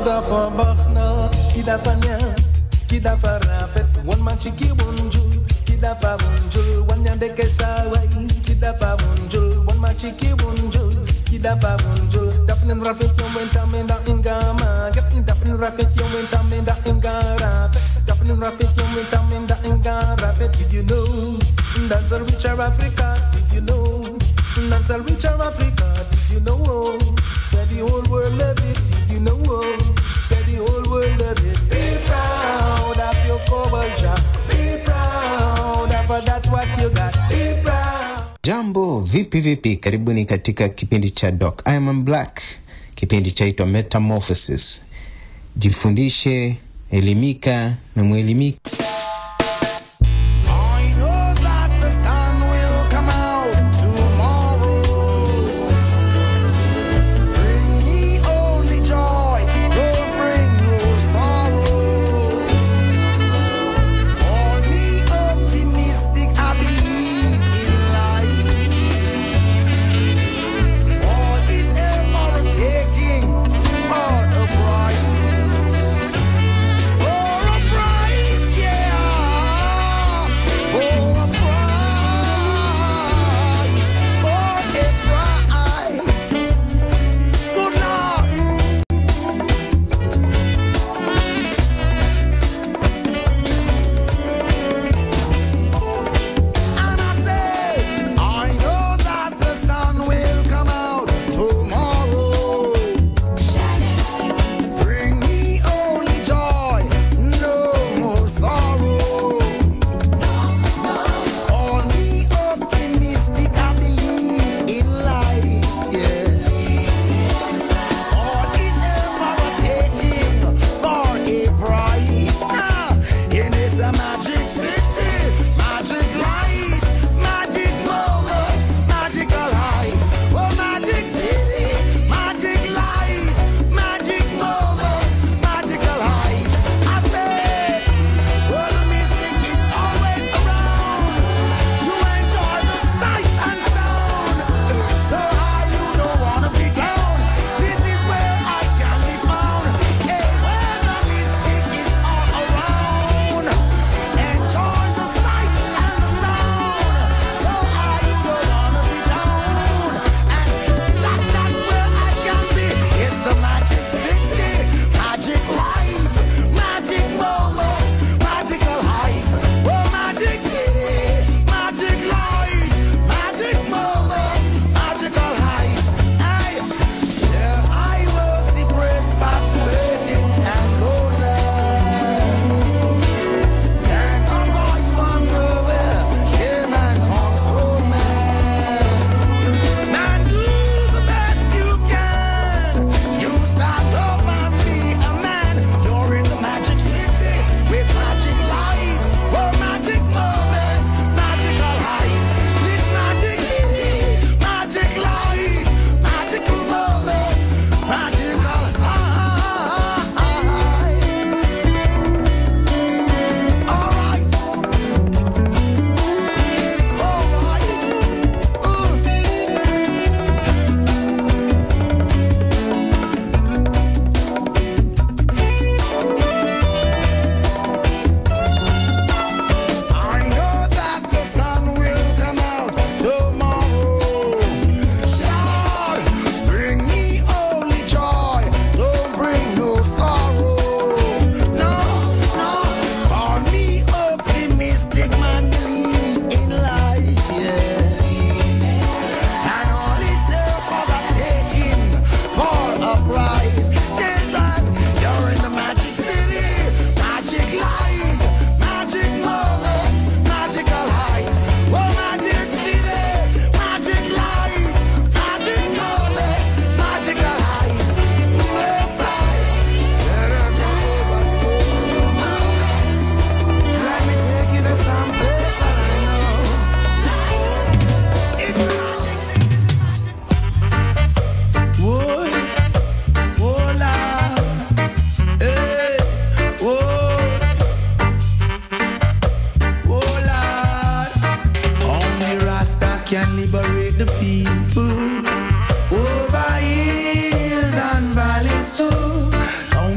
dafa baxna ki dafa ñaan ki dafa rafet won ma ci ki bunjul ki dafa bunjul wan ñande ke saway ki dafa bunjul won ma ci ki bunjul ki dafa bunjul dafnen rafet yo men tamenda ingama dafnen rafet yo men tamenda ingara dafnen rafet yo men tamenda ingara did you know that's a richer Africa did you know that's a richer Africa did you know said the whole world love it did you know said the whole world love it be proud of your culture be proud of that what you got be proud. Jambo, vipi, karibuni katika kipindi cha Doc. I am Black, kipindi chaitwa Metamorphosis. Jifundishe, elimika na muelimika. Yeah.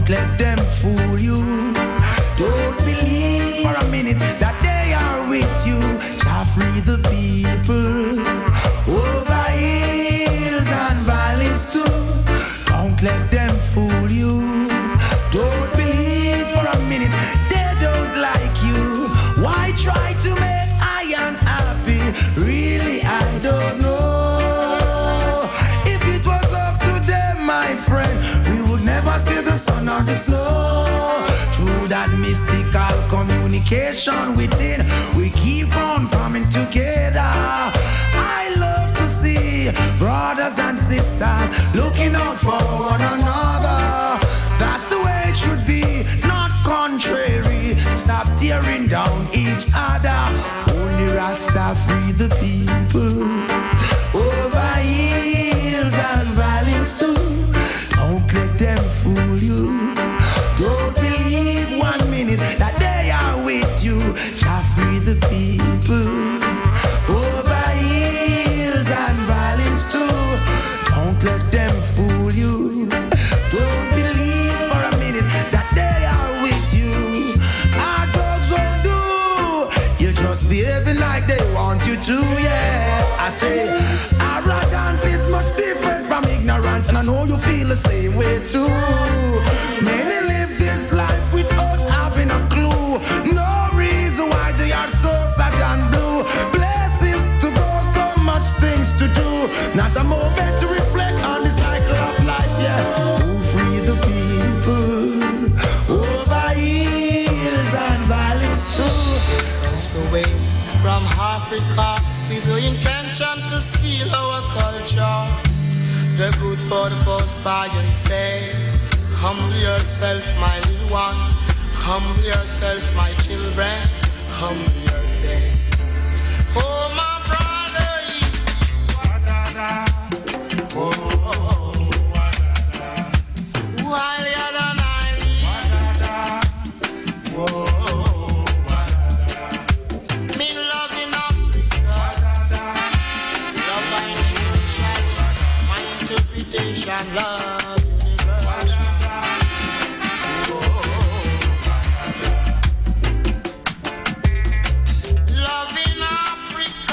Don't let them fool you. Don't believe for a minute that they are with you. Jah free the people over hills and valleys too. Don't let them fool you. Don't believe for a minute they don't like you. Why try to make I unhappy? Really, I don't know. If it was up to them, my friend, we would never see the sun or the snow. Through that mystical communication within, we keep on coming together. I love to see brothers and sisters looking out for one another. That's the way it should be, not contrary. Stop tearing down each other. Only Rasta free the people over hills and valleys too. Don't let them fool you. Don't believe 1 minute that they are with you. Jah free the people over hills and valleys too. Don't let them fool you. Don't believe for a minute that they are with you. Our dogs won't do. You're just behaving like they want you to, yeah. I say arrogance is much different from ignorance, and I know you feel the same way too. Many live this life without having a clue. No reason why they are so sad and blue. Places to go, so much things to do. Not a moment to reflect on the cycle of life, yeah. To free the people over hills and valleys too. Us away from Africa with the intention to steal our culture. The good for the post by and say, humble yourself, my little one. Humble yourself, my children. Humble yourself. Oh, my brother, wa-da-da. Oh, wa-da-da. While you're done, wa-da-da. Oh, wa-da-da. Me loving Africa, wa-da-da. Love and emotion, my interpretation, love universal. Love in Africa.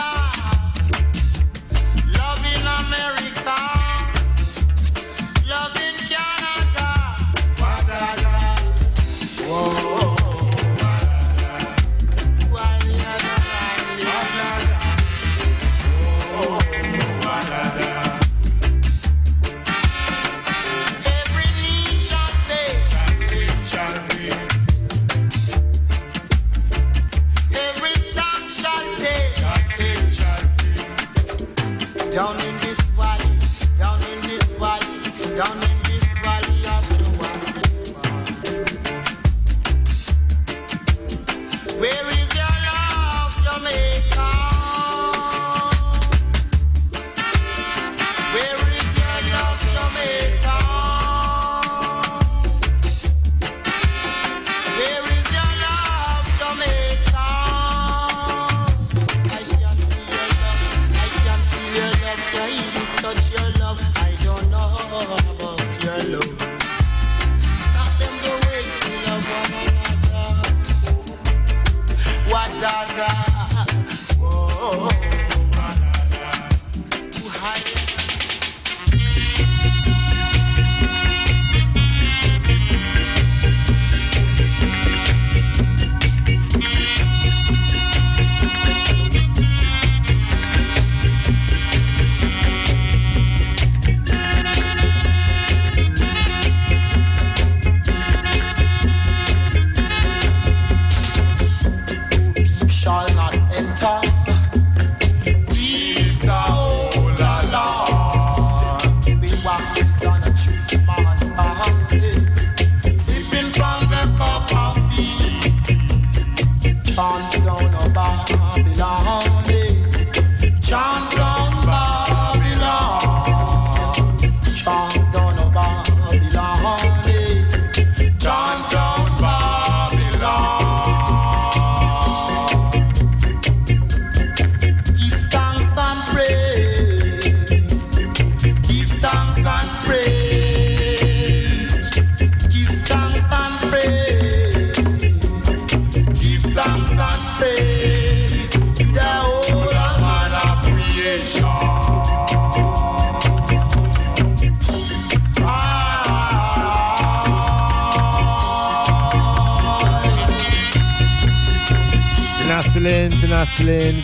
Nastalin,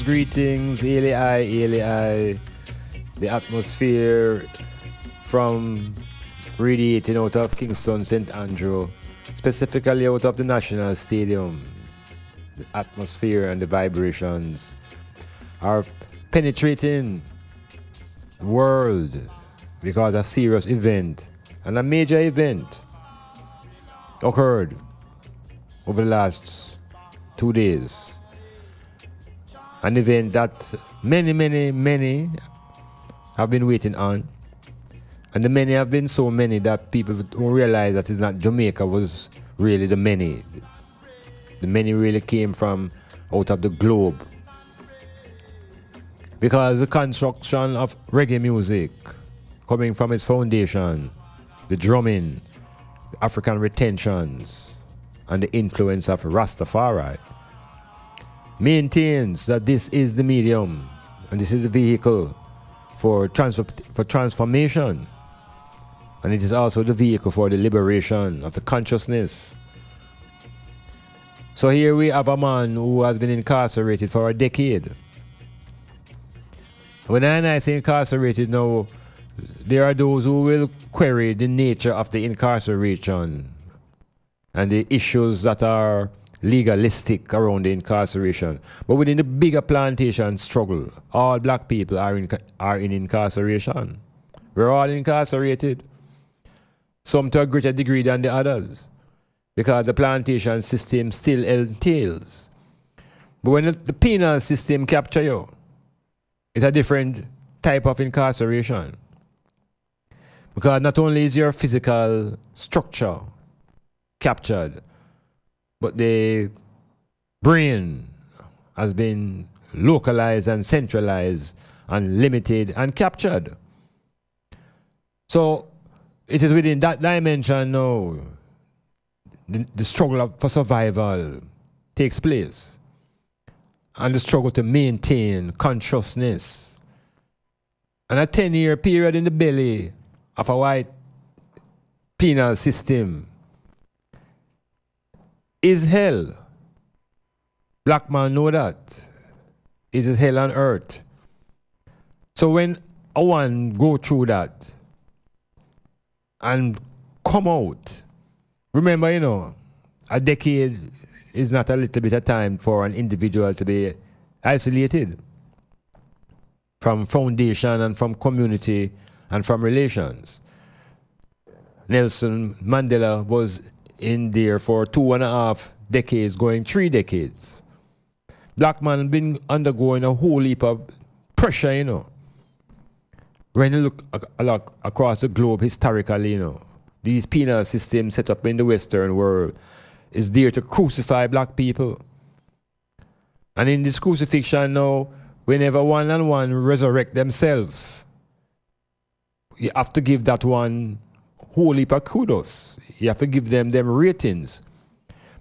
greetings, Eli. The atmosphere from radiating out of Kingston, St. Andrew, specifically out of the National Stadium. The atmosphere and the vibrations are penetrating the world because a serious event and a major event occurred over the last 2 days. An event that many have been waiting on. And the many have been so many that people don't realize that it's not Jamaica was really the many. The many really came from out of the globe. Because the construction of reggae music, coming from its foundation, the drumming, the African retentions, and the influence of Rastafari, maintains that this is the medium and this is the vehicle for transformation, and it is also the vehicle for the liberation of the consciousness. So here we have a man who has been incarcerated for a decade. When I say incarcerated now, there are those who will query the nature of the incarceration and the issues that are legalistic around the incarceration. But within the bigger plantation struggle, all black people are in incarceration. We're all incarcerated. Some to a greater degree than the others, because the plantation system still entails. But when the penal system captures you, it's a different type of incarceration. Because not only is your physical structure captured, but the brain has been localized and centralized and limited and captured. So it is within that dimension now the struggle for survival takes place, and the struggle to maintain consciousness. And a 10-year period in the belly of a white penal system is hell. Black man know that. It is hell on earth. So when a one go through that and come out, remember, a decade is not a little bit of time for an individual to be isolated from foundation and from community and from relations. Nelson Mandela was in there for 2.5 decades, going 3 decades. Black man been undergoing a whole heap of pressure, When you look across the globe historically, these penal systems set up in the Western world is there to crucify black people. And in this crucifixion now, whenever one and one resurrect themselves, you have to give that one whole heap of kudos. You have to give them ratings.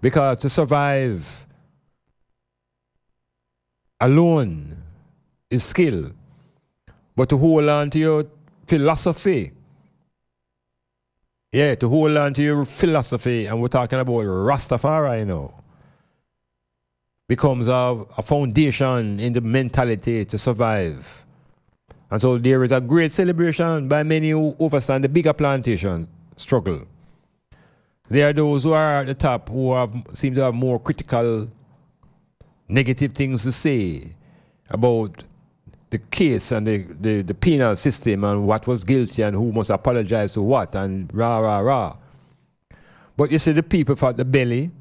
Because to survive alone is skill. But to hold on to your philosophy, to hold on to your philosophy, and we're talking about Rastafari now, becomes a foundation in the mentality to survive. And so there is a great celebration by many who understand the bigger plantation struggle. There are those who are at the top who seem to have more critical, negative things to say about the case and the penal system and what was guilty and who must apologize to what and rah. But you see, the people at the belly,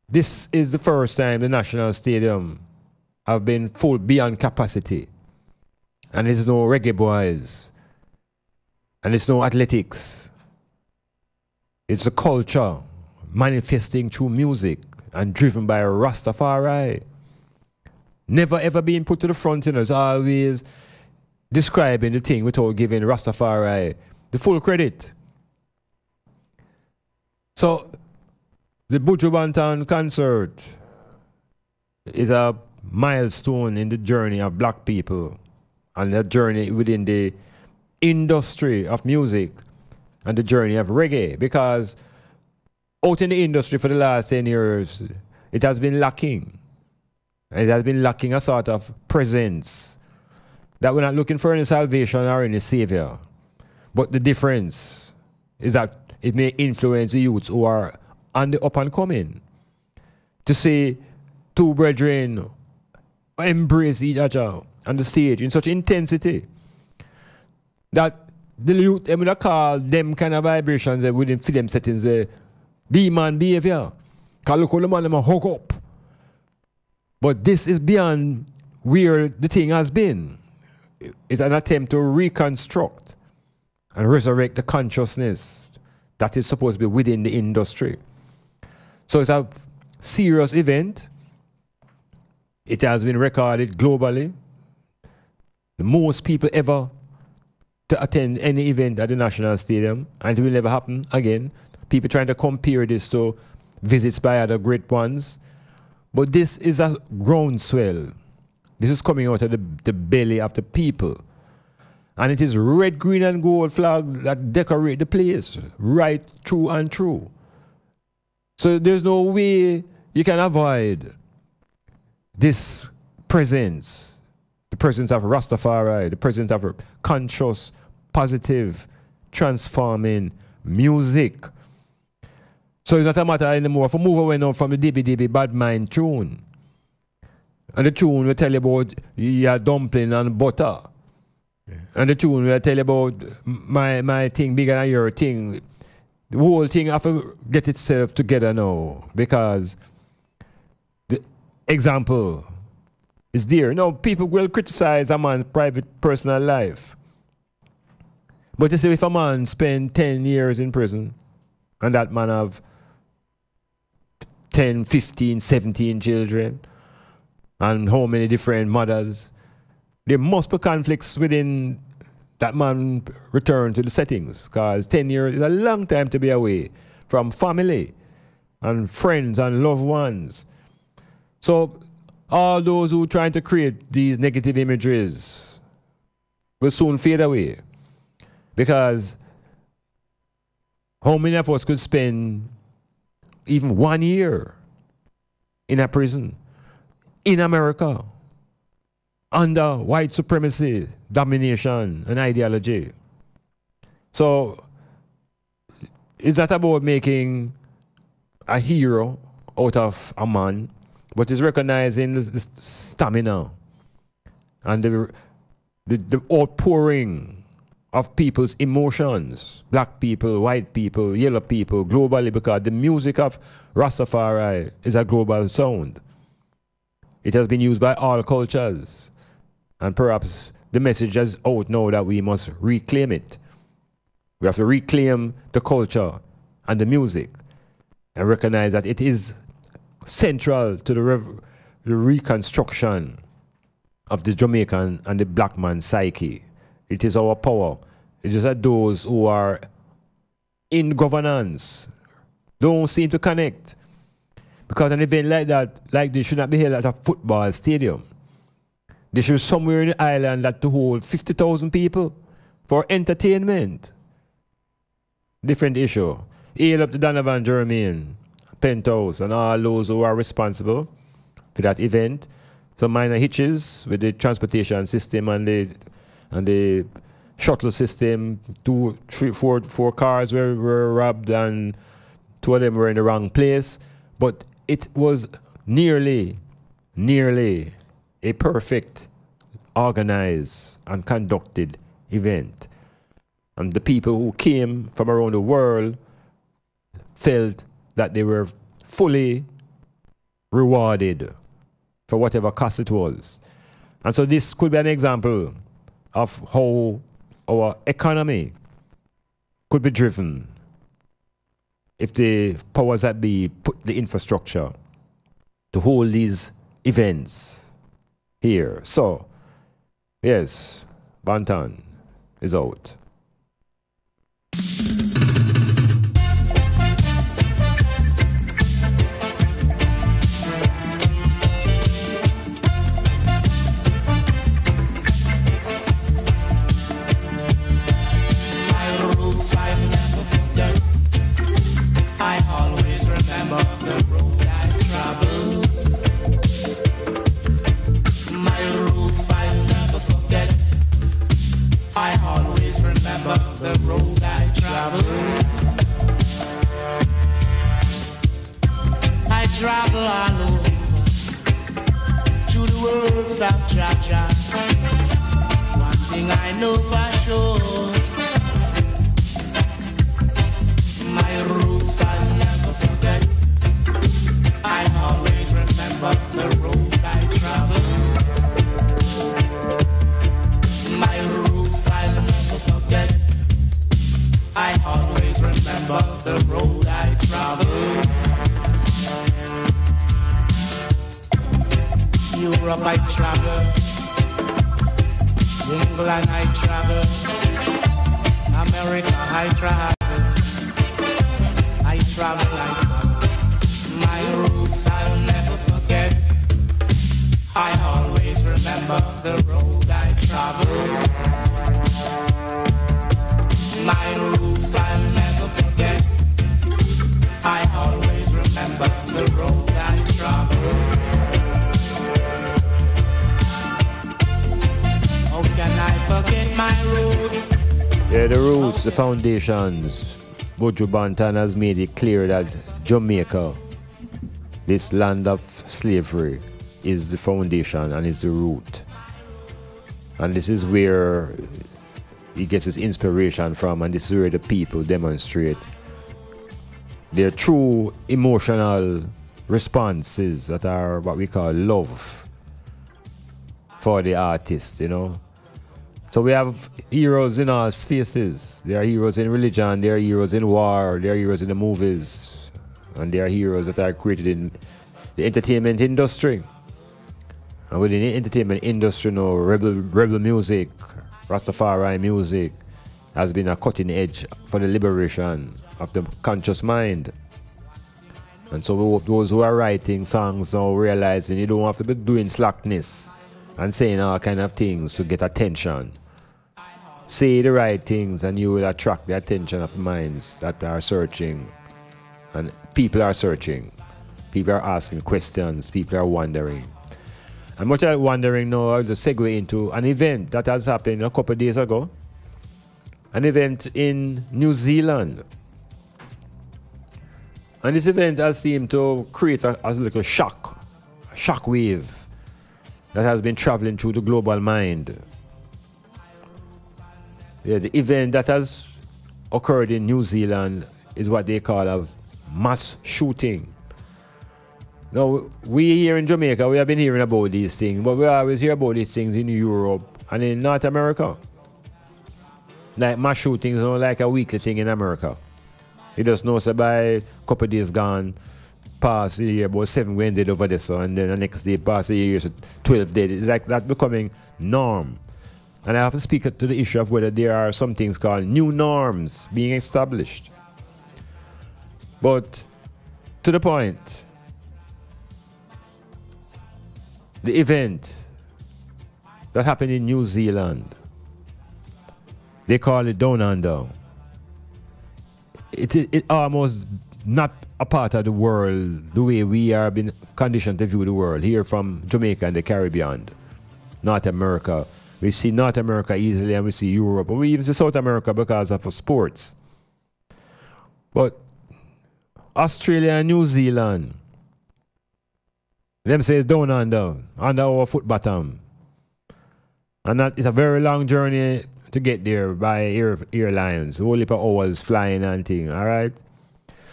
this is the first time the National Stadium have been full beyond capacity. And there's no reggae boys. And there's no athletics. It's a culture manifesting through music and driven by Rastafari. Never ever being put to the front, It's always describing the thing without giving Rastafari the full credit. So, the Buju Banton concert is a milestone in the journey of black people and the journey within the industry of music and the journey of reggae. Because out in the industry for the last 10 years, it has been lacking. It has been lacking a sort of presence. That we're not looking for any salvation or any savior. But the difference is that it may influence the youths who are on the up and coming. To see two brethren embrace each other on the stage in such intensity that the youth, I'm going to call them kind of vibrations within film settings, B-man behavior. Because look how the man them hook up. But this is beyond where the thing has been. It's an attempt to reconstruct and resurrect the consciousness that is supposed to be within the industry. So it's a serious event. It has been recorded globally. The most people ever to attend any event at the National Stadium, and it will never happen again. People trying to compare this to visits by other great ones. But this is a groundswell. This is coming out of the belly of the people. And it is red, green, and gold flag that decorate the place right through and through. So there's no way you can avoid this presence. The presence of Rastafari, the presence of conscious, positive, transforming music. So it's not a matter anymore for move away now from the DB bad mind tune. And the tune will tell you about your dumpling and butter. And the tune will tell you about my thing bigger than your thing. The whole thing have to get itself together now, because the example is there. Now, people will criticize a man's private, personal life. But you see, if a man spend 10 years in prison, and that man have 10, 15, 17 children, and how many different mothers, there must be conflicts within that man return to the settings, because 10 years is a long time to be away from family and friends and loved ones. So all those who are trying to create these negative images will soon fade away, because how many of us could spend even 1 year in a prison in America under white supremacy, domination, and ideology? So it's not about making a hero out of a man, but it's recognizing the stamina and the outpouring of people's emotions, black people, white people, yellow people, globally, because the music of Rastafari is a global sound. It has been used by all cultures. And perhaps the message is out now that we must reclaim it. We have to reclaim the culture and the music and recognize that it is central to the reconstruction of the Jamaican and the black man's psyche. It is our power. It's just that those who are in governance don't seem to connect. Because an event like that, like this, should not be held at a football stadium. They should be somewhere in the island that to hold 50,000 people for entertainment. Different issue. Hail up the Donovan Jermaine, Penthouse, and all those who are responsible for that event. Some minor hitches with the transportation system and the shuttle system. 4 cars were robbed, and 2 of them were in the wrong place. But it was nearly a perfect, organized, and conducted event. And the people who came from around the world felt that they were fully rewarded for whatever cost it was. And so this could be an example of how our economy could be driven if the powers that be put the infrastructure to hold these events here. So, yes, Bantan is out. I always remember the road I traveled. roots of Jaja. One thing I know for sure, my roots I'll never forget. I always remember the road I traveled. My roots I'll never forget. I always remember the road I traveled. Europe I travel, England I travel, America I travel, I travel. My roots I'll never forget. I always remember the road I traveled. My roots I'll never forget. I always remember the road I traveled. How can I forget my roots? Yeah, the roots, the foundations. Buju Banton has made it clear that Jamaica, this land of slavery, is the foundation and is the root. And this is where he gets his inspiration from, and this is where the people demonstrate their true emotional responses that are what we call love for the artist, you know. So we have heroes in our spaces. There are heroes in religion, there are heroes in war, there are heroes in the movies, and there are heroes that are created in the entertainment industry. And within the entertainment industry, you know, rebel music, Rastafari music has been a cutting edge for the liberation of the conscious mind. And so those who are writing songs now realizing you don't have to be doing slackness and saying all kind of things to get attention. Say the right things and you will attract the attention of minds that are searching. And people are searching. People are asking questions. People are wondering. And much like wondering now, I'll just segue into an event that has happened a couple of days ago. An event in New Zealand. And this event has seemed to create a little shock, a shock wave that has been traveling through the global mind. Yeah, the event that has occurred in New Zealand is what they call a mass shooting. Now, we here in Jamaica, we have been hearing about these things, but we always hear about these things in Europe and in North America. Like mass shootings, you know, like a weekly thing in America. You just know, so by a couple of days gone, past the year, about 7 going dead over there, so, and then the next day, past the year, so 12 dead. It's like that becoming norm. And I have to speak to the issue of whether there are some things called new norms being established. But to the point, the event that happened in New Zealand, they call it Down Under. It almost not a part of the world the way we are being conditioned to view the world here from Jamaica and the Caribbean, North America. We see North America easily and we see Europe, and we even see South America because of sports. But Australia and New Zealand, them say it's down under our foot bottom. And that is a very long journey to get there by airlines, whole heap of hours flying and thing, all right?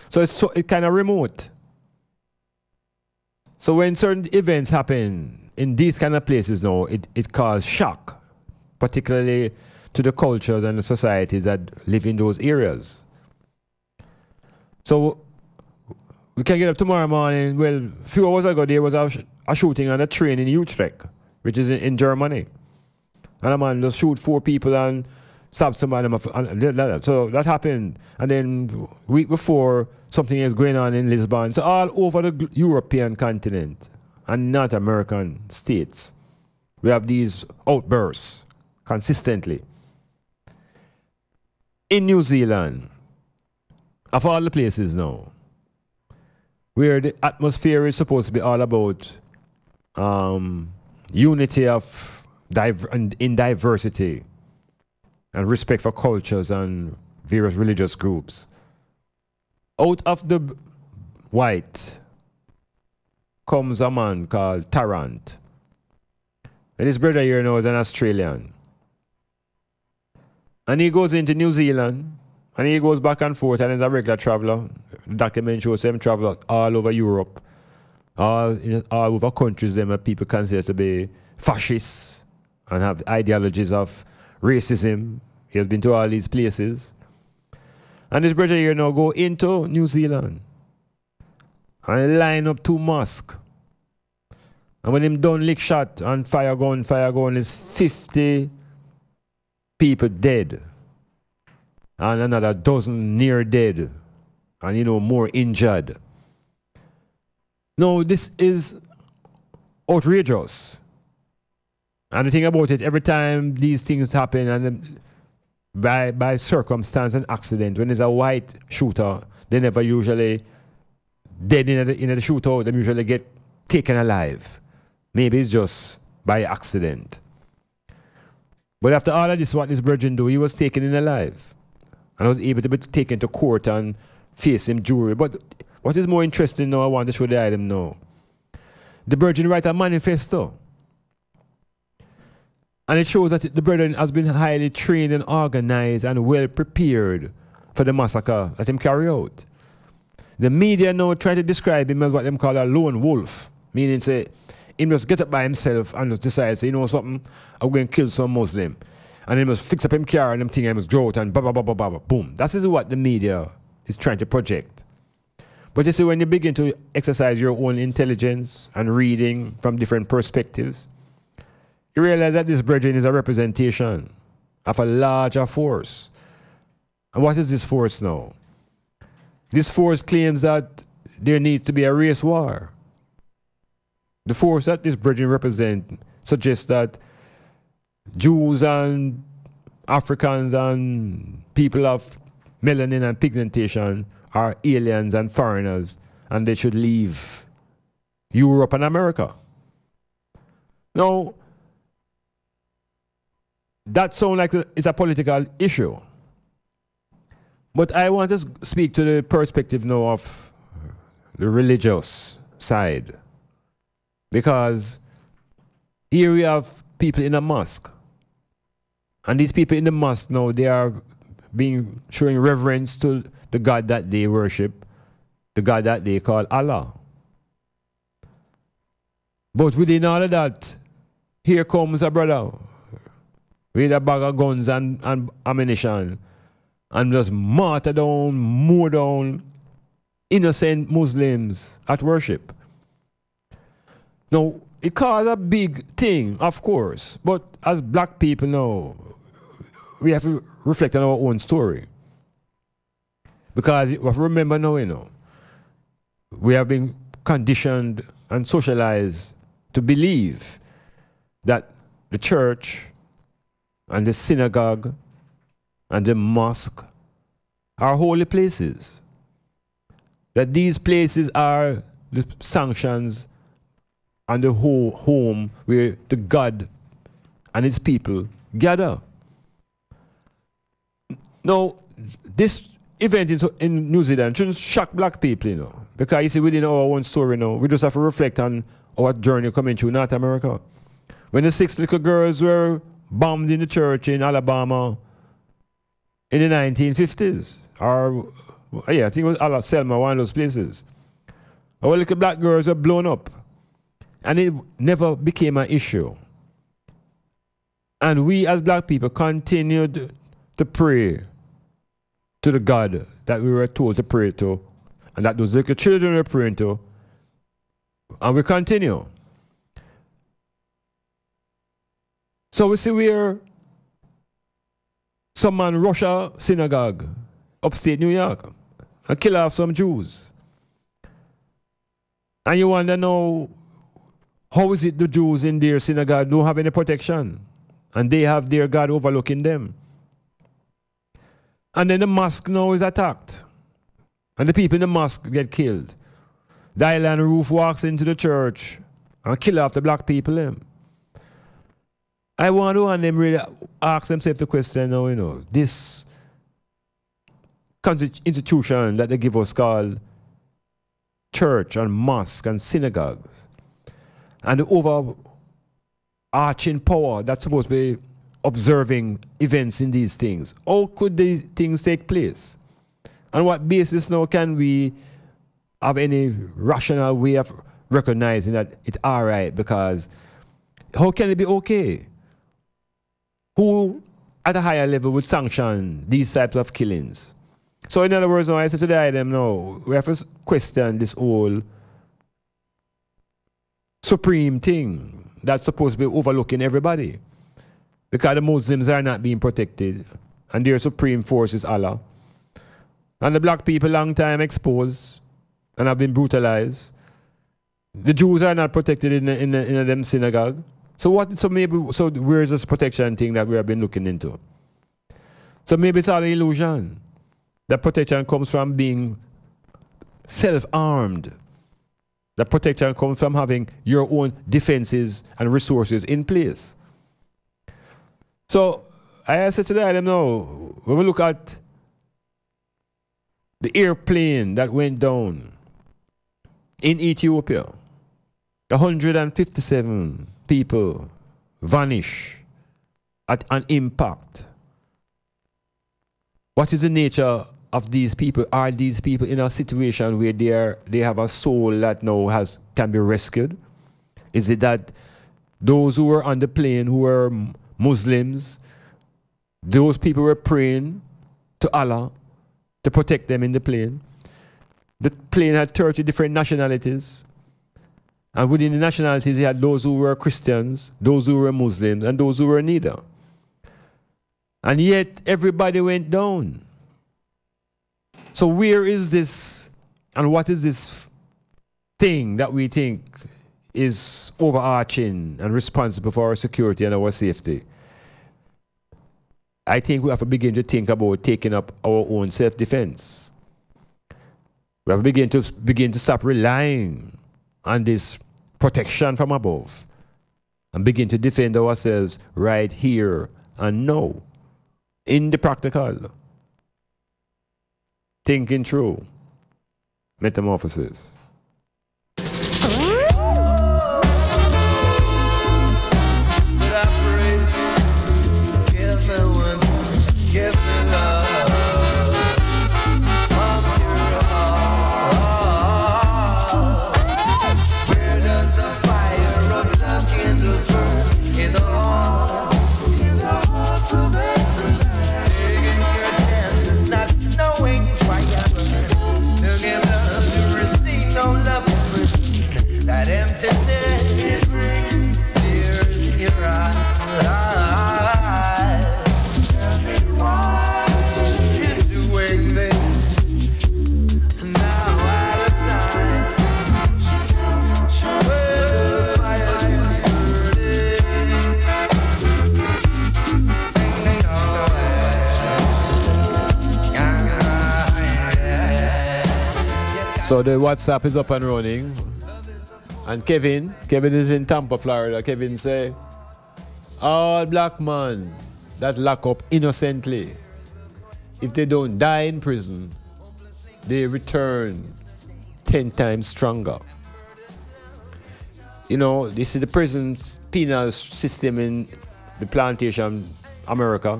So it's kind of remote. So when certain events happen in these kind of places now, it causes shock, particularly to the cultures and the societies that live in those areas. So we can get up tomorrow morning. Well, a few hours ago, there was a shooting on a train in Utrecht, which is in Germany. And a man just shoot 4 people and stab somebody. So that happened. And then week before, something is going on in Lisbon. So all over the European continent and North American states, we have these outbursts consistently. In New Zealand, of all the places now, where the atmosphere is supposed to be all about unity of in diversity and respect for cultures and various religious groups. Out of the white comes a man called Tarrant. And his brother here now is an Australian. And he goes into New Zealand, and he goes back and forth, and he's a regular traveler. The document shows him travel all over Europe, all over countries that people consider to be fascists and have ideologies of racism. He has been to all these places. And his brother here now go into New Zealand and line up 2 mosques. And when him done lick shot and fire gun, is 50 people dead. And another dozen near dead. And more injured. No, this is outrageous. And the thing about it, every time these things happen, and by circumstance and accident, when there's a white shooter, they never usually dead in the shootout, they usually get taken alive. Maybe it's just by accident. But after all of this, what this virgin do, he was taken in alive. And was able to be taken to court and face him jury. But what is more interesting now, I want to show the item now. The virgin write a manifesto. And it shows that the brethren has been highly trained and organized and well prepared for the massacre that him carry out. The media now try to describe him as what them call a lone wolf. Meaning say, he must get up by himself and just decide, say, you know something, I'm going to kill some Muslim. And he must fix up him car and them thing, he must draw it and boom. That is what the media is trying to project. But you see, when you begin to exercise your own intelligence and reading from different perspectives, you realize that this brethren is a representation of a larger force. And what is this force now? This force claims that there needs to be a race war. The force that this brethren represent suggests that Jews and Africans and people of melanin and pigmentation are aliens and foreigners, and they should leave Europe and America. Now, that sounds like it's a political issue. But I want to speak to the perspective now of the religious side. Because here we have people in a mosque. And these people in the mosque now, they are showing reverence to the God that they worship, the God that they call Allah. But within all of that, here comes a brother with a bag of guns and ammunition and just martyr down, mow down innocent Muslims at worship. Now, it caused a big thing, of course, but as black people now, we have to reflect on our own story. Because we have to remember now, we have been conditioned and socialized to believe that the church and the synagogue and the mosque are holy places. That these places are the sanctions and the home where the God and his people gather. Now, this event in New Zealand shouldn't shock black people, because you see, within our own story now, we just have to reflect on our journey coming through North America. When the 6 little girls were bombed in the church in Alabama in the 1950s, or I think it was Selma, one of those places. Our little black girls were blown up, and it never became an issue. And we as black people continued to pray to the God that we were told to pray to, and that those little children were praying to, and we continue. So we see where some man rush a synagogue upstate New York and kill off some Jews. And you wonder now, how is it the Jews in their synagogue don't have any protection and they have their God overlooking them? And then the mosque now is attacked. And the people in the mosque get killed. The island roof walks into the church and kill off the black people. I want them really ask themselves the question now, this institution that they give us called church and mosque and synagogues, and the arching power that's supposed to be observing events in these things? How could these things take place? On what basis now can we have any rational way of recognizing that it's all right? Because how can it be okay? Who at a higher level would sanction these types of killings? So in other words, now I say to the item now, we have to question this whole supreme thing that's supposed to be overlooking everybody. Because the Muslims are not being protected and their supreme force is Allah. And the black people long time exposed and have been brutalized. The Jews are not protected in them synagogue. So where is this protection thing that we have been looking into? So maybe it's all an illusion. That protection comes from being self-armed. That protection comes from having your own defenses and resources in place. So I said to them now, when we look at the airplane that went down in Ethiopia, 157 people vanish at an impact. What is the nature of these people? Are these people in a situation where they have a soul that now can be rescued? Is it that those who were on the plane who were Muslims, those people were praying to Allah to protect them in the plane? The plane had 30 different nationalities. And within the nationalities, you had those who were Christians, those who were Muslims, and those who were neither. And yet, everybody went down. So where is this, and what is this thing that we think is overarching and responsible for our security and our safety? I think we have to begin to think about taking up our own self-defense. We have to begin to stop relying on this protection from above and begin to defend ourselves right here and now in the practical. Thinking through metamorphosis. So the WhatsApp is up and running. And Kevin is in Tampa, Florida. Kevin say, all black men that lock up innocently, if they don't die in prison, they return 10 times stronger. You know, this is the prison penal system in the plantation America.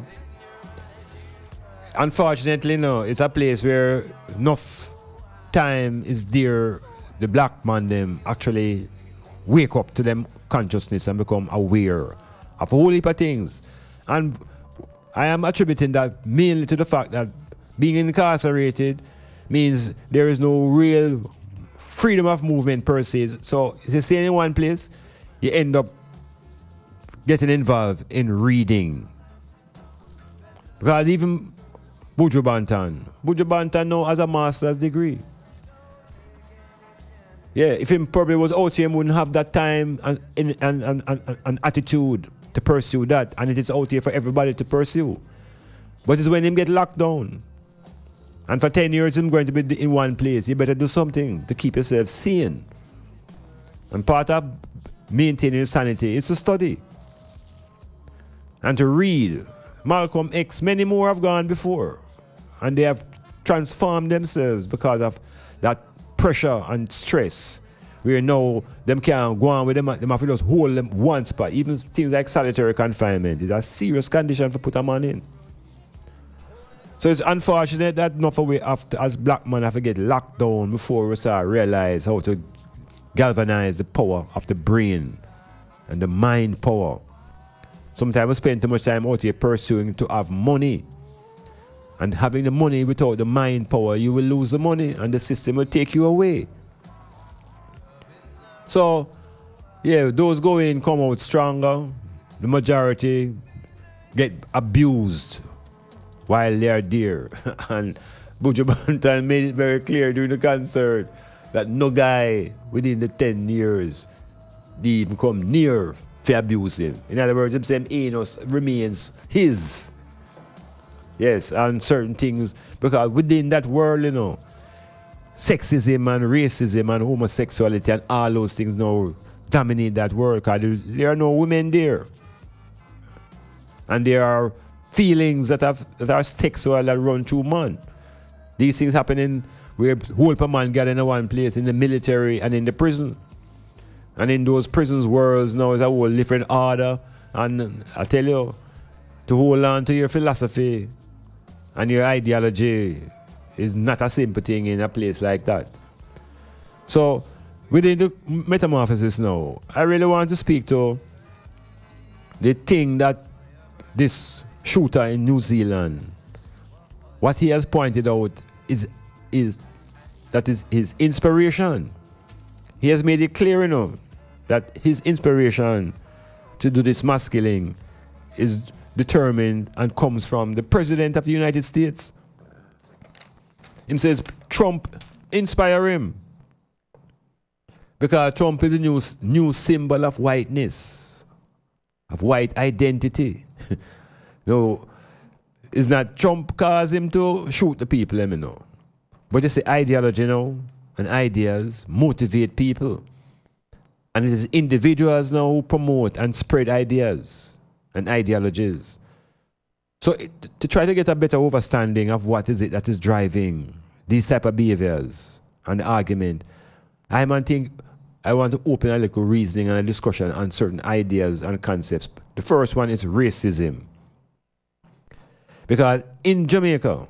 Unfortunately, no, it's a place where enough time is there, the black man them actually wake up to them consciousness and become aware of a whole heap of things. And I am attributing that mainly to the fact that being incarcerated means there is no real freedom of movement per se. So if you stay in one place, you end up getting involved in reading. Because even Buju Banton now has a master's degree. Yeah, if him probably was out here, he wouldn't have that time and attitude to pursue that. And it is out here for everybody to pursue. But it's when him get locked down. And for 10 years, him going to be in one place. You better do something to keep yourself sane. And part of maintaining sanity is to study. And to read. Malcolm X, many more have gone before. And they have transformed themselves because of that pressure and stress where now them can't go on with them have to just hold them one spot. Even things like solitary confinement is a serious condition for put a man in. So it's unfortunate that enough of we have to, as black men, have to get locked down before we start realize how to galvanize the power of the brain and the mind power. Sometimes we spend too much time out here pursuing to have money. And having the money without the mind power, you will lose the money and the system will take you away. So, yeah, those go in come out stronger. The majority get abused while they are there. And Buju Banton made it very clear during the concert that no guy within the 10 years did even come near for abuse him. In other words, the same anus remains his. Yes, and certain things, because within that world, you know, sexism and racism and homosexuality and all those things now dominate that world, because there are no women there. And there are feelings that are sexual that run through man. These things happening where whole man gather in one place, in the military and in the prison. And in those prisons worlds now is a whole different order. And I tell you, to hold on to your philosophy and your ideology is not a simple thing in a place like that. So, within the metamorphosis now, I really want to speak to the thing that this shooter in New Zealand, what he has pointed out is that is his inspiration. He has made it clear enough that his inspiration to do this mass killing is determined and comes from the President of the United States. He says Trump inspire him because Trump is a new symbol of whiteness, of white identity. No, it's not Trump cause him to shoot the people, you know. But it's the ideology, you know, and ideas motivate people. And it is individuals now who promote and spread ideas and ideologies. So to try to get a better understanding of what is it that is driving these type of behaviors and the argument, I want to open a little reasoning and a discussion on certain ideas and concepts. The first one is racism. Because in Jamaica,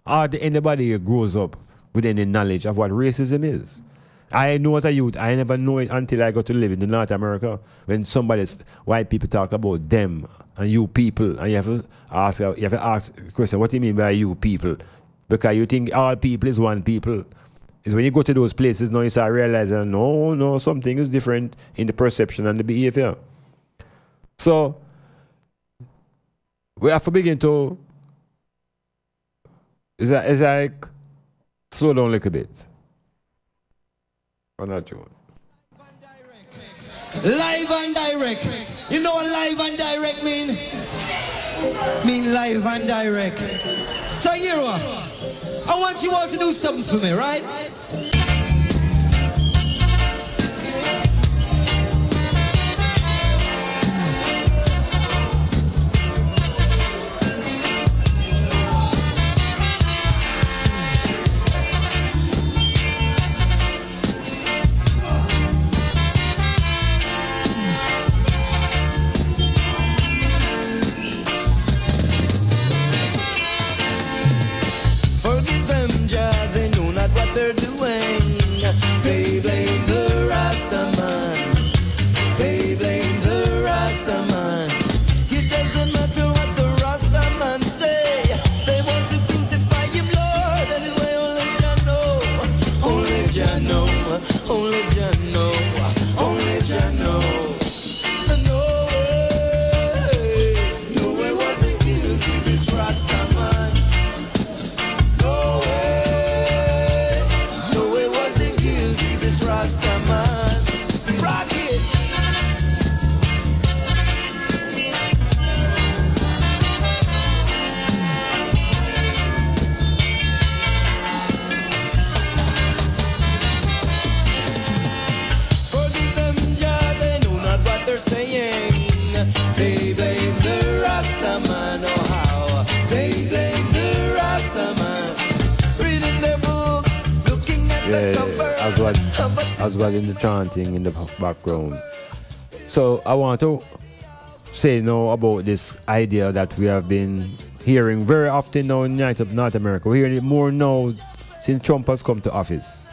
hardly anybody here grows up with any knowledge of what racism is. I know as a youth, I never know it until I got to live in North America, when white people talk about them and you people, and you have to ask the question, what do you mean by you people? Because you think all people is one people. It's when you go to those places now you start realizing, no, something is different in the perception and the behavior. So, we have to begin to, it's like, slow down a little bit. Or not, John? Live and direct. You know what live and direct mean? Mean live and direct. So here I want you all to do something for me, right? They're doing. They blame the Rastaman. They blame the Rastaman. It doesn't matter what the Rastaman say. They want to crucify him, Lord. Anyway, only Jah know. Only Jah know. Only Jah know. Only Jah know. No way was it guilty, this Rastaman. No way. Rastaman, rock it. Forgive them, Jah, they know not what they're saying. They blame the Rastaman, oh how they blame the Rastaman. Reading their books, looking at the cover. as well in the chanting in the background. So I want to say now about this idea that we have been hearing very often now in North America. We're hearing it more now since Trump has come to office.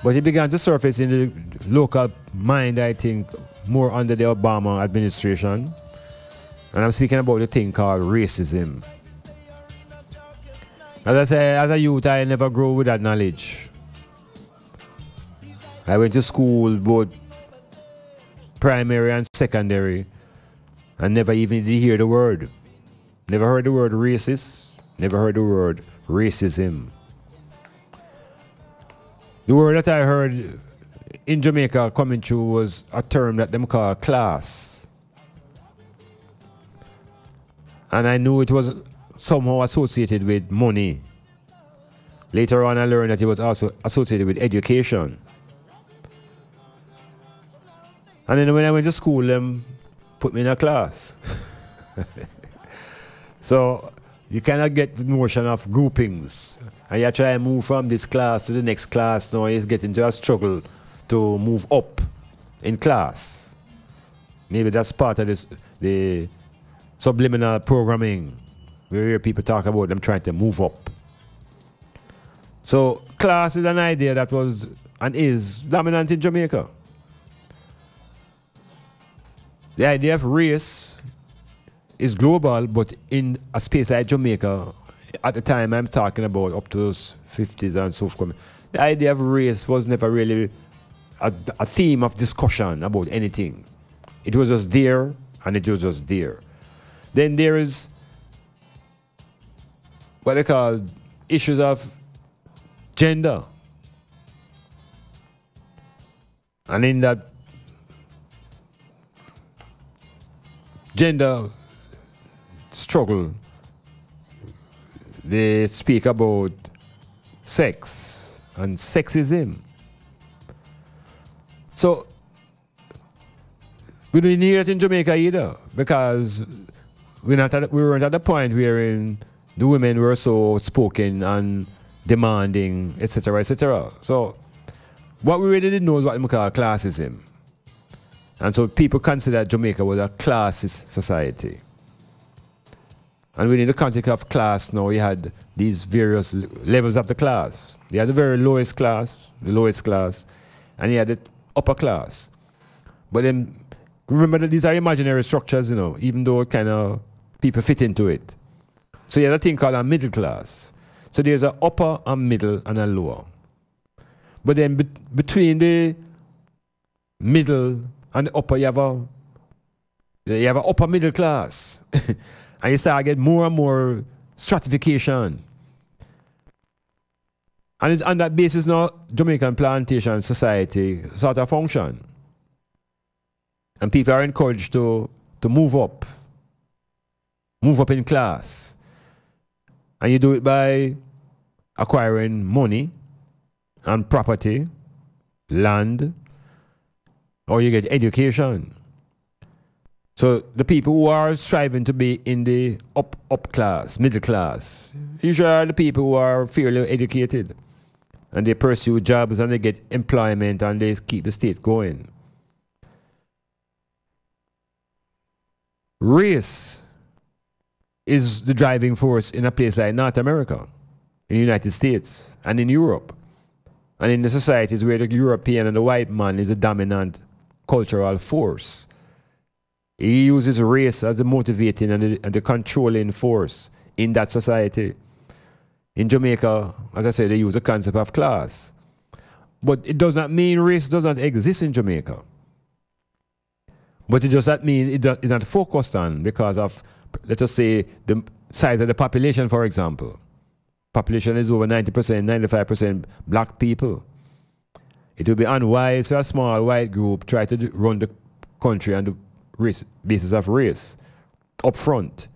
But it began to surface in the local mind, I think, more under the Obama administration. And I'm speaking about the thing called racism. As I say, as a youth, I never grew with that knowledge. I went to school, both primary and secondary, and never even did hear the word. Never heard the word racist, never heard the word racism. The word that I heard in Jamaica coming through was a term that them call class. And I knew it was somehow associated with money. Later on I learned that it was also associated with education. And then when I went to school, them put me in a class. So you cannot get the notion of groupings. And you try and move from this class to the next class. Now it's getting to a struggle to move up in class. Maybe that's part of this, the subliminal programming. We hear people talk about them trying to move up. So class is an idea that was and is dominant in Jamaica. The idea of race is global, but in a space like Jamaica, at the time I'm talking about up to those 50s and so forth, the idea of race was never really a theme of discussion about anything. It was just there, and it was just there. Then there is what they call issues of gender. And in that gender struggle, they speak about sex and sexism. So we didn't hear it in Jamaica either, because we weren't at the point wherein the women were so outspoken and demanding, etc., etc. So what we really didn't know is what we call classism. And so people considered Jamaica was a classist society. And within the context of class now, you had these various levels of the class. You had the very lowest class, and you had the upper class. But then, remember that these are imaginary structures, you know, even though kind of people fit into it. So you had a thing called a middle class. So there's an upper, a middle, and a lower. But then between the middle and the upper, you have an upper middle class. And you start to get more and more stratification. And it's on that basis now Jamaican plantation society sort of function. And people are encouraged to move up in class. And you do it by acquiring money and property, land, or you get education. So the people who are striving to be in the up class, middle class, usually are the people who are fairly educated. And they pursue jobs and they get employment and they keep the state going. Race is the driving force in a place like North America, in the United States, and in Europe. And in the societies where the European and the white man is a dominant cultural force. He uses race as the motivating and the controlling force in that society. In Jamaica, as I said, they use the concept of class. But it does not mean race does not exist in Jamaica. But it does not mean it's not focused on because of, let us say, the size of the population, for example. Population is over 90%, 95% black people. It would be unwise for a small white group try to run the country on the basis of race up front.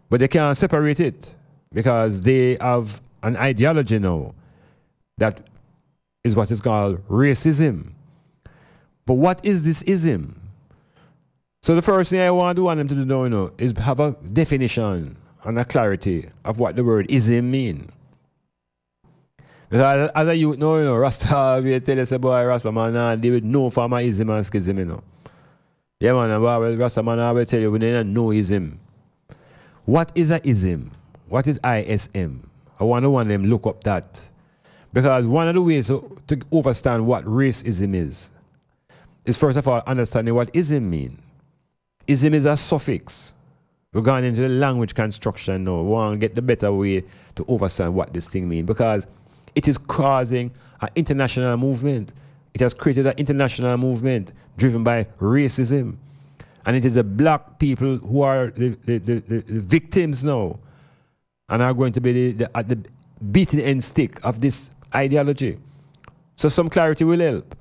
But they can't separate it because they have an ideology now that is what is called racism. But what is this ism? So the first thing I want them to do now, is have a definition and a clarity of what the word ism mean. Because as a youth now, Rasta, we tell us boy, Rasta man, they would know for my ism and schism, Yeah, man, and Rasta man, I will tell you, we don't know ism. What is a ism? What is ISM? I want them look up that. Because one of the ways to understand what racism is first of all understanding what ism mean. Ism is a suffix. We're going into the language construction now. We want to get the better way to understand what this thing means. Because it is causing an international movement. It has created an international movement driven by racism. And it is the black people who are the victims now and are going to be at the beating end stick of this ideology. So some clarity will help.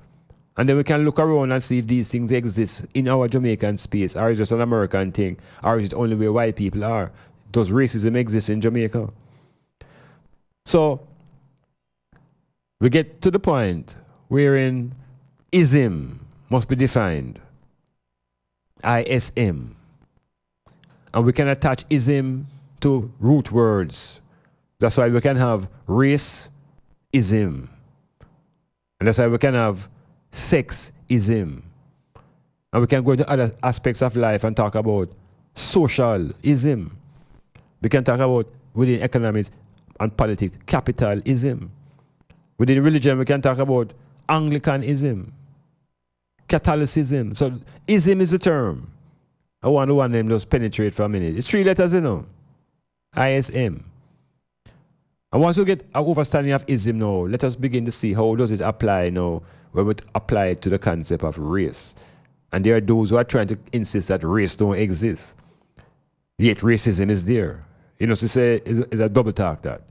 And then we can look around and see if these things exist in our Jamaican space, or is it just an American thing, or is it only where white people are? Does racism exist in Jamaica? So we get to the point wherein ism must be defined. ISM. And we can attach ism to root words. That's why we can have race ism. And that's why we can have sexism. And we can go into other aspects of life and talk about socialism. We can talk about within economics and politics, capitalism. Within religion, we can talk about Anglicanism, Catholicism. So ism is the term. I want them just penetrate for a minute. It's 3 letters, ISM. And once we get an understanding of ism now, let us begin to see how does it apply now when we apply it to the concept of race. And there are those who are trying to insist that race don't exist. Yet racism is there. So say it's a double talk that.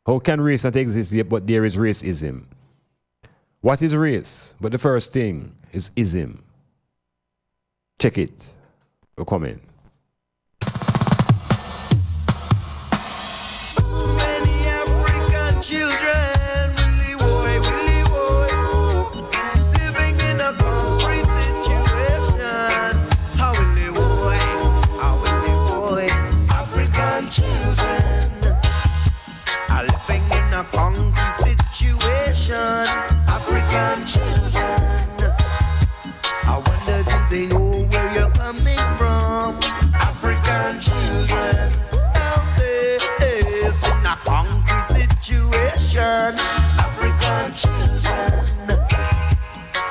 How can race not exist yet but there is racism? What is race? But the first thing is ism. Check it. We're coming. Many African children Willie woy, living in a concrete situation. How Willie woy, African children are living in a concrete situation. African children, I wonder do they know where you're coming from? African children out there in a concrete situation. African children,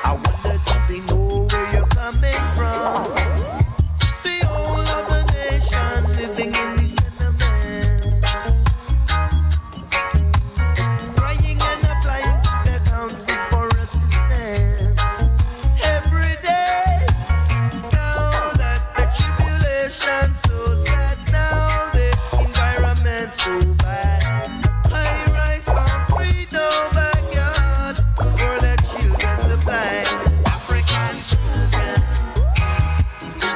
I wonder do they know where you're coming from? The whole of the nation living in these tenements, crying and applying their council for assistance every day. Now that the tribulation so sad, now the environment so bad. High rise concrete, no backyard for the children to play. African children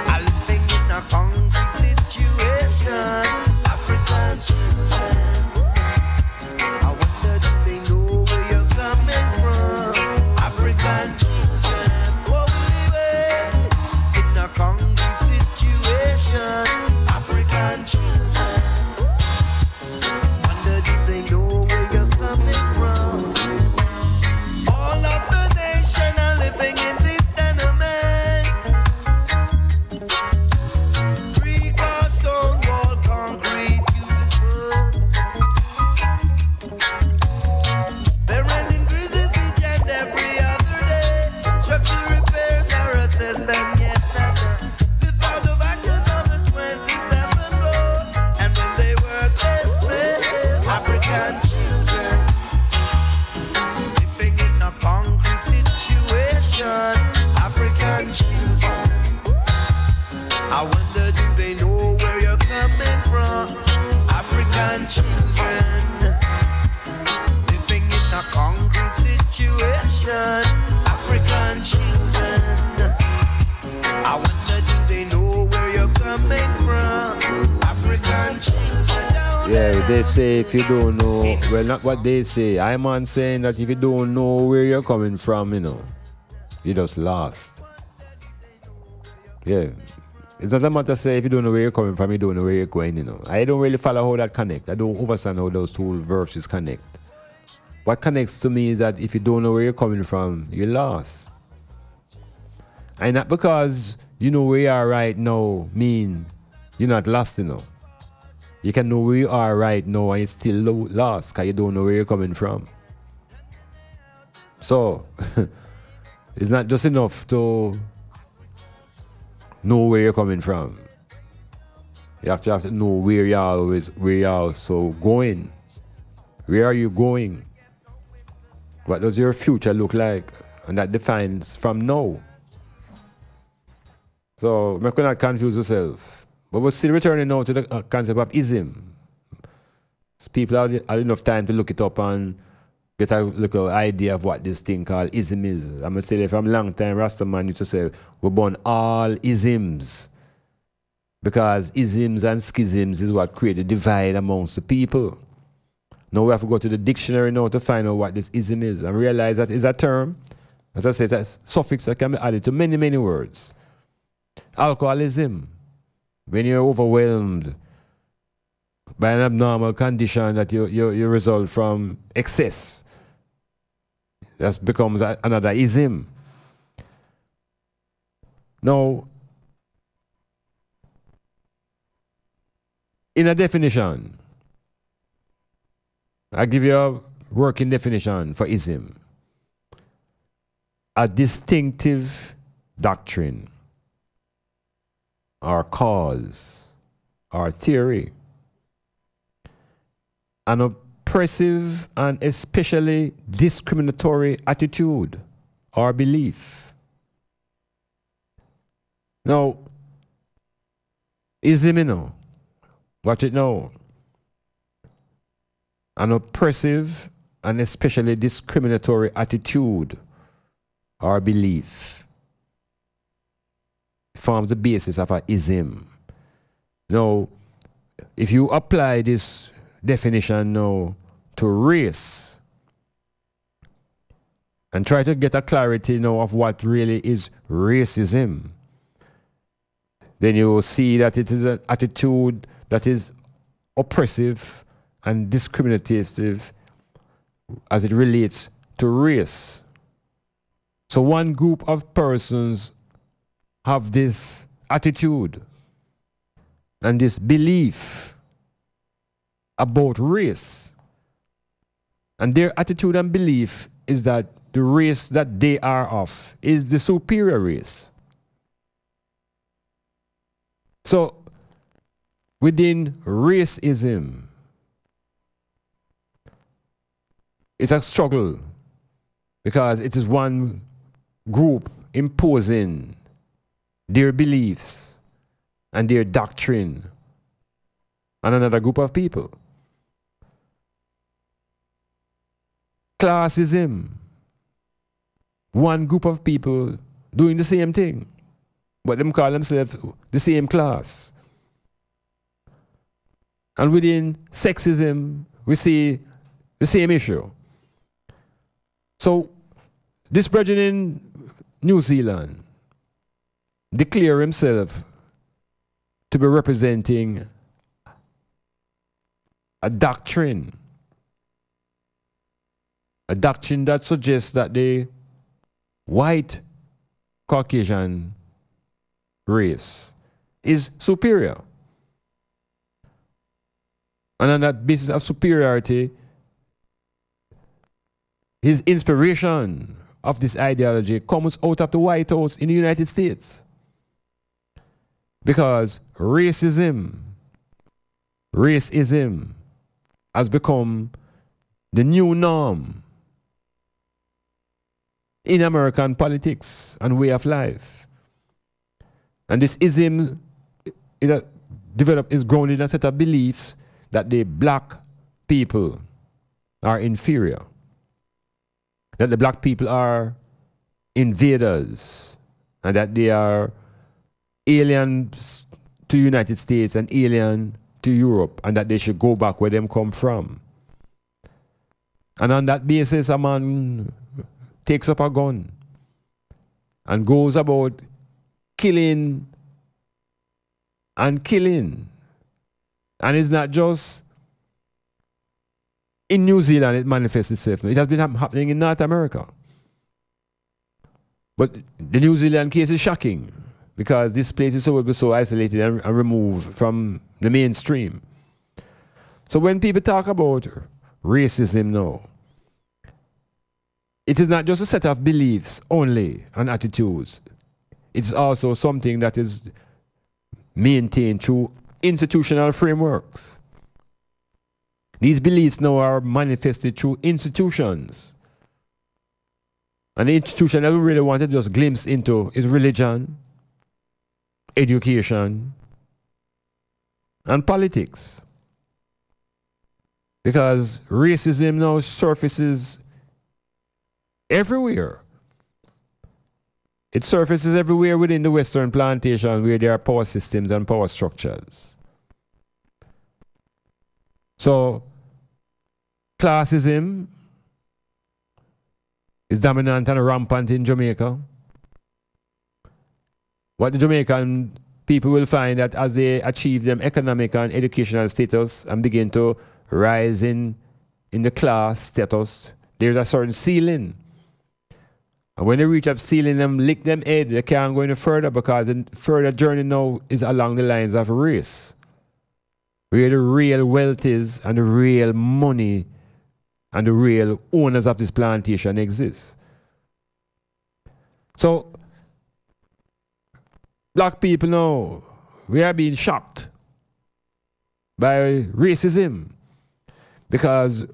are living in a concrete situation. African children, I wonder do they know where you're coming from? African children, whoa, in a concrete situation. African children, wonder do they know where you're coming from? All of the nation are living in this tenement. 3-car stone wall concrete, beautiful. They're renting increases each and every other day. Structural repairs are assessed and yet never live out of action on the 27th floor. And when they work this way, African children living in a concrete situation. African children, I wonder do they know where you're coming from? African children living in a concrete situation. African children, I wonder do they know where you're coming from? African children down Yeah, they say if you don't know, well, not what they say. I'm on saying that if you don't know where you're coming from, you just lost. Yeah. It doesn't matter say if you don't know where you're coming from, you don't know where you're going, I don't really follow how that connect. I don't understand how those two verses connect. what connects to me is that if you don't know where you're coming from, you're lost. And not because you know where you are right now mean you're not lost, you know. You can know where you are right now and you're still lost because you don't know where you're coming from. So, it's not just enough to know where you're coming from. You have to know where you're also going. Where are you going? What does your future look like? And that defines from now. So, you cannot confuse yourself. But we're still returning now to the concept of ism. People have enough time to look it up and get a little idea of what this thing called ism is. I'm going to say that from a long time, Rastaman used to say, we're born all isms. Because isms and schisms is what create a divide amongst the people. Now we have to go to the dictionary now to find out what this ism is and realize that is a term, as I said, that's suffix that can be added to many, many words. Alcoholism, when you're overwhelmed by an abnormal condition that you result from excess. That becomes another ism. Now, in a definition, I give you a working definition for ism. A distinctive doctrine or cause or theory. An oppressive and especially discriminatory attitude or belief. Now, ism, you know, watch it now. An oppressive and especially discriminatory attitude or belief forms the basis of an ism. Now, if you apply this definition now to race and try to get a clarity now of what really is racism, then you will see that it is an attitude that is oppressive and discriminative as it relates to race. So one group of persons have this attitude and this belief about race. And their attitude and belief is that the race that they are of is the superior race. So within racism, it's a struggle because it is one group imposing their beliefs and their doctrine on another group of people. Classism, one group of people doing the same thing, but them call themselves the same class. And within sexism, we see the same issue. So, this brethren in New Zealand declare himself to be representing a doctrine that suggests that the white Caucasian race is superior. And on that basis of superiority, his inspiration of this ideology comes out of the White House in the United States. Because racism has become the new norm in American politics and way of life. And this ism is grounded in a set of beliefs that the black people are inferior, that the black people are invaders, and that they are aliens to the United States and alien to Europe, and that they should go back where them come from. And on that basis, a man takes up a gun and goes about killing and killing. And it's not just in New Zealand it manifests itself. It has been happening in North America. But the New Zealand case is shocking because this place is so isolated and removed from the mainstream. So when people talk about racism now, it is not just a set of beliefs only and attitudes. It's also something that is maintained through institutional frameworks. These beliefs now are manifested through institutions. And the institution that we really want to just glimpse into is religion, education, and politics. Because racism now surfaces everywhere. It surfaces everywhere within the Western plantation where there are power systems and power structures. So, classism is dominant and rampant in Jamaica. What the Jamaican people will find that as they achieve them economic and educational status and begin to rise in the class status, there's a certain ceiling. And when they reach that ceiling, them lick them head, they can't go any further because the further journey now is along the lines of race, where the real wealth is and the real money and the real owners of this plantation exist. So, black people now, we are being shocked by racism because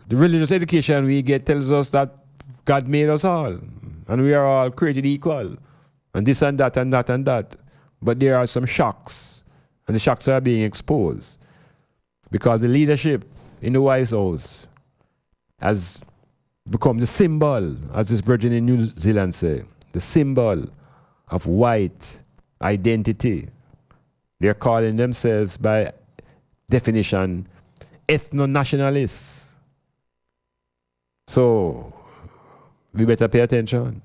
the religious education we get tells us that God made us all and we are all created equal and this and that and that and that. But there are some shocks and the shocks are being exposed because the leadership in the White House has become the symbol, as this brethren in New Zealand say, the symbol of white identity. They're calling themselves by definition ethno-nationalists. So we better pay attention.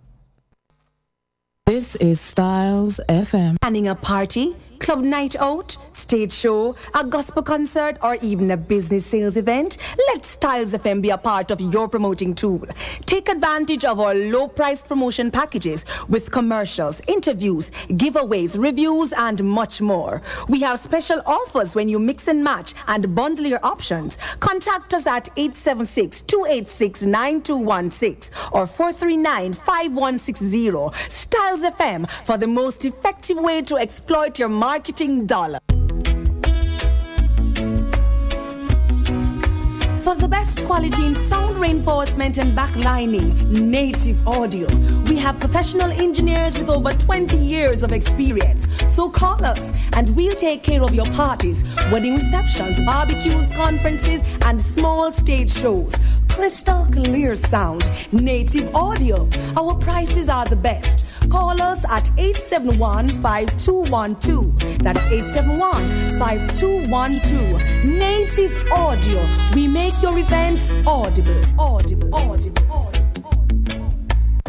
This is Styles FM. Planning a party, club night out, stage show, a gospel concert, or even a business sales event? Let Styles FM be a part of your promoting tool. Take advantage of our low price promotion packages with commercials, interviews, giveaways, reviews, and much more. We have special offers when you mix and match and bundle your options. Contact us at 876-286-9216 or 439-5160. Styles FM for the most effective way to exploit your marketing dollar. For the best quality in sound reinforcement and backlining, Native Audio. We have professional engineers with over 20 years of experience. So call us and we'll take care of your parties, wedding receptions, barbecues, conferences, and small stage shows. Crystal clear sound, Native Audio. Our prices are the best. Call us at 871-5212. That's 871-5212. Native Audio. We make your events audible.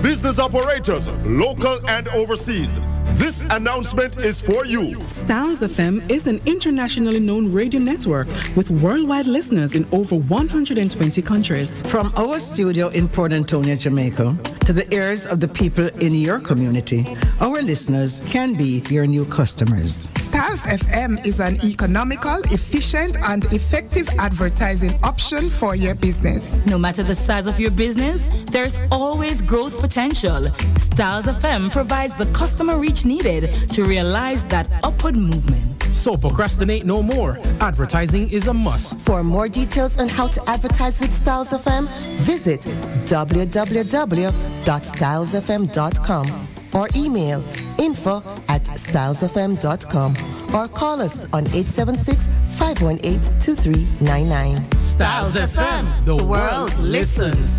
Business operators, local and overseas. This announcement is for you. Styles FM is an internationally known radio network with worldwide listeners in over 120 countries. From our studio in Port Antonio, Jamaica, to the ears of the people in your community, our listeners can be your new customers. Styles FM is an economical, efficient, and effective advertising option for your business. No matter the size of your business, there's always growth potential. Styles FM provides the customer reach needed to realize that upward movement. So procrastinate no more. Advertising is a must. For more details on how to advertise with Styles FM, visit www.stylesfm.com or email info@stylesfm.com or call us on 876-518-2399. Styles FM, the world listens.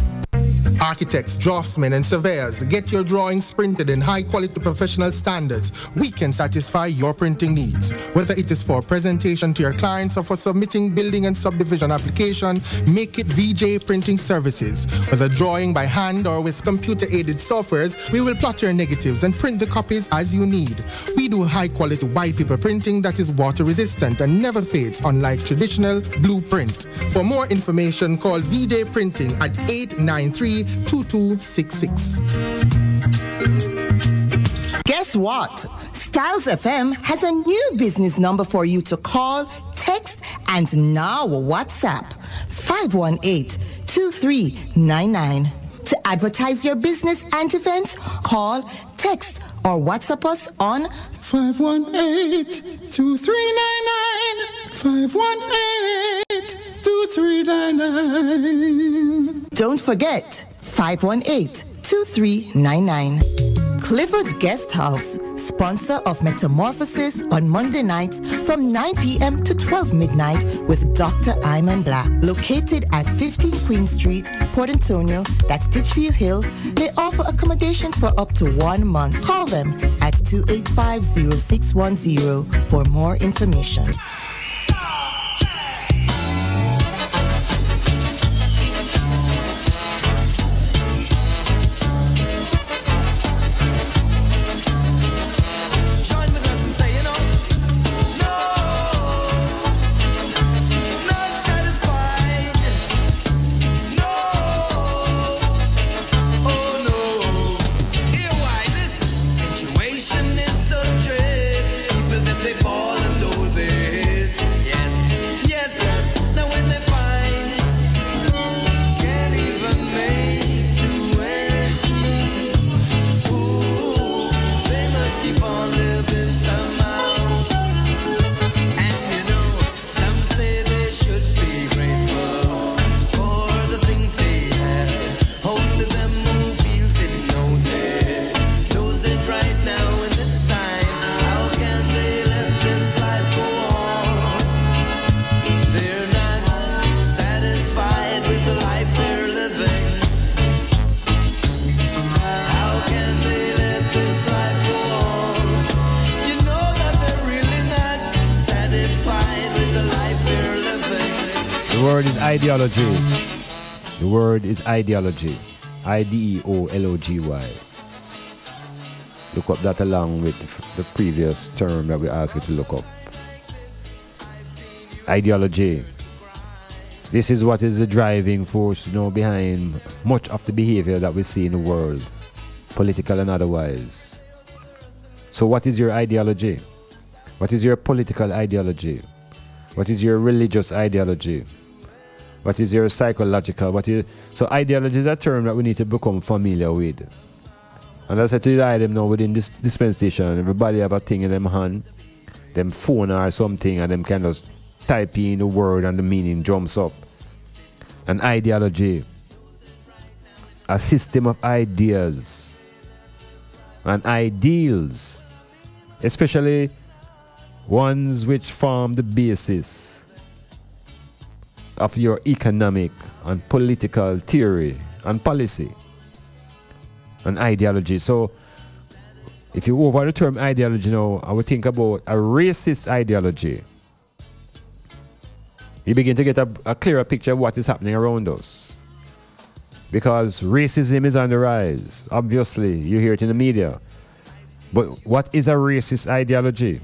Architects, draftsmen, and surveyors, get your drawings printed in high-quality professional standards. We can satisfy your printing needs. Whether it is for presentation to your clients or for submitting building and subdivision application, make it VJ Printing Services. Whether drawing by hand or with computer-aided softwares, we will plot your negatives and print the copies as you need. We do high-quality white paper printing that is water-resistant and never fades, unlike traditional blueprint. For more information, call VJ Printing at 893-2266. Guess what? Styles FM has a new business number for you to call, text, and now WhatsApp. 518-2399. To advertise your business and events, call, text, or WhatsApp us on 518-2399. 518-2399. Don't forget, 518-2399. Clifford Guest House, sponsor of Metamorphosis on Monday nights from 9 p.m. to 12 midnight with Dr. Iman Black. Located at 15 Queen Street, Port Antonio, that's Titchfield Hill, they offer accommodation for up to 1 month. Call them at 285-0610 for more information. Ideology. The word is ideology. IDEOLOGY. Look up that along with the previous term that we asked you to look up. Ideology. This is what is the driving force, behind much of the behavior that we see in the world, political and otherwise. So what is your ideology? What is your political ideology? What is your religious ideology? What is your psychological? So ideology is a term that we need to become familiar with. And as I said to them now within this dispensation, everybody have a thing in them hand, them phone or something, and them kind of type in the word and the meaning jumps up. An ideology, a system of ideas and ideals, especially ones which form the basis of your economic and political theory and policy and ideology. So if you go over the term ideology now, I would think about a racist ideology. You begin to get a clearer picture of what is happening around us. Because racism is on the rise. Obviously, you hear it in the media. But what is a racist ideology?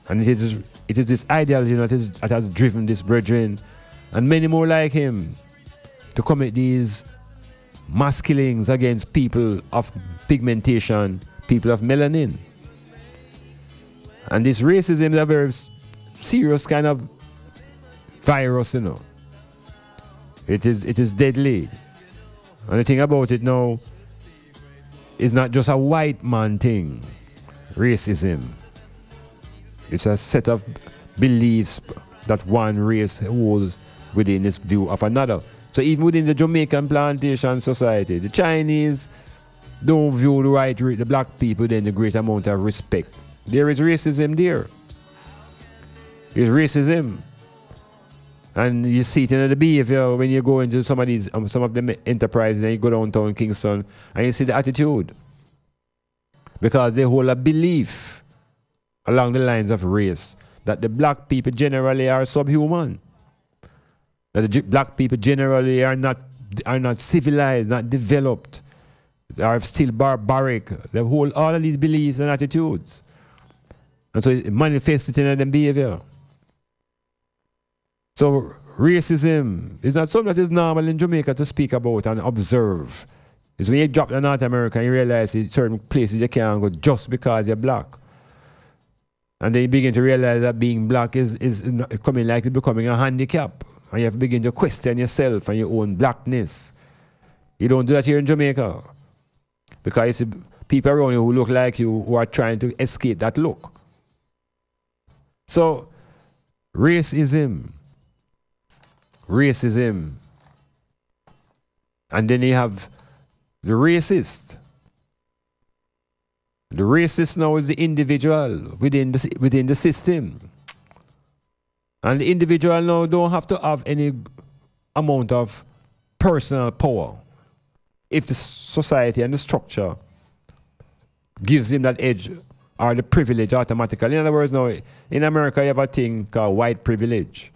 And it is this ideology that has driven this brethren and many more like him to commit these mass killings against people of pigmentation, people of melanin. And this racism is a very serious kind of virus, It is deadly. And the thing about it now is not just a white man thing, racism. It's a set of beliefs that one race holds within its view of another. So even within the Jamaican plantation society, the Chinese don't view the black people in the great amount of respect. There is racism there. There's racism. And you see it in the behavior when you go into some of them enterprises and you go downtown Kingston and you see the attitude. Because they hold a belief along the lines of race that the black people generally are subhuman. That the black people generally are not civilized, not developed, they are still barbaric. They hold all of these beliefs and attitudes. And so it manifests it in their behavior. So racism is not something that is normal in Jamaica to speak about and observe. It's when you drop to North America and you realize in certain places you can't go just because you're black. And then you begin to realize that being black is becoming a handicap. And you have to begin to question yourself and your own blackness. You don't do that here in Jamaica. Because you see people around you who look like you who are trying to escape that look. So, racism. And then you have the racist. The racist now is the individual within the system. And the individual now don't have to have any amount of personal power. If the society and the structure gives him that edge or the privilege automatically. In other words, now in America you have a thing called white privilege.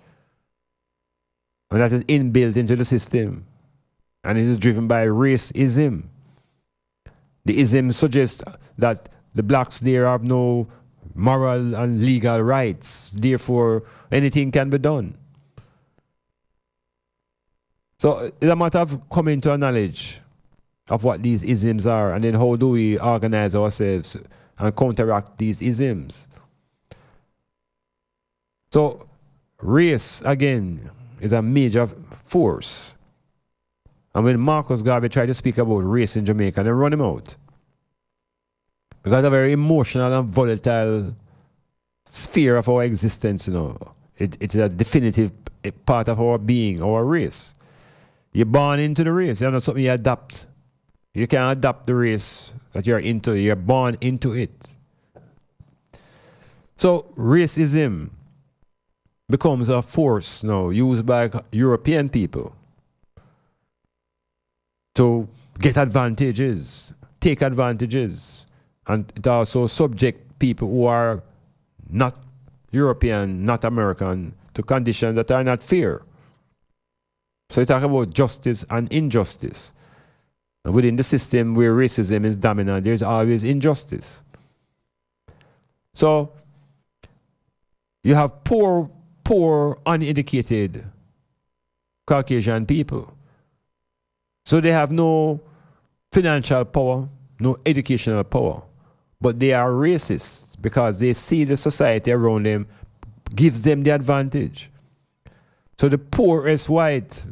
And that is inbuilt into the system. And it is driven by racism. The ism suggests that the blacks there have no moral and legal rights. Therefore, anything can be done. So it's a matter of coming to a knowledge of what these isms are, and then how do we organize ourselves and counteract these isms. So race, again, is a major force. And when Marcus Garvey tried to speak about race in Jamaica, they run him out. Because it's a very emotional and volatile sphere of our existence, you know. It is a definitive part of our being, our race. You're born into the race. You're not something you adapt. You can't adapt the race that you're into. You're born into it. So racism becomes a force now used by European people to get advantages, take advantages, and it also subject people who are not European, not American, to conditions that are not fair. So you talk about justice and injustice. And within the system where racism is dominant, there's always injustice. So you have poor, uneducated Caucasian people. So they have no financial power, no educational power, but they are racist because they see the society around them gives them the advantage. So the poorest white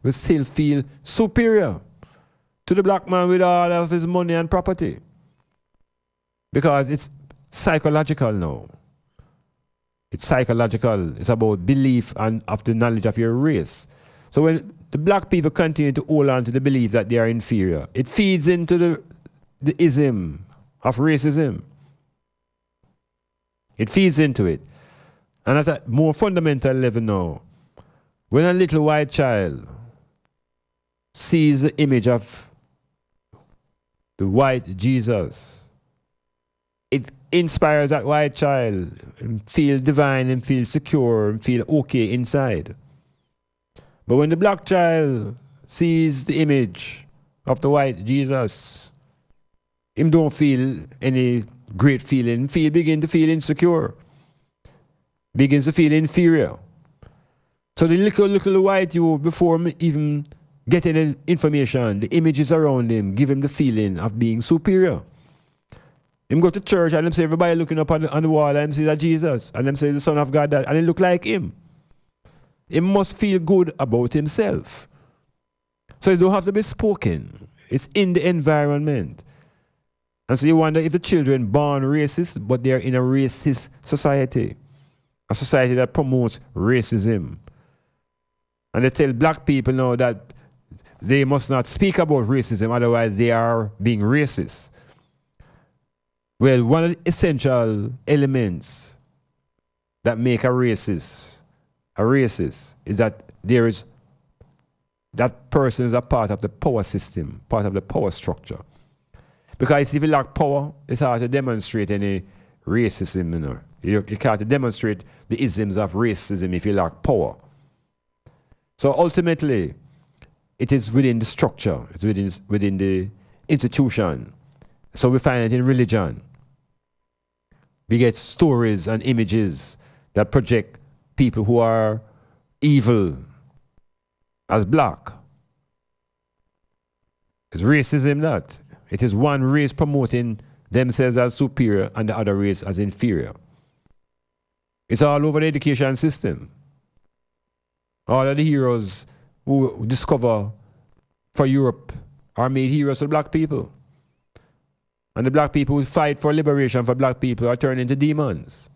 will still feel superior to the black man with all of his money and property. Because it's psychological now. It's psychological. It's about belief and of the knowledge of your race. So when the black people continue to hold on to the belief that they are inferior, it feeds into the ism of racism. It feeds into it. And at a more fundamental level now, when a little white child sees the image of the white Jesus, it inspires that white child and feel divine and feel secure and feel okay inside. But when the black child sees the image of the white Jesus, him don't feel any great feeling, begin to feel insecure, begins to feel inferior. So the little white youth, before even getting the information, the images around him give him the feeling of being superior. Him go to church and them say everybody looking up on the wall and them say that Jesus, and them say the Son of God, that, and he look like him. He must feel good about himself. So it don't have to be spoken. It's in the environment. And so you wonder if the children born racist, but they're in a racist society. A society that promotes racism. And they tell black people now that they must not speak about racism, otherwise they are being racist. Well, one of the essential elements that make a racist is that that person is a part of the power system, part of the power structure. Because if you lack power, it's hard to demonstrate any racism. You can't demonstrate the isms of racism if you lack power. So ultimately, it is within the structure, it's within the institution. So we find it in religion. We get stories and images that project people who are evil as black. It's racism that. It is one race promoting themselves as superior and the other race as inferior. It's all over the education system. All of the heroes who discover for Europe are made heroes for black people. And the black people who fight for liberation for black people are turned into demons.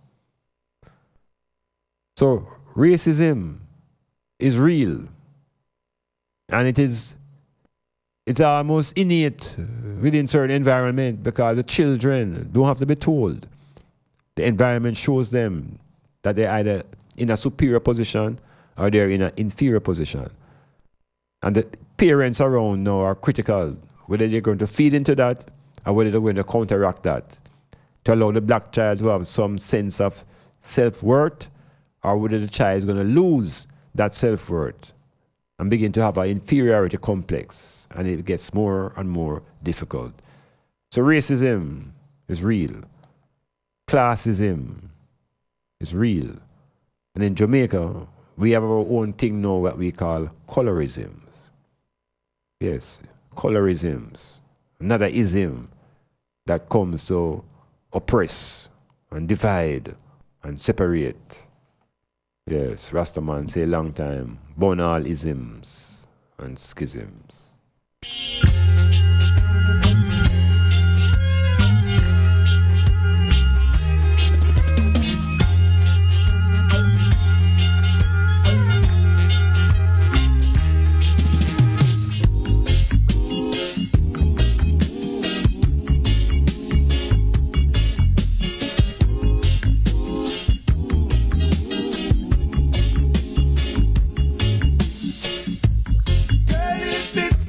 So racism is real. And it's almost innate within certain environment because the children don't have to be told. The environment shows them that they're either in a superior position or they're in an inferior position. And the parents around now are critical whether they're going to feed into that or whether they're going to counteract that to allow the black child to have some sense of self-worth, or whether the child is going to lose that self-worth and begin to have an inferiority complex, and it gets more and more difficult. So racism is real. Classism is real. And in Jamaica, we have our own thing now that we call colorisms. Yes, colorisms. Another ism that comes to oppress and divide and separate. Yes, Rastaman say long time, born all isms and schisms. If it's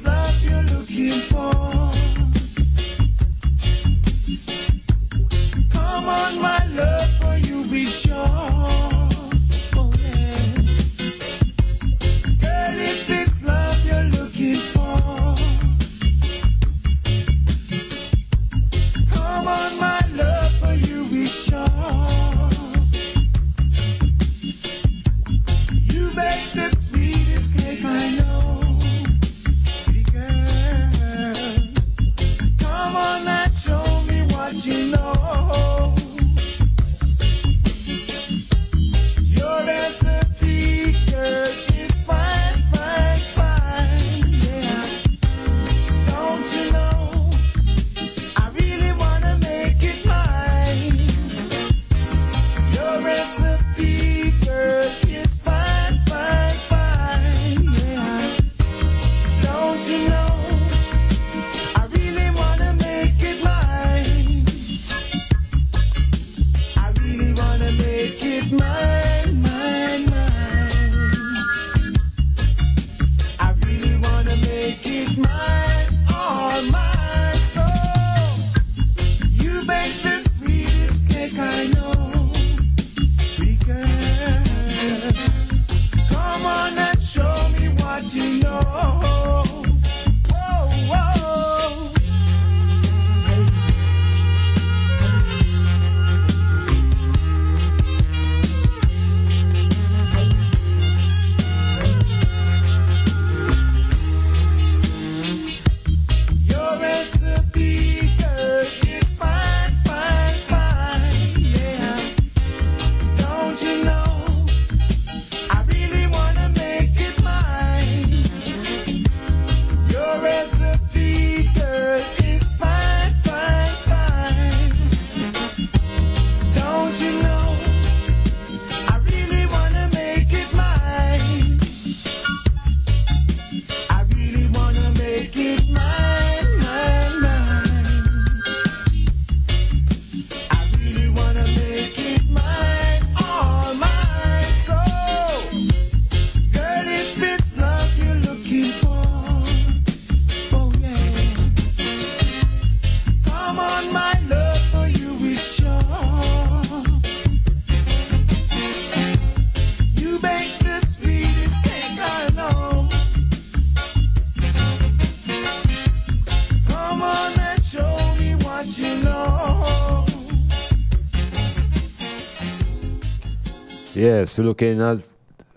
Yes, we're looking at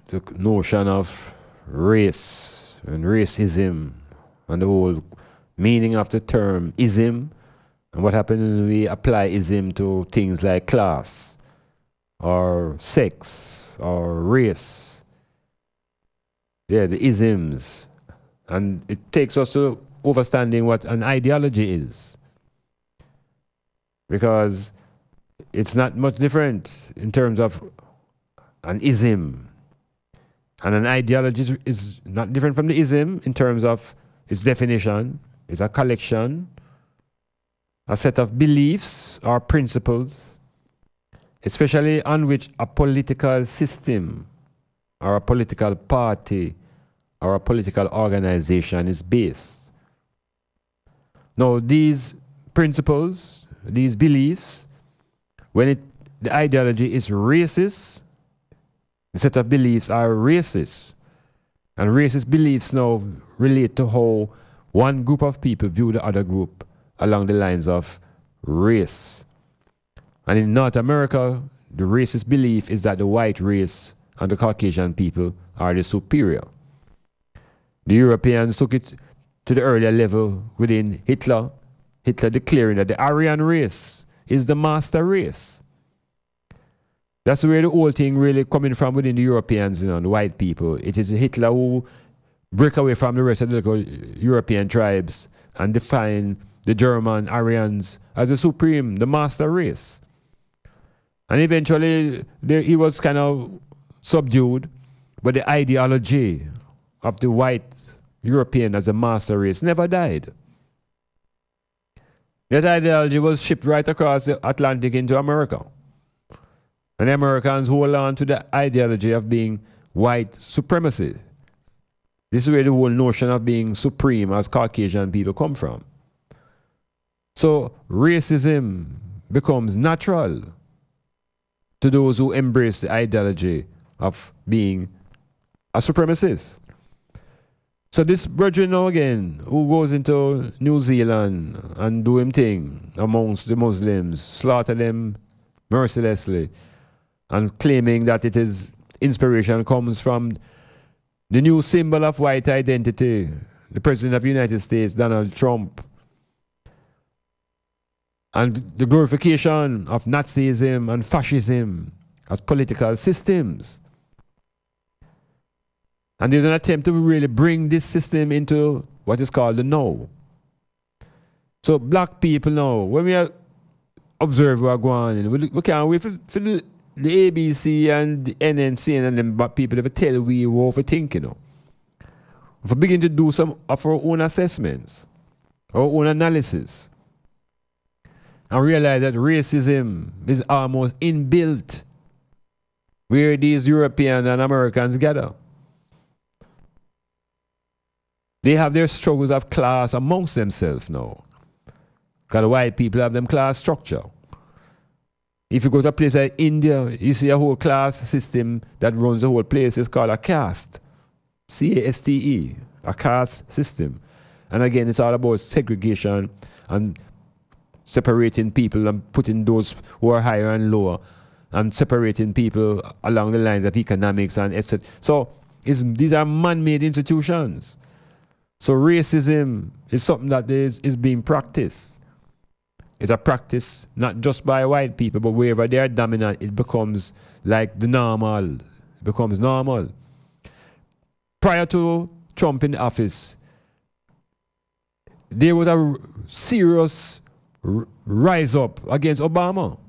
the notion of race and racism and the whole meaning of the term ism, and what happens when we apply ism to things like class or sex or race. Yeah, the isms. And it takes us to understanding what an ideology is. Because it's not much different in terms of an ism. And an ideology is not different from the ism in terms of its definition. It's a collection, a set of beliefs or principles, especially on which a political system or a political party or a political organization is based. Now, these principles, these beliefs, when the ideology is racist, the set of beliefs are racist. And racist beliefs now relate to how one group of people view the other group along the lines of race. And in North America, the racist belief is that the white race and the Caucasian people are the superior. The Europeans took it to the earlier level within Hitler. Hitler declaring that the Aryan race is the master race. That's where the whole thing really coming from within the Europeans, the white people. It is Hitler who break away from the rest of the European tribes and define the German Aryans as the supreme, the master race. And eventually he was kind of subdued, but the ideology of the white European as a master race never died. That ideology was shipped right across the Atlantic into America. And the Americans hold on to the ideology of being white supremacy. This is where the whole notion of being supreme as Caucasian people come from. So racism becomes natural to those who embrace the ideology of being a supremacist. So this brethren now again, who goes into New Zealand and do him thing amongst the Muslims, slaughter them mercilessly, and claiming that it is inspiration comes from the new symbol of white identity, the President of the United States, Donald Trump, and the glorification of Nazism and fascism as political systems. And there's an attempt to really bring this system into what is called the now. So black people now, when we observe what going on, we can't wait for the ABC and the NNC and them people ever tell we what we think, If we begin to do some of our own assessments, our own analysis, and realize that racism is almost inbuilt where these Europeans and Americans gather. They have their struggles of class amongst themselves now. Because white people have them class structure. If you go to a place like India, you see a whole class system that runs the whole place. It's called a caste. C-A-S-T-E. A caste system. And again, it's all about segregation and separating people and putting those who are higher and lower and separating people along the lines of economics and etc. So these are man-made institutions. So racism is something that is being practiced. It's a practice not just by white people, but wherever they are dominant, it becomes like the normal. It becomes normal. Prior to Trump in office, there was a serious rise up against Obama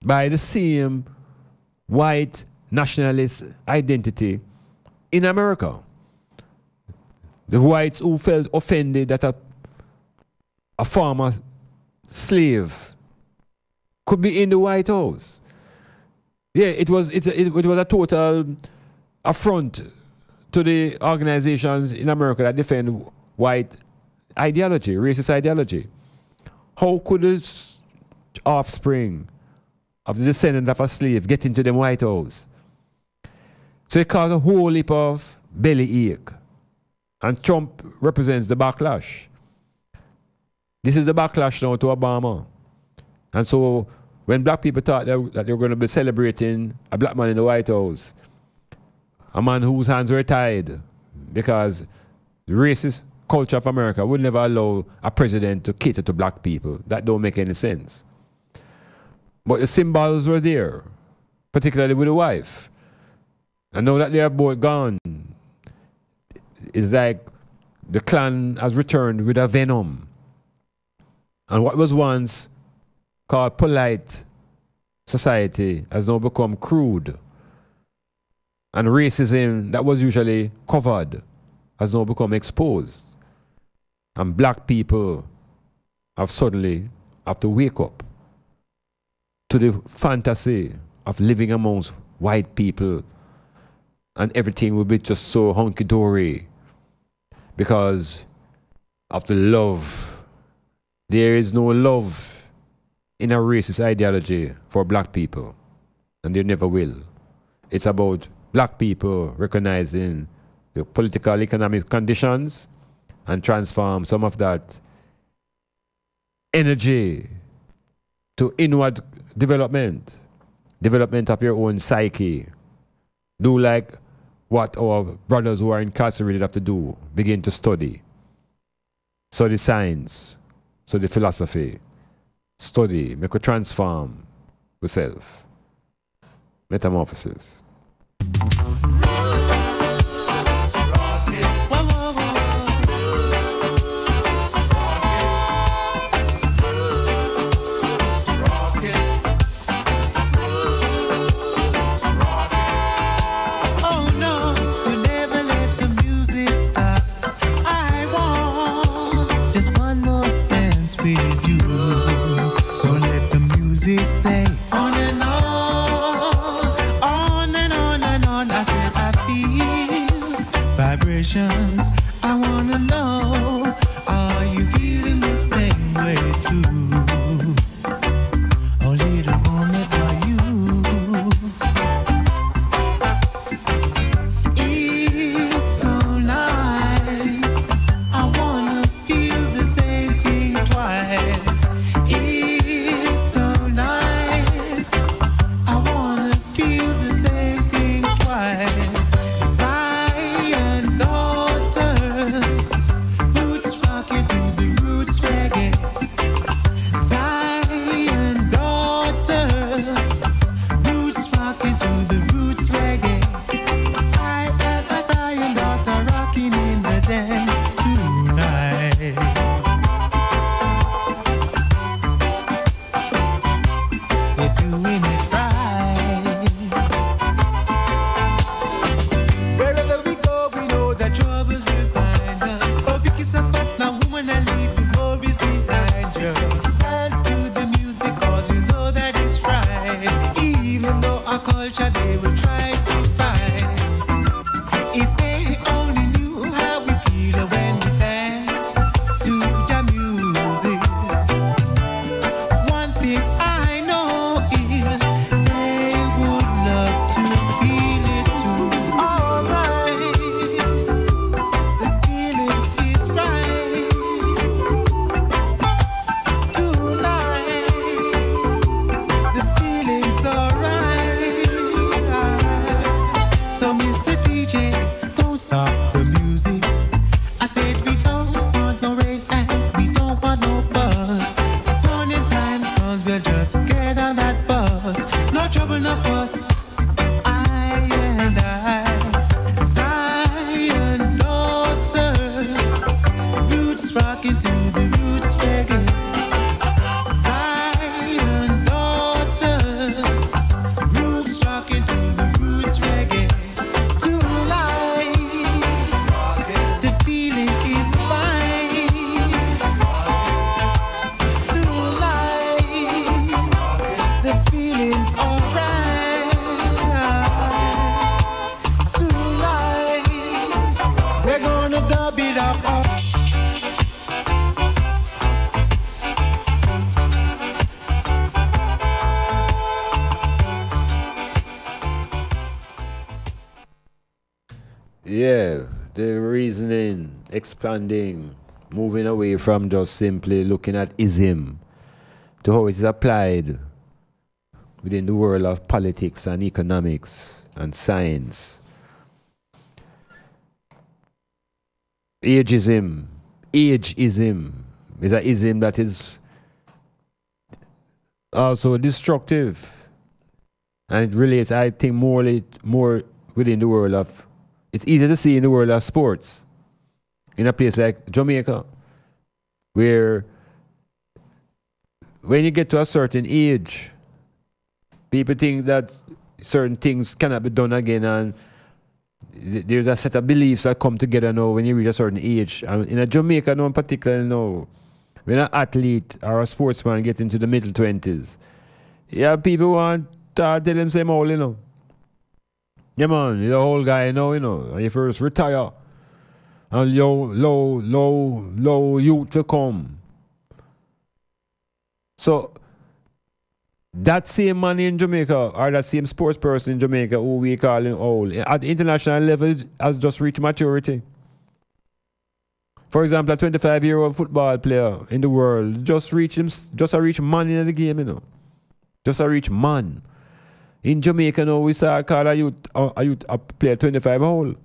by the same white nationalist identity in America. The whites who felt offended that a former slave could be in the White House. Yeah, it was a total affront to the organizations in America that defend white ideology, racist ideology. How could this offspring of the descendant of a slave get into the White House? So it caused a whole heap of bellyache. And Trump represents the backlash. This is the backlash now to Obama. And so when black people thought that they were going to be celebrating a black man in the White House, a man whose hands were tied, because the racist culture of America would never allow a president to cater to black people. That don't make any sense. But the symbols were there, particularly with the wife. And now that they are both gone, it's like the clan has returned with a venom. And what was once called polite society has now become crude. And racism that was usually covered has now become exposed. And black people have suddenly have to wake up to the fantasy of living amongst white people, and everything will be just so hunky-dory because of the love. There is no love in a racist ideology for black people, and there never will. It's about black people recognizing the political, economic conditions and transform some of that energy to inward development of your own psyche. Do like what our brothers who are incarcerated have to do. Begin to study. Study science, study philosophy, study, make a transform yourself. Metamorphosis. I wanna know, are you feeling the same way too? Oh, little moment, are you? It's so nice. I wanna feel the same thing twice. It's so nice. I wanna feel the same thing twice. Yeah, the reasoning, expanding, moving away from just simply looking at ism to how it is applied within the world of politics and economics and science. Ageism is an ism that is also destructive, and it relates, I think, more within the world of, it's easy to see in the world of sports, in a place like Jamaica, where when you get to a certain age, people think that certain things cannot be done again, and there's a set of beliefs that come together now when you reach a certain age. And in a Jamaica, no in particular, no, when an athlete or a sportsman gets into the middle 20s, yeah, people want to tell them same old, you know. Yeah, man, you're the whole guy, you know, and you first retire, and low youth to come. So, that same man in Jamaica, or that same sports person in Jamaica who we call him old, at the international level has just reached maturity. For example, a 25-year-old football player in the world just a reach man in the game, you know. Just a reach man. In Jamaica now, we start call a player 25 old.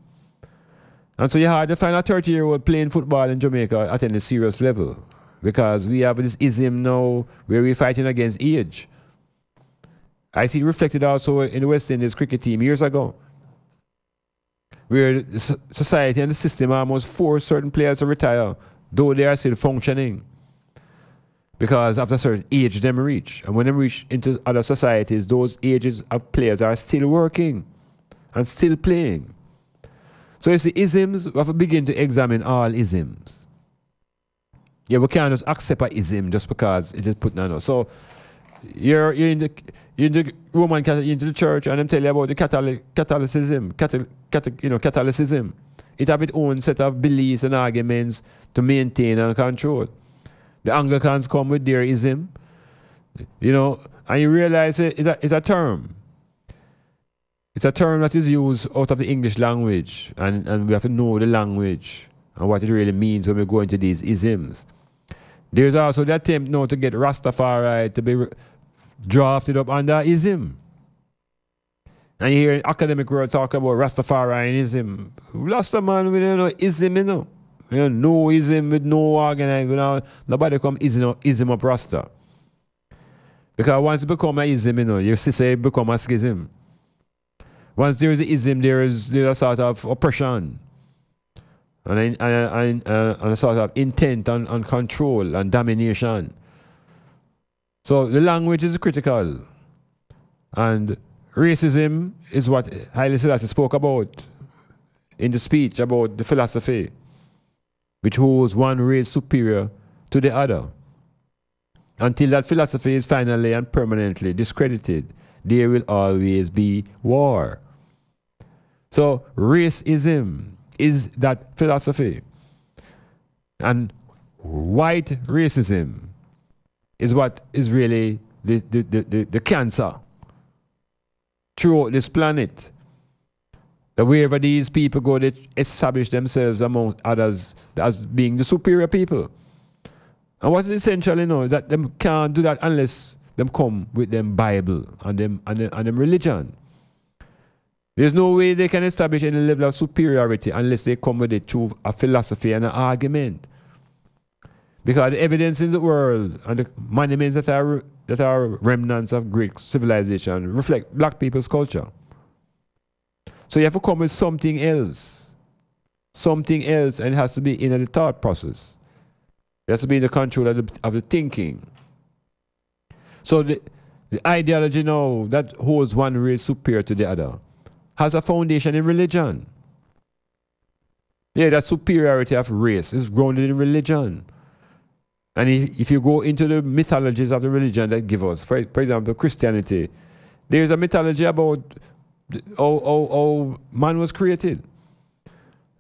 And so you hard to find a 30-year-old playing football in Jamaica at any serious level, because we have this ism now where we're fighting against age. I see it reflected also in the West Indies cricket team years ago, where the society and the system almost force certain players to retire, though they are still functioning, because after a certain age them reach. And when they reach into other societies, those ages of players are still working and still playing. So it's the isms, we have to begin to examine all isms. Yeah, we can't just accept an ism just because it is put on us. So you're in the Roman Catholic, into the church, and them tell you about the Catholicism. Catholicism. It have its own set of beliefs and arguments to maintain and control. The Anglicans come with their ism, and you realize it's a term. It's a term that is used out of the English language, and we have to know the language and what it really means when we go into these isms. There's also the attempt now to get Rastafari to be drafted up under ism. And you hear academic world talk about Rastafarianism. Rastaman, we don't know ism, you know. No ism with no organizing. Nobody come ism up Rasta. Because once you become an ism, you say it become a schism. Once there is an ism, there's a sort of oppression. And a sort of intent on control and domination. So the language is critical. And racism is what Haile Selassie spoke about in the speech about the philosophy, which holds one race superior to the other. Until that philosophy is finally and permanently discredited, there will always be war. So racism is that philosophy. And white racism is what is really the cancer throughout this planet. That wherever these people go, they establish themselves among others as being the superior people. And what is essential, that them can't do that unless them come with them Bible and them religion. There's no way they can establish any level of superiority unless they come with it through a philosophy and an argument. Because the evidence in the world and the monuments that are remnants of Greek civilization reflect black people's culture. So you have to come with something else. Something else, and it has to be in the thought process. It has to be in the control of the thinking. So the ideology now that holds one race superior to the other has a foundation in religion. Yeah, that superiority of race is grounded in religion. And if you go into the mythologies of the religion that give us, for example, Christianity, there's a mythology about how man was created.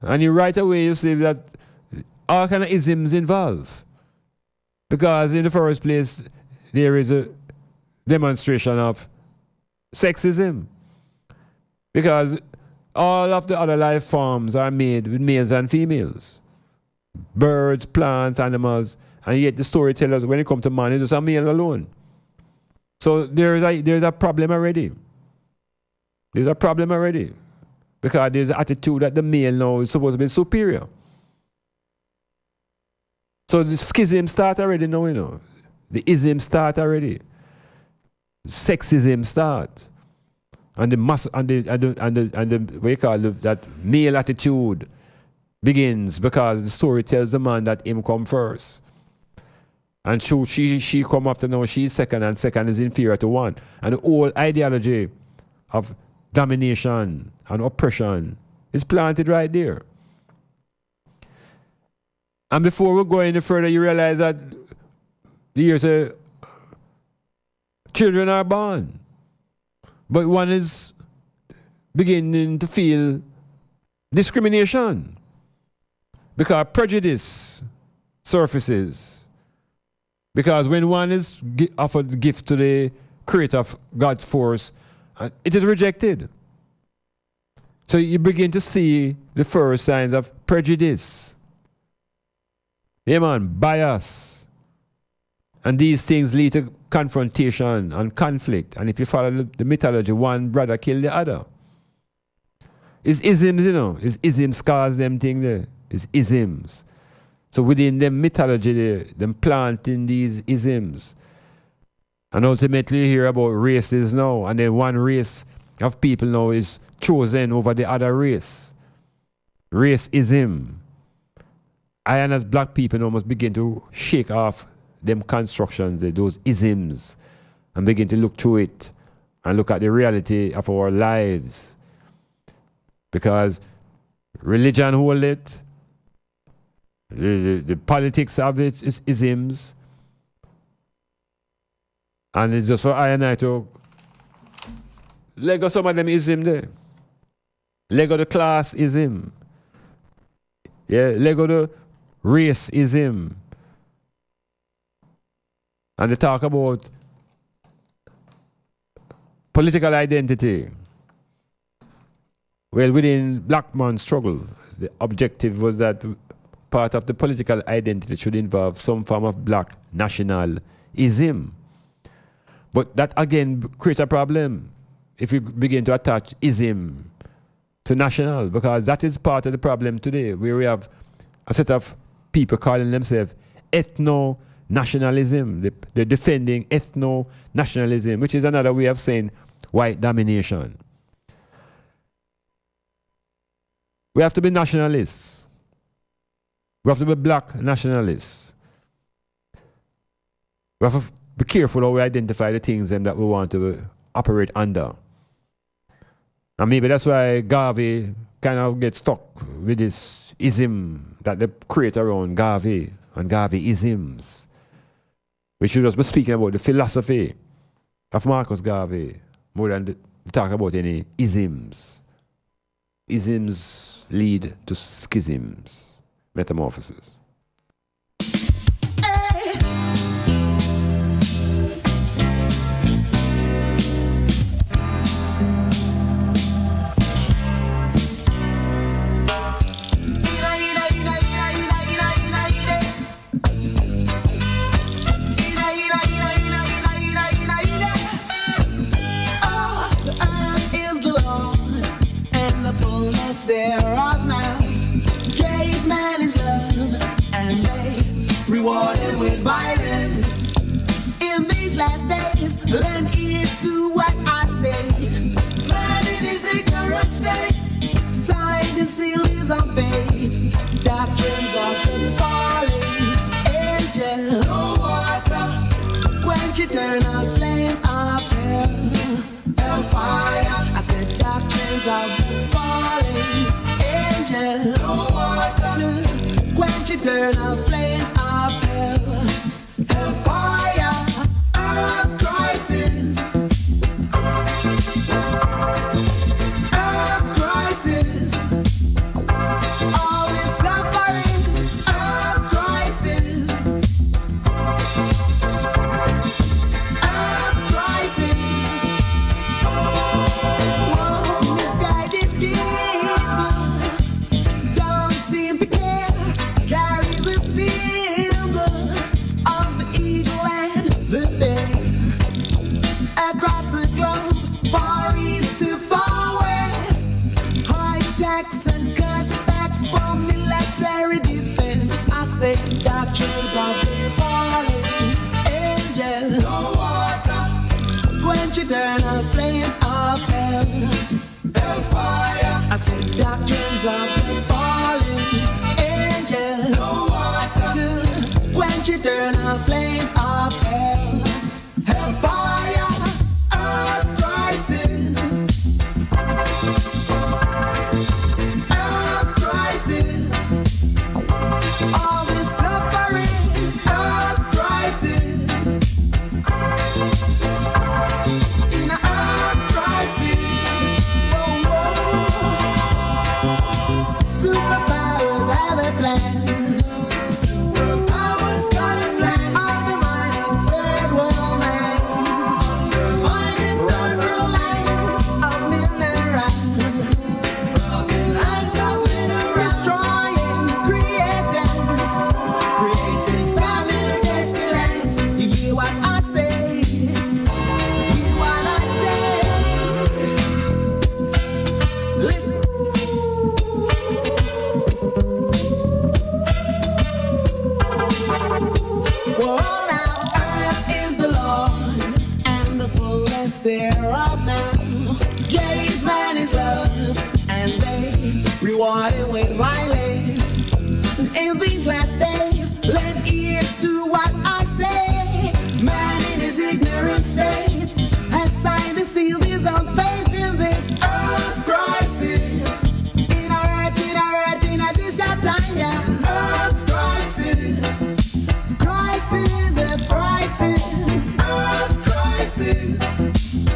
And right away you see that all kind of isms involved. Because in the first place, there is a demonstration of sexism. Because all of the other life forms are made with males and females. Birds, plants, animals. And yet the storytellers, when it comes to man, it's just a male alone. So there's a problem already. There's a problem already. Because there's an attitude that the male now is supposed to be superior. So the schism start already now, you know. The ism start already. Sexism start. And the what you call that male attitude begins because the story tells the man that him come first. And she come after now, she's second, and second is inferior to one. And the whole ideology of domination and oppression is planted right there. And before we go any further, you realize that the years say children are born. But one is beginning to feel discrimination because prejudice surfaces. Because when one is offered the gift to the creator of God's force, it is rejected. So you begin to see the first signs of prejudice. Yeah, man, bias. And these things lead to confrontation and conflict. And if you follow the mythology, one brother kill the other. It's isms, you know. It's isms cause them thing there. It's isms. So within them mythology there, them planting these isms. And ultimately you hear about races now. And then one race of people now is chosen over the other race. Racism. I and as black people now must begin to shake off them constructions, those isms, and begin to look through it and look at the reality of our lives. Because religion hold it, the politics of it is isms, and it's just for I and I to let go some of them ism there. Let go the class ism. Yeah, let go the race ism. And they talk about political identity. Well, within black man's struggle, the objective was that part of the political identity should involve some form of black nationalism. But that again creates a problem if you begin to attach ism to national, because that is part of the problem today, where we have a set of people calling themselves ethno-nationalism. They're defending ethno-nationalism, which is another way of saying white domination. We have to be nationalists. We have to be black nationalists. We have to be careful how we identify the things that we want to operate under. And maybe that's why Garvey kind of gets stuck with this ism that they create around Garvey and Garvey isms. We should just be speaking about the philosophy of Marcus Garvey more than talk about any isms. Isms lead to schisms, metamorphosis. Thereof now gave man his love, and they rewarded with violence. In these last days, lend ears to what I say. Man in his ignorant state, signed and sealed his unfaith. Doctrines of the falling angel, no water, quench eternal flames of hell. Hellfire, I said doctrines of the falling angel, no water to quench eternal flames of hell. Hellfire, earth crisis, earth crisis, all this suffering, earth crisis, earth crisis. Whoa, misguided people don't seem to care, carry the sin. of the falling angels. No water, quench eternal flames of hell. Hellfire, I said doctrines of the falling angels. No water, to quench eternal flames of hell. Hellfire, earth crisis. Earth crisis. All this suffering, earth crisis. In a earth crisis. Whoa, whoa. Superpowers have a plan. Superpowers got a plan. Undermining third world man. Undermining third world lands of minerals. Rubbing lands of minerals. Destroying, creating. Creating famine and pestilence. You hear what I say? Hear what I say? Listen. Well, now earth is the Lord, and the fullness thereof now. Gave man his love, and they rewarded with violence. In these last days, lend ears to what I say. Man in his ignorant state has signed and sealed his own faith in this earth crisis. In a this time, yeah. Earth crisis. Crisis and crisis. Earth crisis.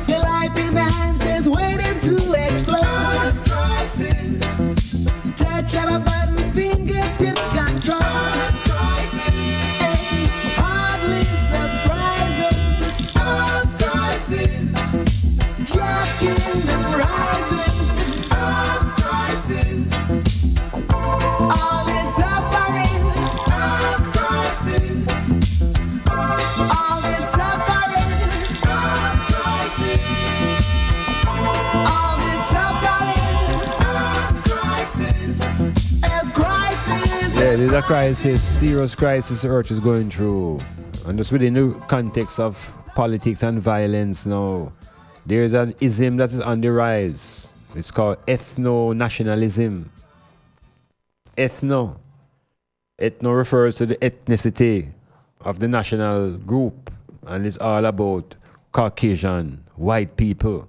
Your life in the hands just waiting to explode. Earth crisis. Touch of a button, fingertip control. Earth crisis. Hey, hardly surprising. Earth crisis. Jack in the rising. Earth crisis. All this suffering. Earth crisis. All this suffering. Earth crisis. All this suffering. Earth crisis. Earth crisis. Yeah, there's a crisis, serious crisis the earth is going through. And just within the context of politics and violence now, there's an ism that is on the rise. It's called ethno-nationalism. Ethno. Ethno refers to the ethnicity of the national group, and it's all about Caucasian, white people.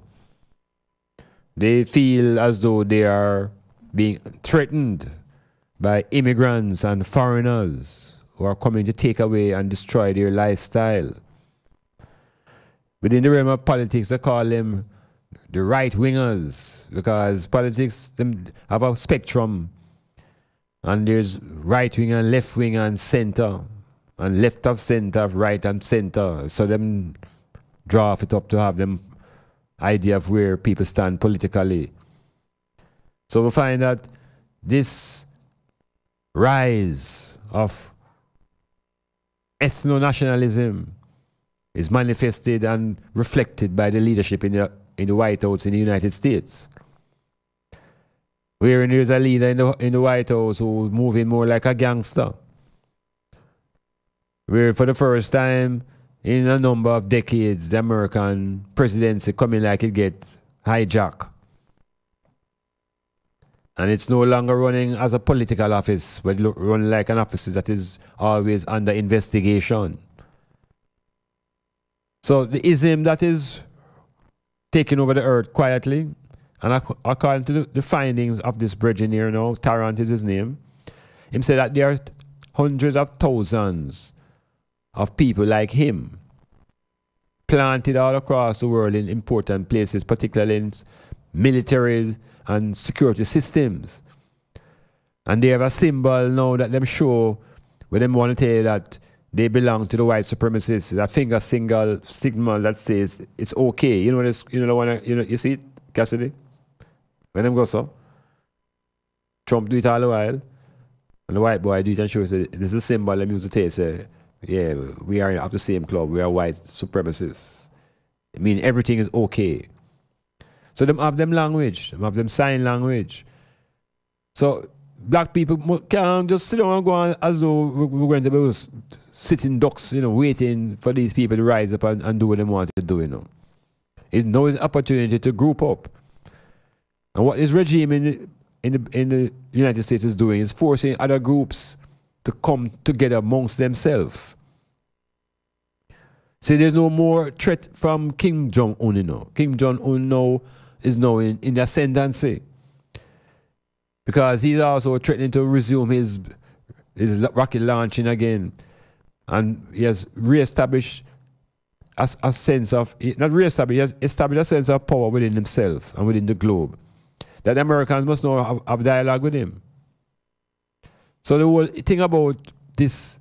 They feel as though they are being threatened by immigrants and foreigners who are coming to take away and destroy their lifestyle. Within the realm of politics, they call them the right-wingers, because politics them have a spectrum, and there's right-wing and left-wing and center, and left of center, right and center. So them draft it up to have them idea of where people stand politically. So we find that this rise of ethno-nationalism is manifested and reflected by the leadership in the White House in the United States. Wherein there's a leader in the White House who's moving more like a gangster. Where for the first time in a number of decades, the American presidency coming like it get hijacked. And it's no longer running as a political office, but running like an office that is always under investigation. So the ism that is taking over the earth quietly, and according to the findings of this brethren here now, Tarrant is his name, he said that there are hundreds of thousands of people like him planted all across the world in important places, particularly in militaries and security systems. And they have a symbol now that them show where them want to tell you that they belong to the white supremacists. That finger signal that says it's okay. You know this, you know the one, you see it, Cassidy? When them go so, Trump do it all the while, and the white boy do it and show us this is a symbol them used to tell you, say, yeah, we are of the same club, we are white supremacists. I mean everything is okay. So them have them language, them have them sign language. So black people can't just sit down and go on as though we're going to be sitting ducks, waiting for these people to rise up and do what they want to do, It's now an opportunity to group up. And what this regime in the United States is doing is forcing other groups to come together amongst themselves. See, there's no more threat from Kim Jong-un, Kim Jong-un now is in the ascendancy. Because he's also threatening to resume his rocket launching again. And he has re-established a sense of, not re-established, he has established a sense of power within himself and within the globe. That the Americans must now have dialogue with him. So the whole thing about this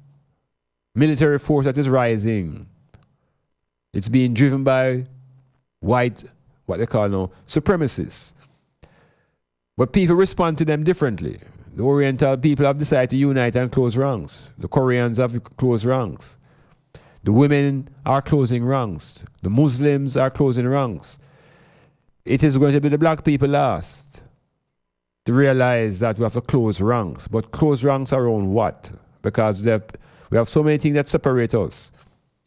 military force that is rising, it's being driven by white, what they call now, supremacists. But people respond to them differently. The Oriental people have decided to unite and close ranks. The Koreans have closed ranks. The women are closing ranks. The Muslims are closing ranks. It is going to be the black people last to realize that we have to close ranks. But close ranks around what? Because we have so many things that separate us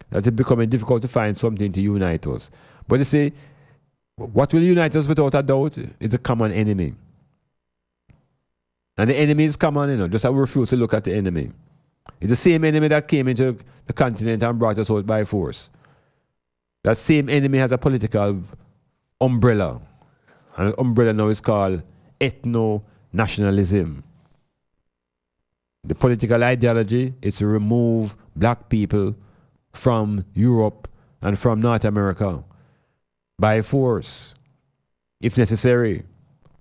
that it's becoming difficult to find something to unite us. But you see, what will unite us without a doubt is a common enemy. And the enemy is common, just as we refuse to look at the enemy. It's the same enemy that came into the continent and brought us out by force. That same enemy has a political umbrella. And the umbrella now is called ethno-nationalism. The political ideology is to remove black people from Europe and from North America by force, if necessary.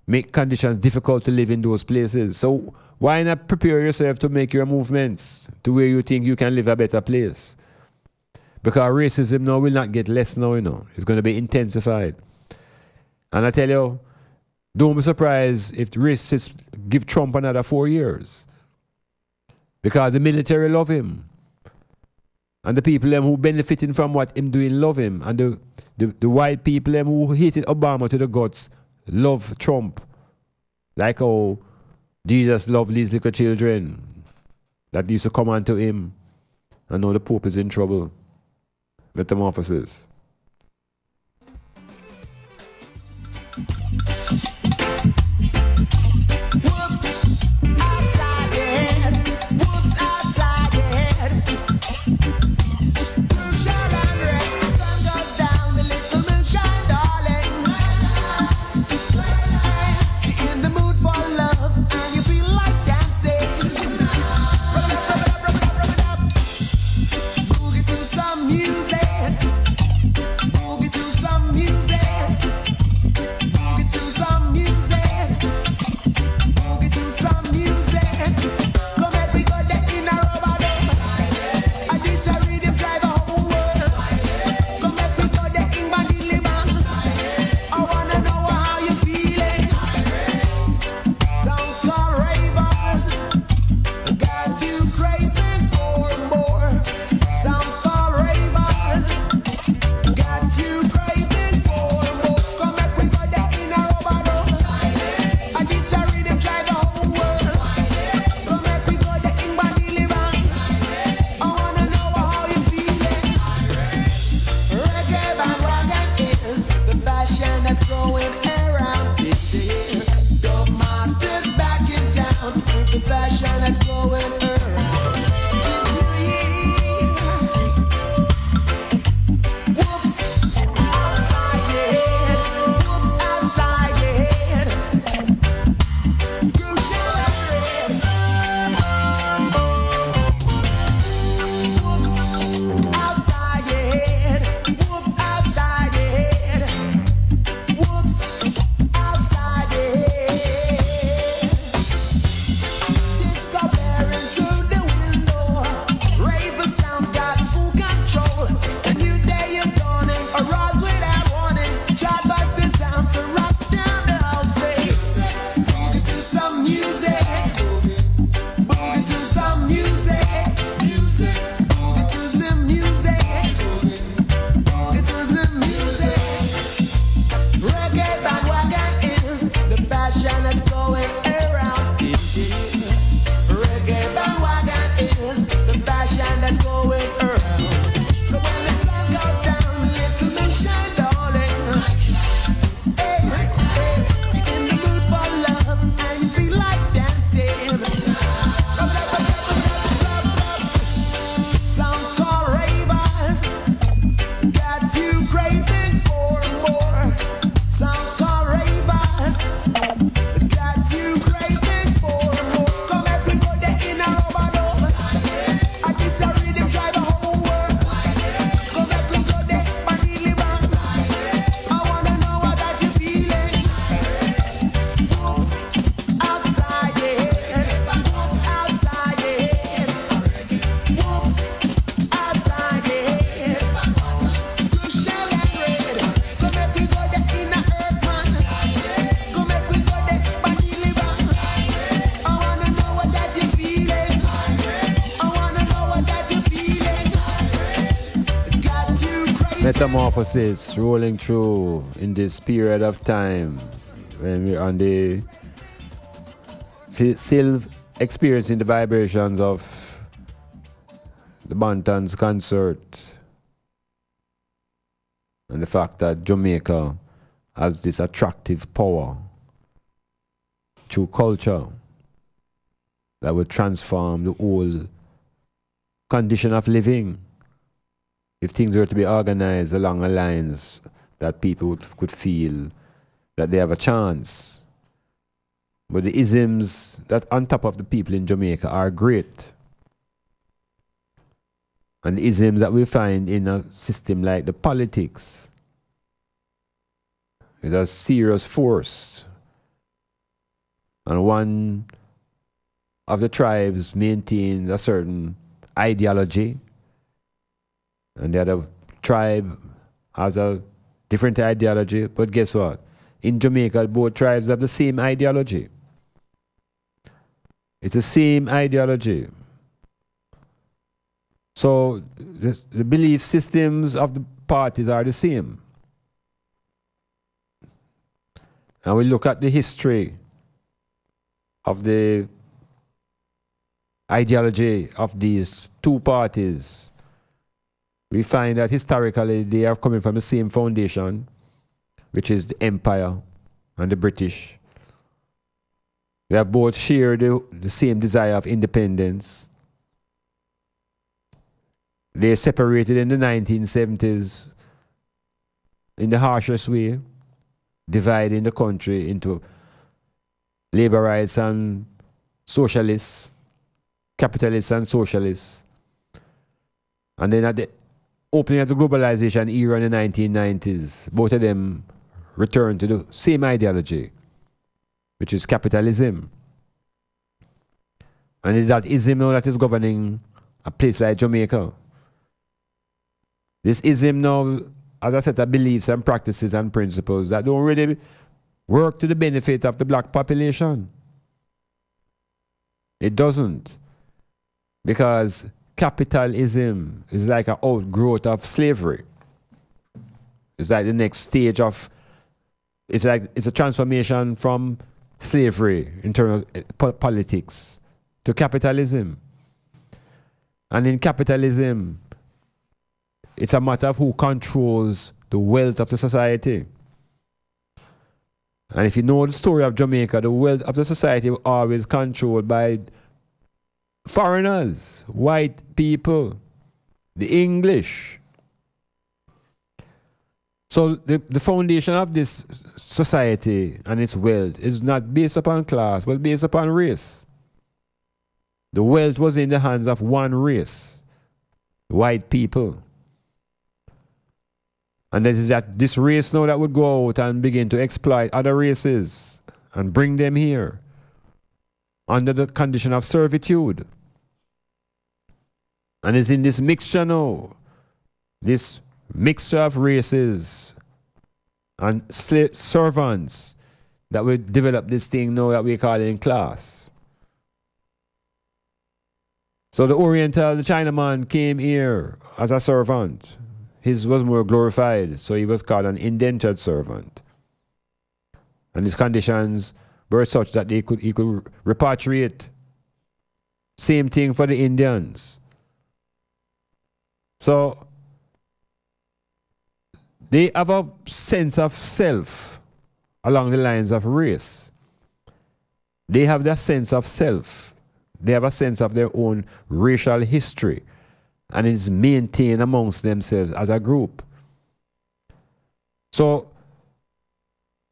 Make conditions difficult to live in those places. So why not prepare yourself to make your movements to where you think you can live a better place? Because racism now will not get less now, It's going to be intensified. And I tell you, don't be surprised if the racists give Trump another 4 years. Because the military love him. And the people who benefiting from what him doing love him. And the white people who hated Obama to the guts love Trump. Like how Jesus loved these little children that used to come unto him. And now the Pope is in trouble. Metamorphosis. Music. sunshine that's going around. So when the sun goes down, little moonshine, darling. Hey, hey, you're in the mood for love and you feel like dancing. Sounds called ravers. Got you craving for more. Sounds called ravers. Got you craving for more. Come everybody in a overdose. I guess I rhythm drive the whole world. Come everybody, Manili Band. I wanna know what that you feeling. Whoops, outside your head. Whoops, outside your head. Whoops, outside your head. Blue shell and red. Come everybody in a earth man. Come everybody, Manili Band. I wanna know what that you feeling. I wanna know what that you feeling. Got you crazy. Metamorphosis rolling through in this period of time when we're on the still experiencing the vibrations of the Bantams concert and the fact that Jamaica has this attractive power through culture that will transform the whole condition of living if things were to be organized along the lines that people could feel that they have a chance. But the isms that on top of the people in Jamaica are great. And the isms that we find in a system like the politics is a serious force. And one of the tribes maintains a certain ideology, and the other tribe has a different ideology. But guess what? In Jamaica, both tribes have the same ideology. It's the same ideology. So the belief systems of the parties are the same. And we look at the history of the ideology of these two parties. We find that historically they are coming from the same foundation, which is the Empire and the British. They have both shared the same desire of independence. They separated in the 1970s in the harshest way, dividing the country into labor rights and socialists, capitalists and socialists. And then at the opening of the globalization era in the 1990s, both of them returned to the same ideology, which is capitalism. And it's that ism now that is governing a place like Jamaica. This ism now has a set of beliefs and practices and principles that don't really work to the benefit of the black population. It doesn't. Because capitalism is like an outgrowth of slavery. It's like the next stage of, it's a transformation from slavery in terms of politics to capitalism. And in capitalism, it's a matter of who controls the wealth of the society. And if you know the story of Jamaica, the wealth of the society was always controlled by foreigners, white people, the English. So the foundation of this society and its wealth is not based upon class, but based upon race. The wealth was in the hands of one race, white people. And it is that this race now that would go out and begin to exploit other races and bring them here under the condition of servitude. And it's in this mixture now, this mixture of races and servants, that we develop this thing now that we call it in class. So the Oriental, the Chinaman came here as a servant. His was more glorified, so he was called an indentured servant. And his conditions were such that he could repatriate. Same thing for the Indians. So they have a sense of self along the lines of race. They have that sense of self. They have a sense of their own racial history, and it's maintained amongst themselves as a group. So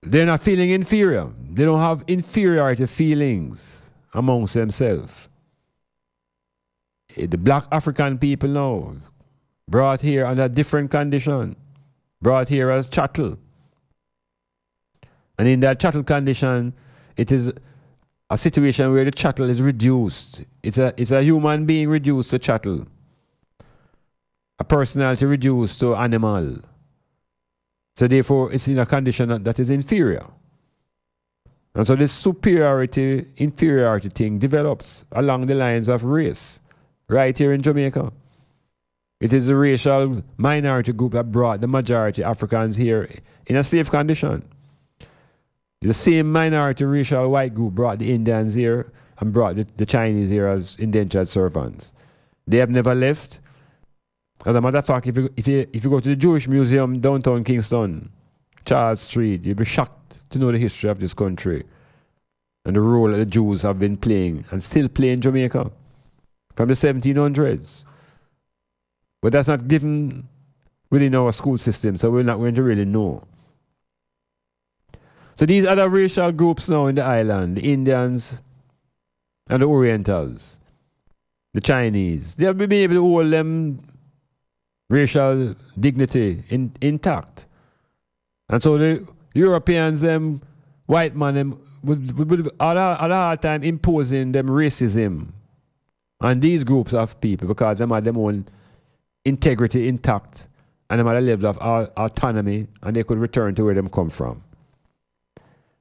they're not feeling inferior. They don't have inferiority feelings amongst themselves. The black African people now, brought here under a different condition, brought here as chattel. And in that chattel condition, it is a situation where the chattel is reduced. It's a human being reduced to chattel. A personality reduced to animal. So therefore, it's in a condition that is inferior. And so this superiority, inferiority thing develops along the lines of race, right here in Jamaica. It is a racial minority group that brought the majority Africans here in a slave condition. The same minority racial white group brought the Indians here and brought the Chinese here as indentured servants. They have never left. As a matter of fact, if you go to the Jewish Museum downtown Kingston, Charles Street, you'll be shocked to know the history of this country and the role that the Jews have been playing and still play in Jamaica from the 1700s. But that's not given within our school system, so we're not going to really know. So these other racial groups now in the island, the Indians and the Orientals, the Chinese, they have been able to hold them racial dignity intact. And so the Europeans, them white man, them would at a hard time imposing them racism on these groups of people because they had their own integrity intact and they had a level of autonomy and they could return to where them come from.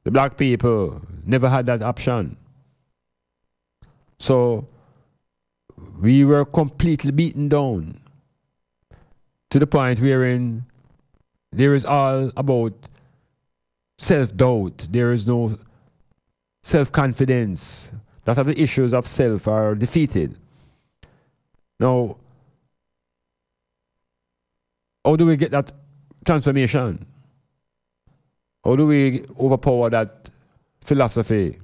The black people never had that option. So we were completely beaten down to the point wherein there is all about self-doubt. There is no self-confidence. That of the issues of self are defeated. Now, how do we get that transformation? How do we overpower that philosophy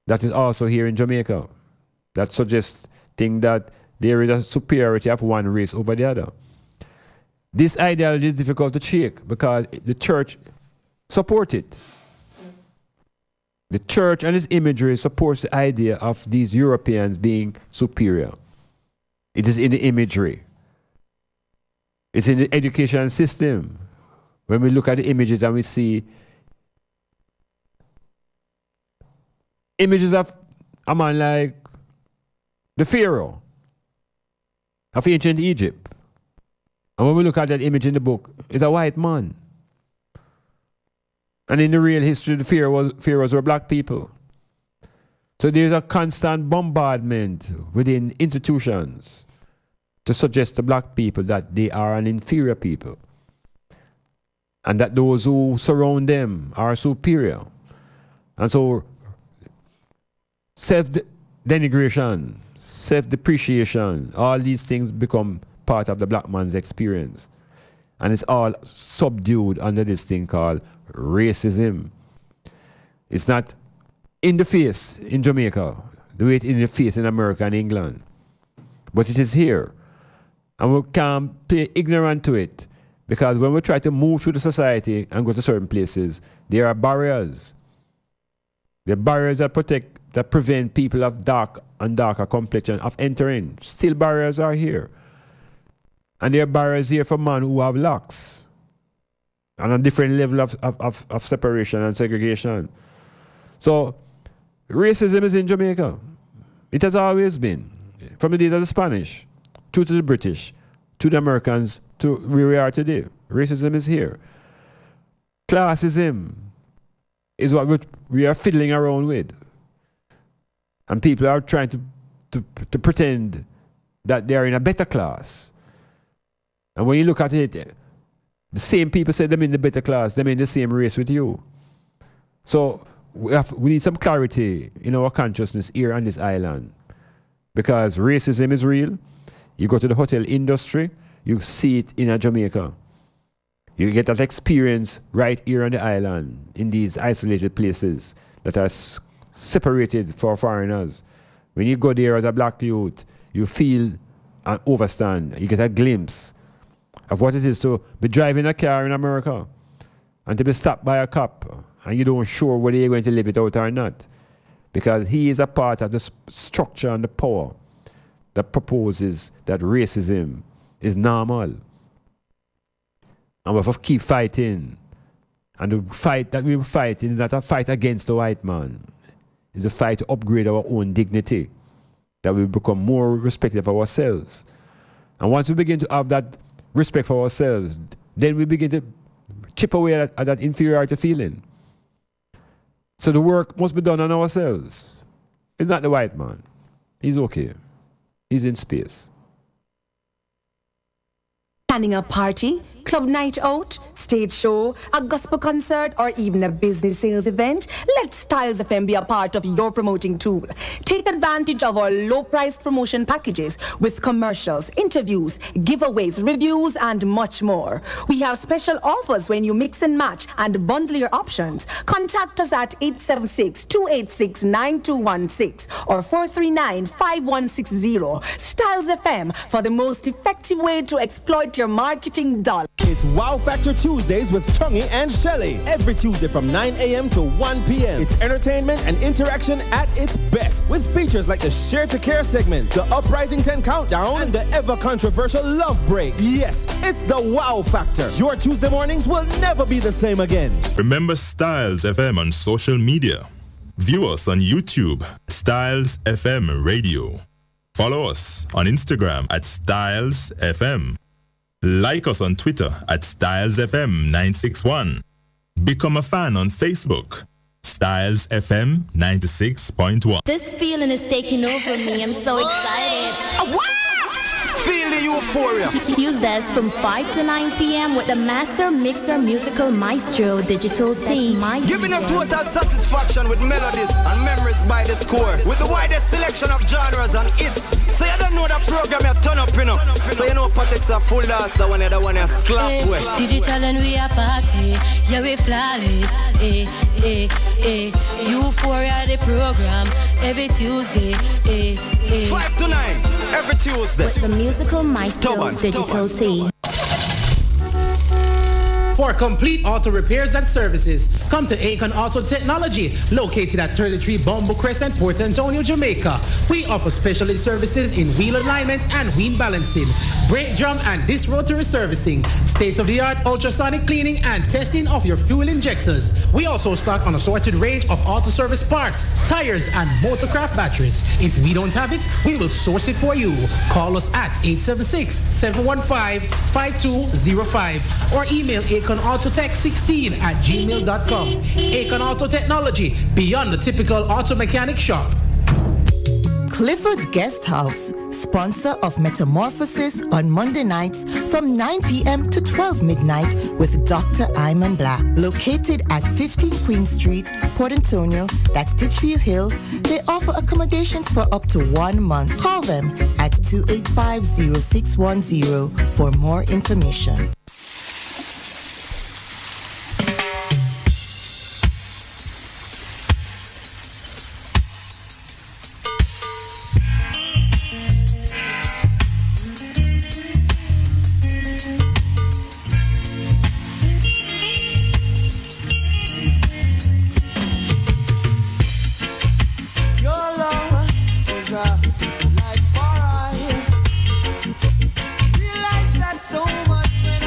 that is also here in Jamaica that suggests that there is a superiority of one race over the other? This ideology is difficult to shake because the church supports it. The church and its imagery supports the idea of these Europeans being superior. It is in the imagery. It's in the education system. When we look at the images and we see images of a man like the Pharaoh of ancient Egypt. And when we look at that image in the book, it's a white man. And in the real history, the pharaohs were black people. So there's a constant bombardment within institutions to suggest to black people that they are an inferior people and that those who surround them are superior. And so self-denigration, self-depreciation, all these things become part of the black man's experience. And it's all subdued under this thing called racism. It's not in the face in Jamaica, the way it's in the face in America and England. But it is here. And we can't play ignorant to it because when we try to move through the society and go to certain places, there are barriers. There are barriers that prevent people of dark and darker complexion of entering. Still barriers are here. And there are barriers here for men who have locks and a different level of separation and segregation. So racism is in Jamaica. It has always been. From the days of the Spanish, to the British, to the Americans, to where we are today. Racism is here. Classism is what we are fiddling around with. And people are trying to pretend that they are in a better class. And when you look at it, the same people say them in the better class, them in the same race with you. So we need some clarity in our consciousness here on this island. Because racism is real. You go to the hotel industry, you see it in Jamaica. You get that experience right here on the island, in these isolated places that are separated for foreigners. When you go there as a black youth, you feel and understand. You get a glimpse of what it is to be driving a car in America and to be stopped by a cop and you don't sure whether you're going to live it out or not. Because he is a part of the structure and the power that proposes that racism is normal. And we have to keep fighting. And the fight that we fight is not a fight against the white man. It's a fight to upgrade our own dignity. That we become more respectful of ourselves. And once we begin to have that respect for ourselves, then we begin to chip away at that inferiority feeling. So the work must be done on ourselves. It's not the white man. He's okay. He's in space. Planning a party, club night out, stage show, a gospel concert, or even a business sales event? Let Styles FM be a part of your promoting tool. Take advantage of our low-priced promotion packages with commercials, interviews, giveaways, reviews, and much more. We have special offers when you mix and match and bundle your options. Contact us at 876-286-9216 or 439-5160. Styles FM for the most effective way to exploit your marketing dollar. It's Wow Factor Tuesdays with Chungy and Shelly. Every Tuesday from 9 a.m. to 1 p.m. It's entertainment and interaction at its best. With features like the Share to Care segment, the Uprising 10 Countdown, and the ever controversial Love Break. Yes, it's the Wow Factor. Your Tuesday mornings will never be the same again. Remember Styles FM on social media. View us on YouTube, Styles FM Radio. Follow us on Instagram at Styles FM. Like us on Twitter at StylesFM961. Become a fan on Facebook. Styles FM 96.1. This feeling is taking over me. I'm so excited. Feel the euphoria. Tuesdays from 5 to 9 p.m. with the Master Mixer Musical Maestro Digital Team. Giving a total satisfaction with melodies and memories by the score. With the widest selection of genres and hits. So you don't know that program you turn up, you know. So you know Patek's a full dance, the one you slap with. Digital and we are party. Yeah, we flawless. Euphoria the program. Every Tuesday. 5 to 9. Every Tuesday. With the Musical Maestro Digital Team. For complete auto repairs and services, come to Akon Auto Technology, located at 33 Bumble Crescent, Port Antonio, Jamaica. We offer specialist services in wheel alignment and wheel balancing, brake drum and disc rotary servicing, state-of-the-art ultrasonic cleaning and testing of your fuel injectors. We also stock an assorted range of auto service parts, tires, and motorcraft batteries. If we don't have it, we will source it for you. Call us at 876-715-5205 or email AkonAutoTech16@gmail.com. Akon Auto Technology, beyond the typical auto mechanic shop. Clifford Guest House, sponsor of Metamorphosis on Monday nights from 9 p.m. to 12 midnight with Dr. Iman Black. Located at 15 Queen Street, Port Antonio, that's Ditchfield Hill, they offer accommodations for up to 1 month. Call them at 285-0610 for more information. Realize that so much when I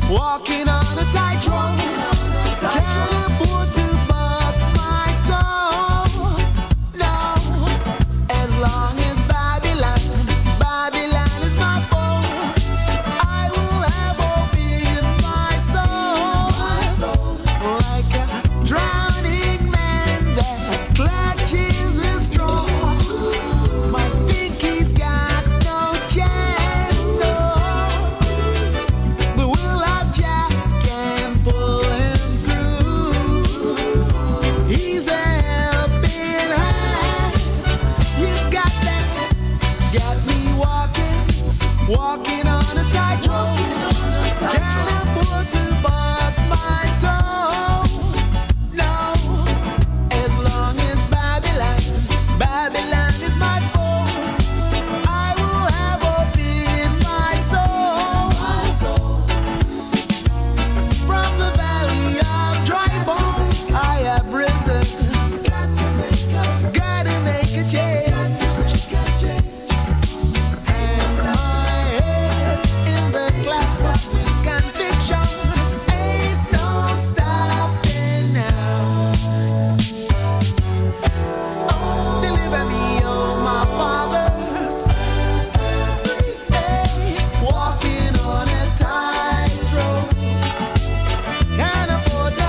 walking on a tightrope. Can't afford to butt my toe. No, as long as Babylon is my foe, I will have hope in my soul. Like a drowning man that clutches a straw, might think he's got no chance, no. But will our Jack can pull him through? He's a helping hand. You got that, got me walking on a tightrope. Can't afford to butt my toe. No, as long as Babylon is my foe, I will have hope in my soul. From the valley of dry bones, I have risen. Gotta make a change. And my head in the clouds, conviction ain't no stopping now. Deliver me, oh my fathers. Hey, walking on a tightrope. Can't afford no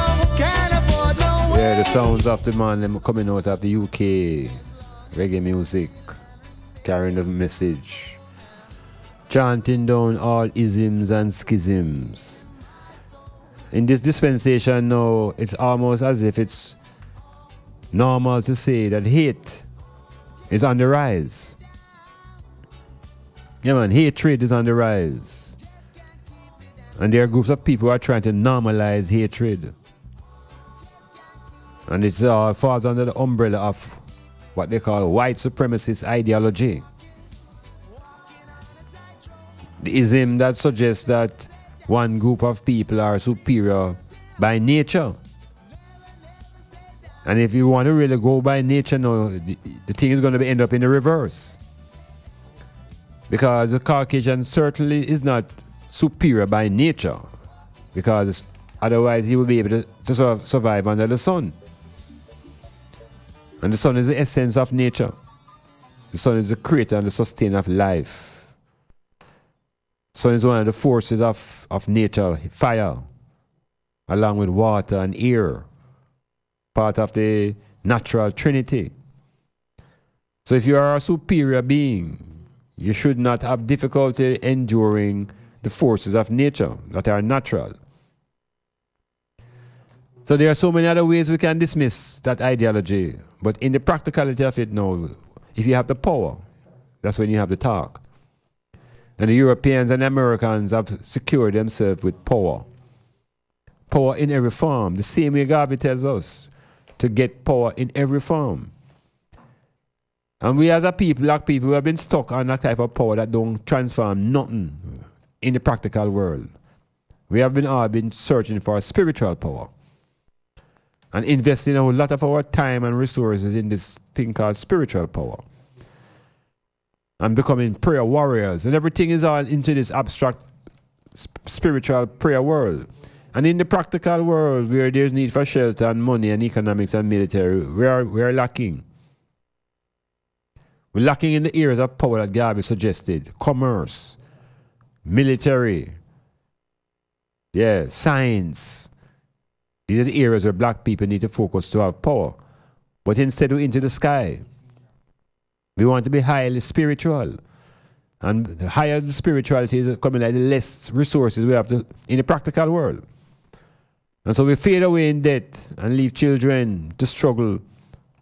Yeah, the sounds of the man them coming out of the UK. Reggae music, carrying the message. Chanting down all isms and schisms. In this dispensation now, it's almost as if it's normal to say that hate is on the rise. Yeah man, hatred is on the rise. And there are groups of people who are trying to normalize hatred. And it falls under the umbrella of what they call white supremacist ideology. The ism that suggests that one group of people are superior by nature. And if you want to really go by nature now, the thing is going to end up in the reverse. Because the Caucasian certainly is not superior by nature. Because otherwise he will be able to survive under the sun. And the sun is the essence of nature. The sun is the creator and the sustainer of life. Sun is one of the forces of nature, fire, along with water and air, part of the natural trinity. So if you are a superior being, you should not have difficulty enduring the forces of nature that are natural. So there are so many other ways we can dismiss that ideology. But in the practicality of it now, if you have the power, that's when you have the talk. And the Europeans and Americans have secured themselves with power. Power in every form. The same way Garvey tells us to get power in every form. And we as a people, black people, have been stuck on that type of power that don't transform nothing in the practical world. We have all been searching for a spiritual power. And investing a whole lot of our time and resources in this thing called spiritual power. And becoming prayer warriors. And everything is all into this abstract spiritual prayer world. And in the practical world, where there's need for shelter and money and economics and military, we are lacking. We're lacking in the areas of power that Garvey suggested. Commerce, military, science. These are the areas where black people need to focus to have power. But instead we're into the sky. We want to be highly spiritual. And the higher the spirituality is coming, like the less resources we have in the practical world. And so we fade away in debt and leave children to struggle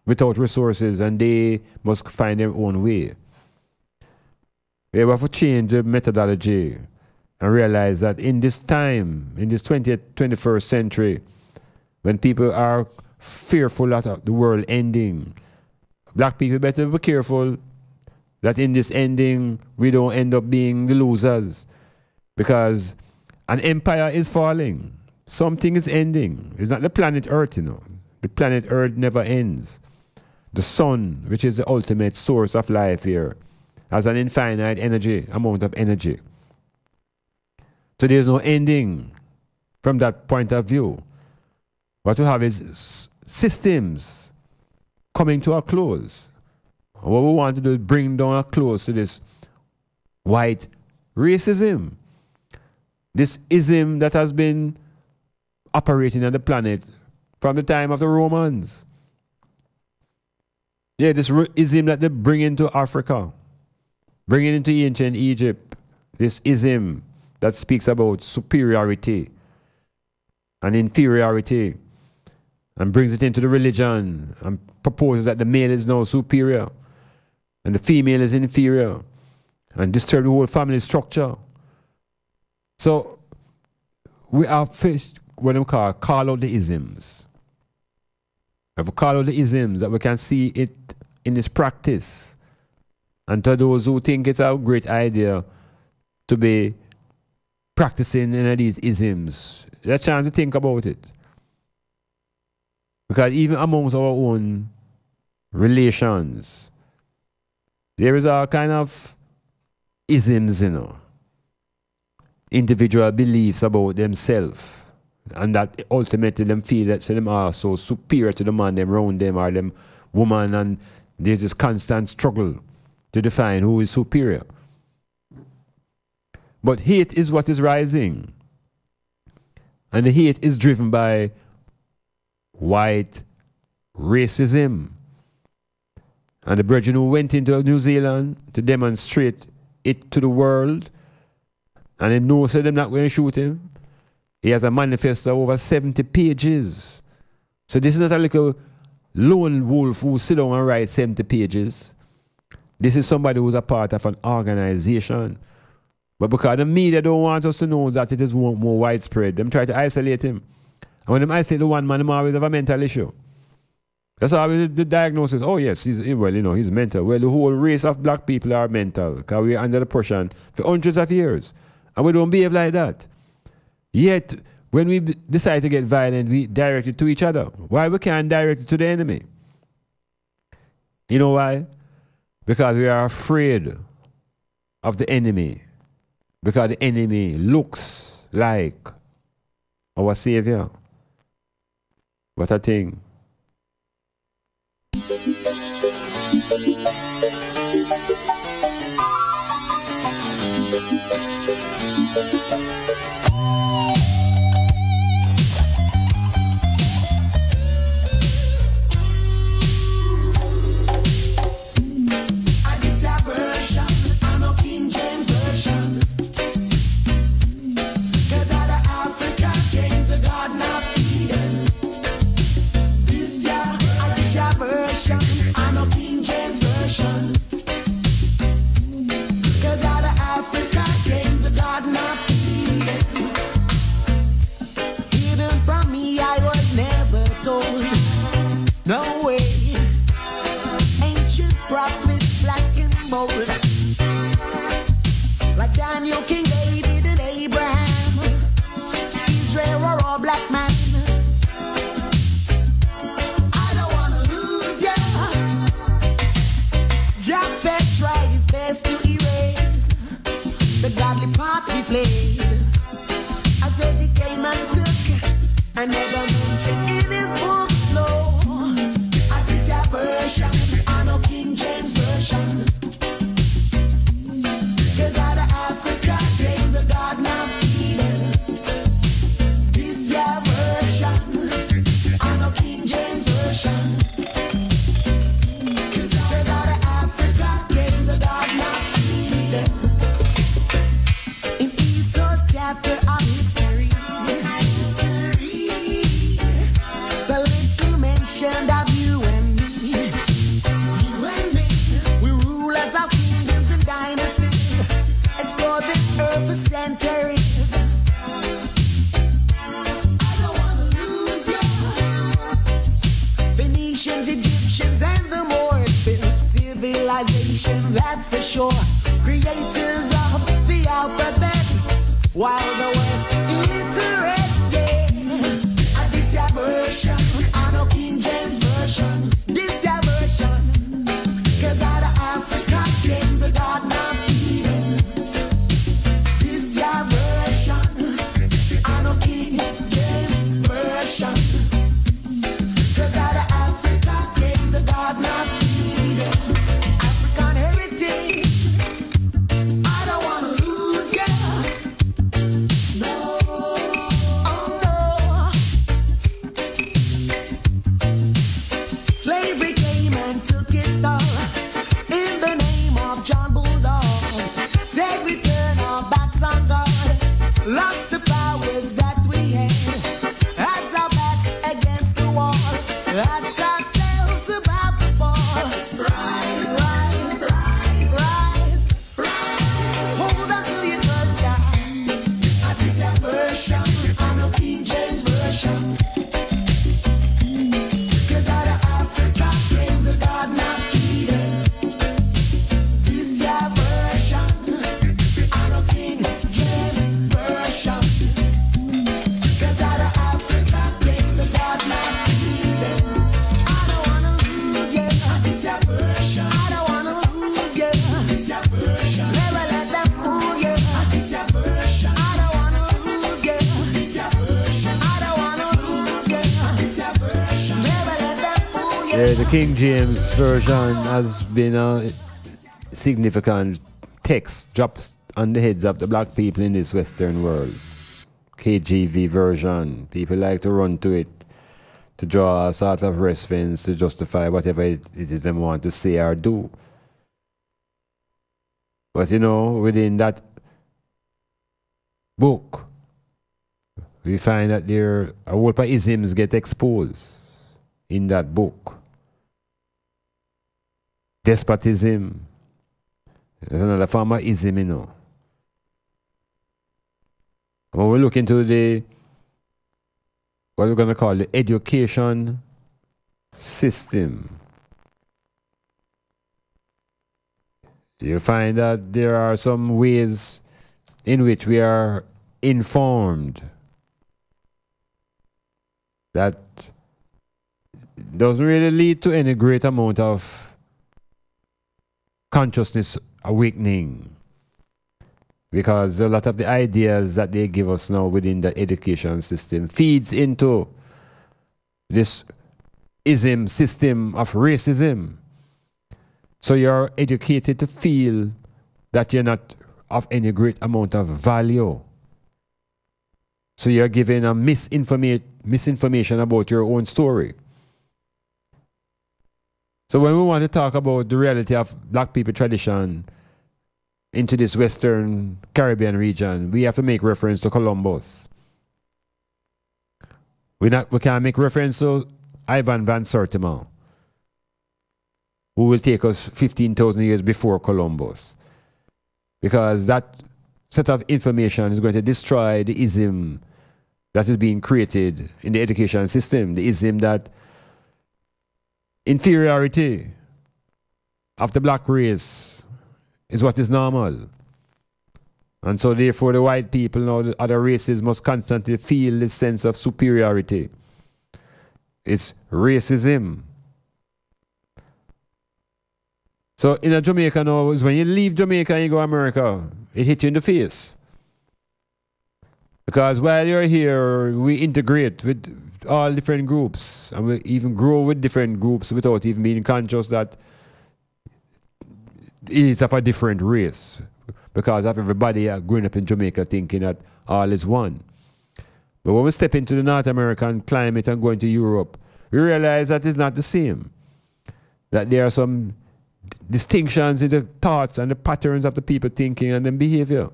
without resources, and they must find their own way. We have to change the methodology and realize that in this time, in this 20th, 21st century, when people are fearful of the world ending, black people better be careful that in this ending, we don't end up being the losers. Because an empire is falling. Something is ending. It's not the planet Earth, you know. The planet Earth never ends. The sun, which is the ultimate source of life here, has an infinite amount of energy. So there's no ending from that point of view. What we have is systems coming to a close. What we want to do is bring down a close to this white racism. This ism that has been operating on the planet from the time of the Romans. Yeah, this ism that they bring into Africa, bring it into ancient Egypt. This ism that speaks about superiority and inferiority and brings it into the religion and proposes that the male is now superior and the female is inferior and disturb the whole family structure. So we are faced what we call out the isms. If we call out the isms, that we can see it in its practice. And to those who think it's a great idea to be practicing any of these isms, there's a chance to think about it. Because even amongst our own relations, there is a kind of isms, you know, individual beliefs about themselves, and that ultimately them feel that them are so superior to the man them around them or them woman, and there's this constant struggle to define who is superior. But hate is what is rising, and the hate is driven by white racism. And the brethren who went into New Zealand to demonstrate it to the world, and they know so they're not going to shoot him. He has a manifesto over 70 pages. So this is not a little lone wolf who sit down and write 70 pages. This is somebody who's a part of an organization. But because the media don't want us to know that it is more widespread, them try to isolate him. And when they isolate the one man, they always have a mental issue. That's always the diagnosis. Oh yes, he's mental. Well, the whole race of black people are mental because we're under oppression for hundreds of years. And we don't behave like that. Yet, when we decide to get violent, we direct it to each other. Why we can't direct it to the enemy? You know why? Because we are afraid of the enemy. Because the enemy looks like our savior. What a thing. No way. Ancient prophets, black and bold, like Daniel, King David, and Abraham. Israel were all black men. I don't wanna lose ya. Japheth tried his best to erase the godly parts we played. I says he came and took, I never mentioned in his book. Version, I know King James Version. Cause out of Africa came the garden of Eden. This year version, I know King James Version. Cause out of Africa came the garden of Eden. In Esau's chapter of history, so little mentioned of you and me. For centuries, I don't wanna lose you. Phoenicians, Egyptians, and the Moors built civilization, that's for sure. Creators of the alphabet, while the West illiterate, yeah. This your version, I know King James Version. This your version, cause out of Africa came the garden of Eden. Version, I know King The King James Version has been a significant text drops on the heads of the black people in this Western world. KJV version. People like to run to it to draw a sort of reference to justify whatever it is they want to say or do. But you know, within that book, we find that there are a whole of isms get exposed in that book. Despotism. There's another form of ism, you know. When we look into the, what we're going to call the education system, you find that there are some ways in which we are informed that doesn't really lead to any great amount of consciousness awakening, because a lot of the ideas that they give us now within the education system feeds into this ism system of racism. So you're educated to feel that you're not of any great amount of value. So you're given a misinformation about your own story. So when we want to talk about the reality of black people tradition into this Western Caribbean region, we have to make reference to Columbus. We can't make reference to Ivan van Sertima, who will take us 15,000 years before Columbus, because that set of information is going to destroy the ism that is being created in the education system, the ism that inferiority of the black race is what is normal. And so therefore the white people now, the other races must constantly feel this sense of superiority. It's racism. So in a Jamaica now, when you leave Jamaica and you go to America, it hits you in the face. Because while you're here, we integrate with all different groups, and we even grow with different groups without even being conscious that it's of a different race. Because of everybody growing up in Jamaica thinking that all is one. But when we step into the North American climate and go into Europe, we realize that it's not the same. That there are some distinctions in the thoughts and the patterns of the people thinking and their behavior.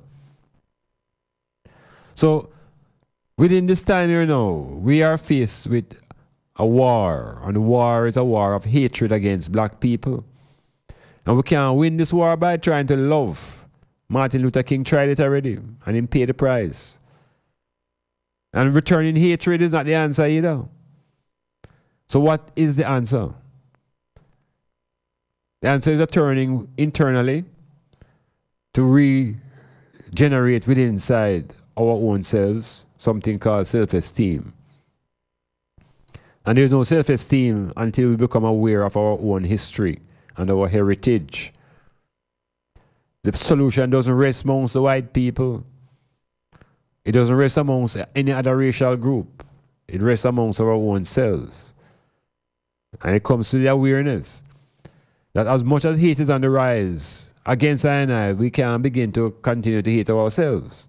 So within this time here now, we are faced with a war, and the war is a war of hatred against black people. And we can't win this war by trying to love. Martin Luther King tried it already, and he paid the price. And returning hatred is not the answer either. So what is the answer? The answer is a turning internally to regenerate within inside our own selves, something called self-esteem. And there's no self-esteem until we become aware of our own history and our heritage. The solution doesn't rest amongst the white people. It doesn't rest amongst any other racial group. It rests amongst our own selves. And it comes to the awareness that as much as hate is on the rise against I and I, we can't begin to continue to hate ourselves.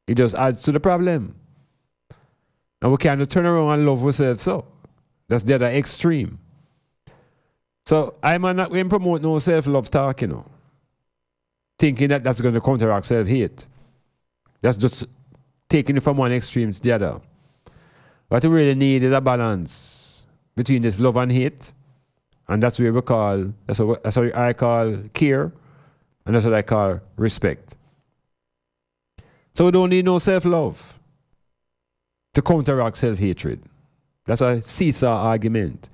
It just adds to the problem. And we can't turn around and love ourselves so. That's the other extreme. So I'm not going to promote no self-love talk, you know, thinking that that's going to counteract self-hate. That's just taking it from one extreme to the other. What we really need is a balance between this love and hate. And that's what we call, that's what I call care, and that's what I call respect. So we don't need no self-love to counteract self-hatred. That's a seesaw argument.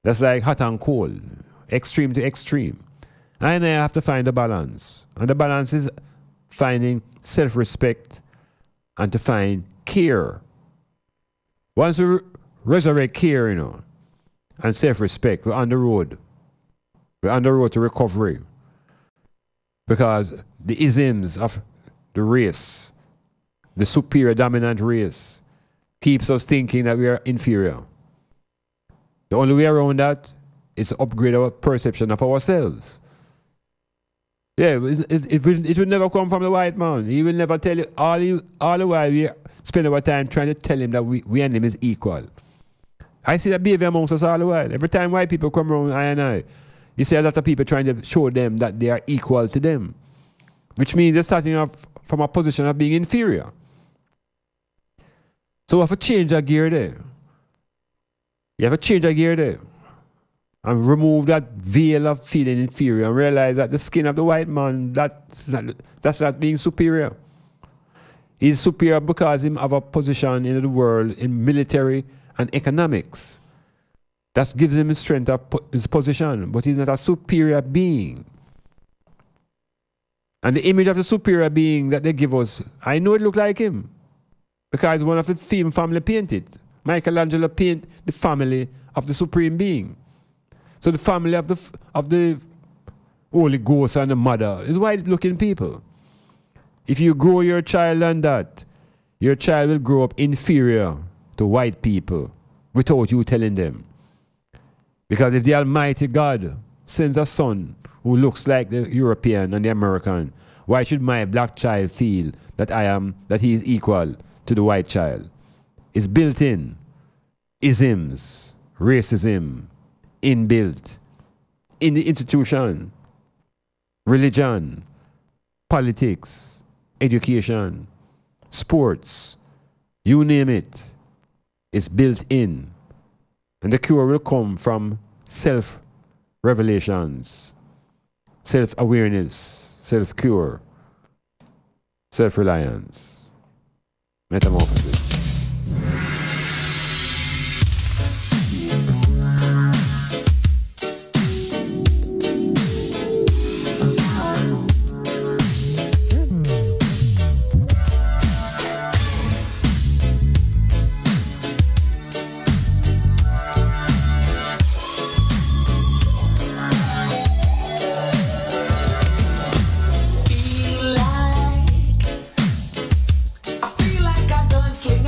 That's like hot and cold, extreme to extreme. And I have to find a balance. And the balance is finding self-respect and to find care. Once we resurrect care, you know, and self-respect, we're on the road. We're on the road to recovery. Because the isms of the race, the superior dominant race, keeps us thinking that we are inferior. The only way around that is to upgrade our perception of ourselves. Yeah, it will never come from the white man. He will never tell you, all the while we spend our time trying to tell him that we and him is equal. I see that behavior amongst us all the while. Every time white people come around I, you see a lot of people trying to show them that they are equal to them, which means they're starting off from a position of being inferior. So we have to change our gear there. You have to change our gear there and remove that veil of feeling inferior and realize that the skin of the white man, that's not being superior. He's superior because he have a position in the world in military and economics. That gives him the strength of his position, but he's not a superior being. And the image of the superior being that they give us, I know it look like him because one of the theme family painted. Michelangelo painted the family of the supreme being. So the family of the Holy Ghost and the mother is white-looking people. If you grow your child on that, your child will grow up inferior to white people without you telling them. Because if the Almighty God sends a son who looks like the European and the American, why should my black child feel that he is equal to the white child? It's built in. Isms, racism, inbuilt in the institution, religion, politics, education, sports, you name it, it's built in. And the cure will come from self-revelations, self-awareness, self-cure, self-reliance, metamorphosis. I feel like I done swing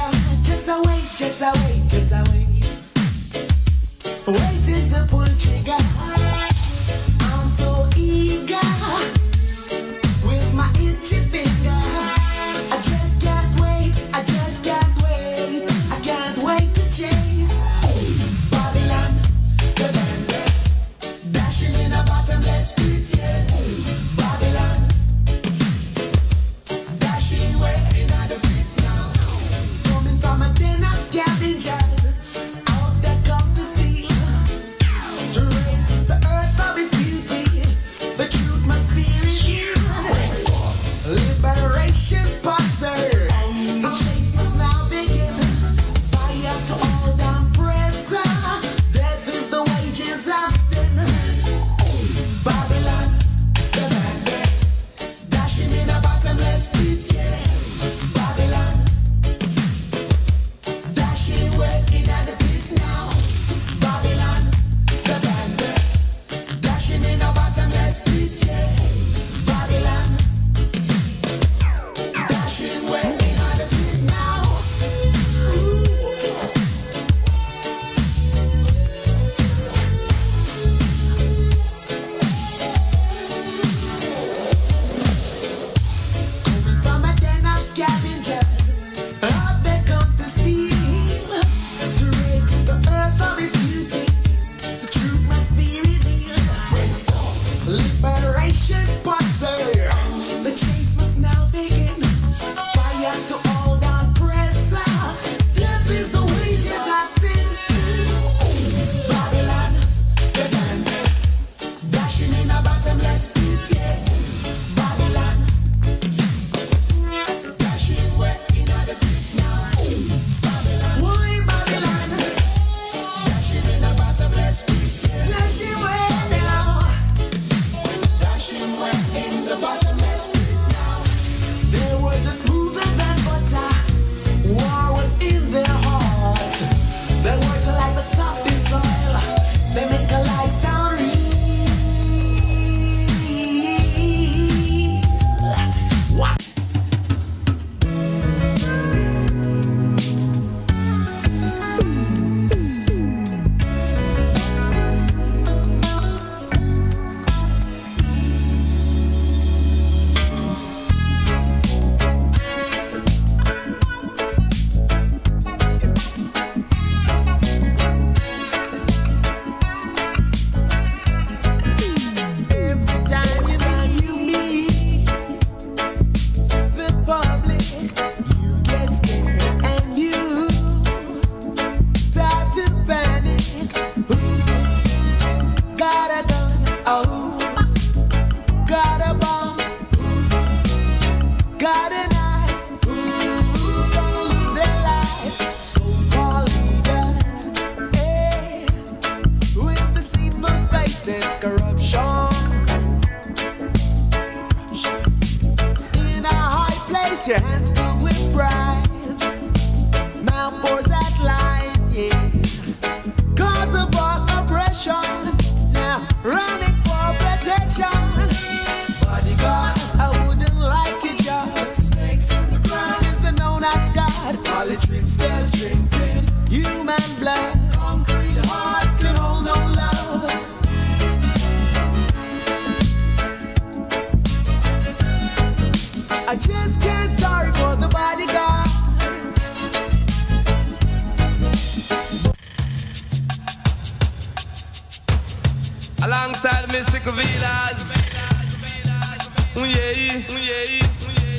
mystical villas.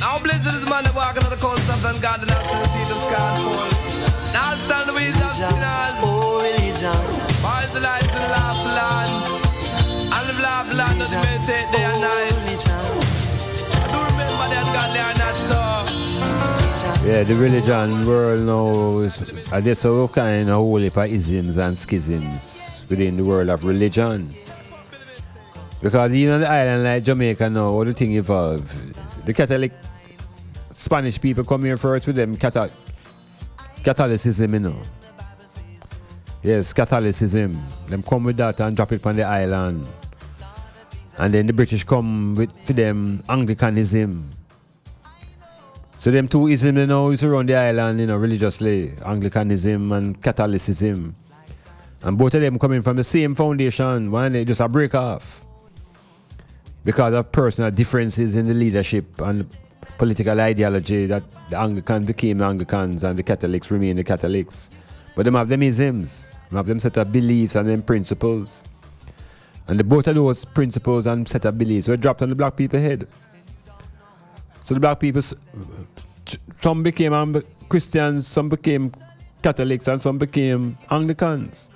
Now blessed is the man that walking on the concept and God and after the sea the sky fall. Now stand the ways of sinners. Oh, religion. Boys the life and laugh the land. And live laugh the land that meditate day and night. I do remember that God they are not so. Yeah, the religion world now is there's all kind of whole heap of isms and schisms within the world of religion. Because you know the island like Jamaica now, all the thing evolved. The Catholic Spanish people come here first with them Catholicism, you know. Yes, Catholicism. Them come with that and drop it on the island. And then the British come with for them Anglicanism. So them two isms you know is around the island, you know, religiously. Anglicanism and Catholicism. And both of them coming from the same foundation. One they just a break off. Because of personal differences in the leadership and political ideology that the Anglicans became the Anglicans and the Catholics remain the Catholics. But they have them isms, they have them set of beliefs and them principles. And both of those principles and set of beliefs were dropped on the black people's head. So the black people, some became Christians, some became Catholics and some became Anglicans.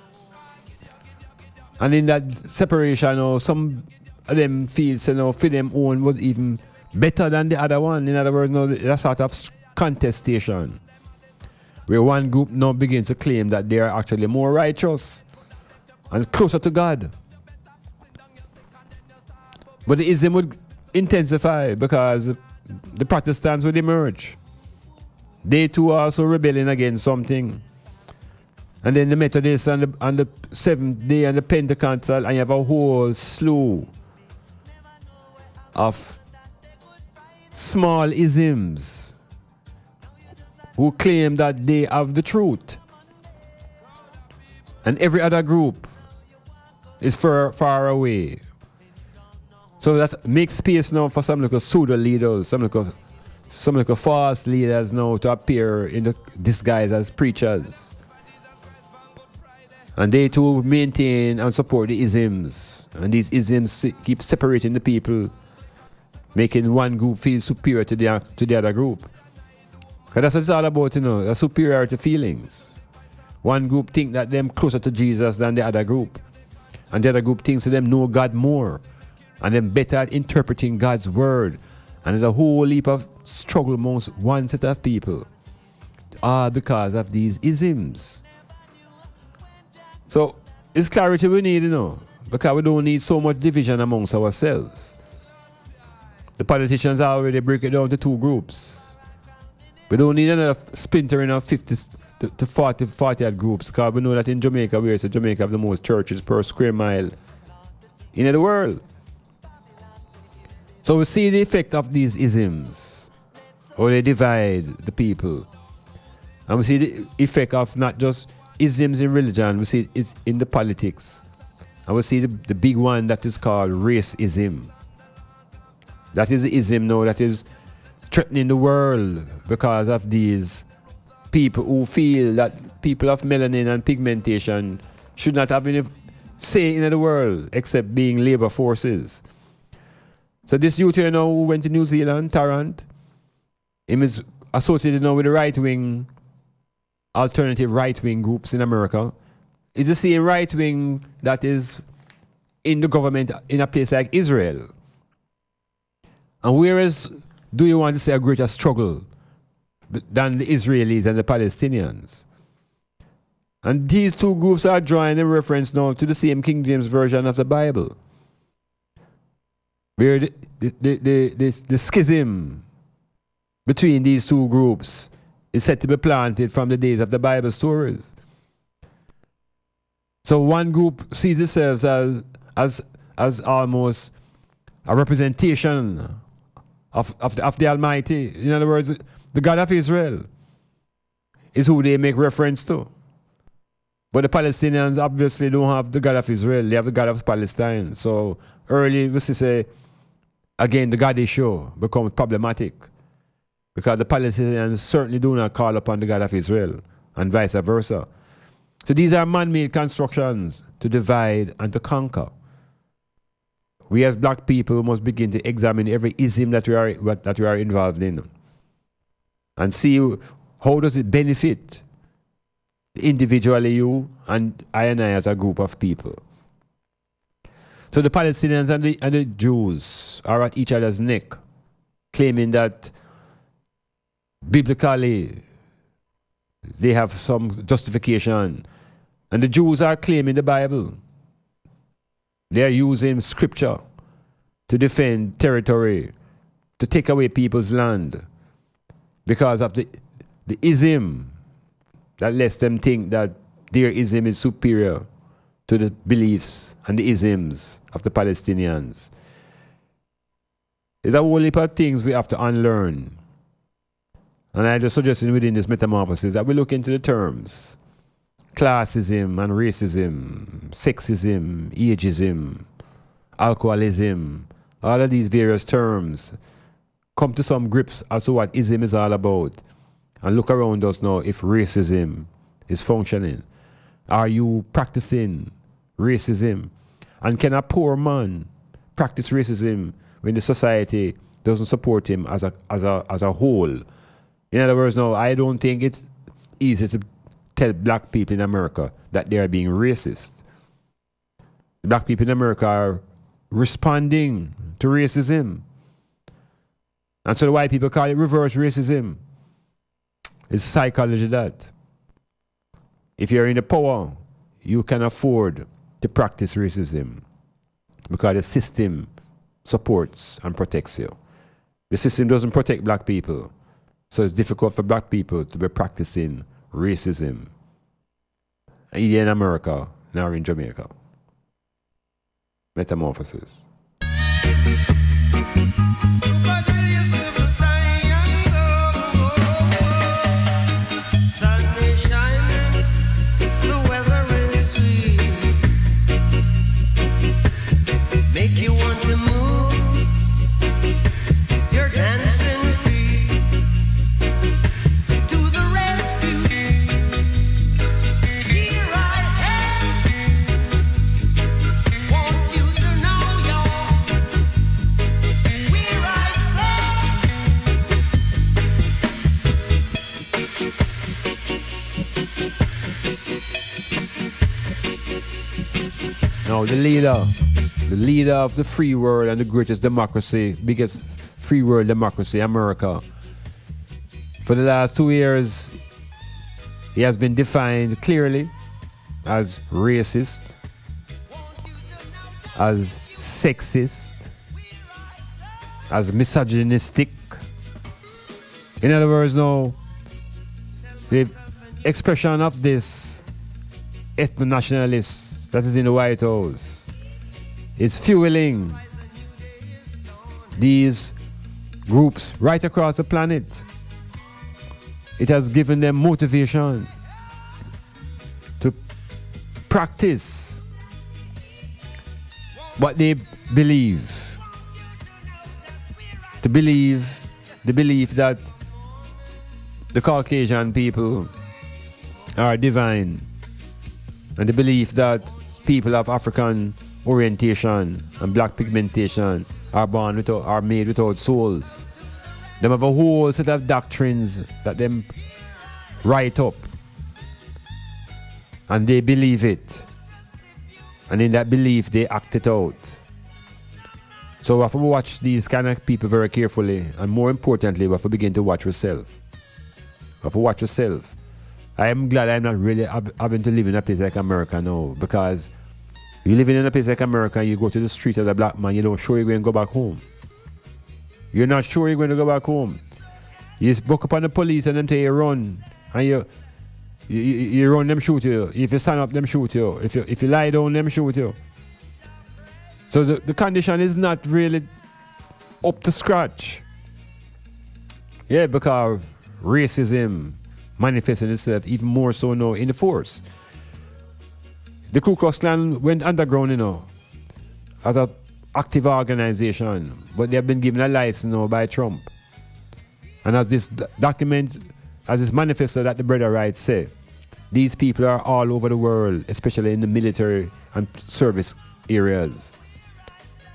And in that separation, some of them feels, for them own was even better than the other one. In other words, that sort of contestation where one group now begins to claim that they are actually more righteous and closer to God. But the ism would intensify because the Protestants would emerge. They too are also rebelling against something. And then the Methodists and the Seventh Day and the Pentecostal, and you have a whole slew of small isms who claim that they have the truth. And every other group is far away. So that makes space now for some little pseudo leaders, some little false leaders now to appear in the disguise as preachers. And they too maintain and support the isms. And these isms keep separating the people, making one group feel superior to the other group. Because that's what it's all about, the superiority feelings. One group think that them closer to Jesus than the other group. And the other group thinks that them know God more. And them better at interpreting God's word. And there's a whole heap of struggle amongst one set of people. All because of these isms. So it's clarity we need, because we don't need so much division amongst ourselves. The politicians already break it down to two groups. We don't need another splintering of 50 to 40 groups, because we know that in Jamaica, Jamaica have the most churches per square mile in the world. So we see the effect of these isms, or they divide the people. And we see the effect of not just isms in religion, we see it in the politics. And we see the big one that is called racism. That is the ism now that is threatening the world because of these people who feel that people of melanin and pigmentation should not have any say in the world except being labor forces. So this youth here now who went to New Zealand, Tarrant, him is associated now with the right-wing, alternative right-wing groups in America. It's the same right-wing that is in the government in a place like Israel. And whereas do you want to see a greater struggle than the Israelis and the Palestinians? And these two groups are drawing in reference now to the same King James Version of the Bible, where the schism between these two groups is said to be planted from the days of the Bible stories. So one group sees itself as almost a representation of the Almighty. In other words, the God of Israel is who they make reference to. But the Palestinians obviously don't have the God of Israel. They have the God of Palestine. So early, we say, again, the God issue becomes problematic. Because the Palestinians certainly do not call upon the God of Israel, and vice versa. So these are man-made constructions to divide and to conquer. we as black people must begin to examine every ism that we are involved in and see how does it benefit individually you and I as a group of people. So the Palestinians and the Jews are at each other's neck, claiming that biblically they have some justification. And the Jews are claiming the Bible. They are using scripture to defend territory, to take away people's land because of the ism that lets them think that their ism is superior to the beliefs and the isms of the Palestinians. There's a whole heap of things we have to unlearn. And I just suggested within this metamorphosis that we look into the terms. Classism and racism, sexism, ageism, alcoholism, all of these various terms. Come to some grips as to what ism is all about. And look around us now if racism is functioning. Are you practicing racism? And can a poor man practice racism when the society doesn't support him as a whole? In other words, no, I don't think it's easy to tell black people in America that they are being racist. The black people in America are responding to racism. And so the white people call it reverse racism. It's psychology that. If you're in the power, you can afford to practice racism because the system supports and protects you. The system doesn't protect black people. So it's difficult for black people to be practicing racism, either in America nor in Jamaica. Metamorphosis. Make you want to move your dancing feet to the rescue. Here I am. Want you to know you're where I Now the leader of the free world and the greatest democracy, biggest free world democracy, America. For the last 2 years, he has been defined clearly as racist, as sexist, as misogynistic. In other words, no, the expression of this ethno-nationalist that is in the White House is fueling these groups right across the planet. It has given them motivation to practice what they believe. To believe the belief that the Caucasian people are divine, and the belief that people of African orientation and black pigmentation are made without souls. They have a whole set of doctrines that them write up, and they believe it, and in that belief they act it out. So we have to watch these kind of people very carefully, and more importantly, we have to begin to watch yourself. We have to watch yourself. I am glad I'm not really having to live in a place like America now, because you living in a place like America, you go to the street as a black man, you're not sure you're going to go back home. You're not sure you're going to go back home. You just buck up on the police and them tell you run, and you run, them shoot you. If you stand up, them shoot you. If you lie down, them shoot you. So the condition is not really up to scratch. Yeah, because racism manifesting itself even more so now in the force. The Ku Klux Klan went underground, as an active organization, but they have been given a license now by Trump. And as this document, as this manifesto that the brother writes say, these people are all over the world, especially in the military and service areas.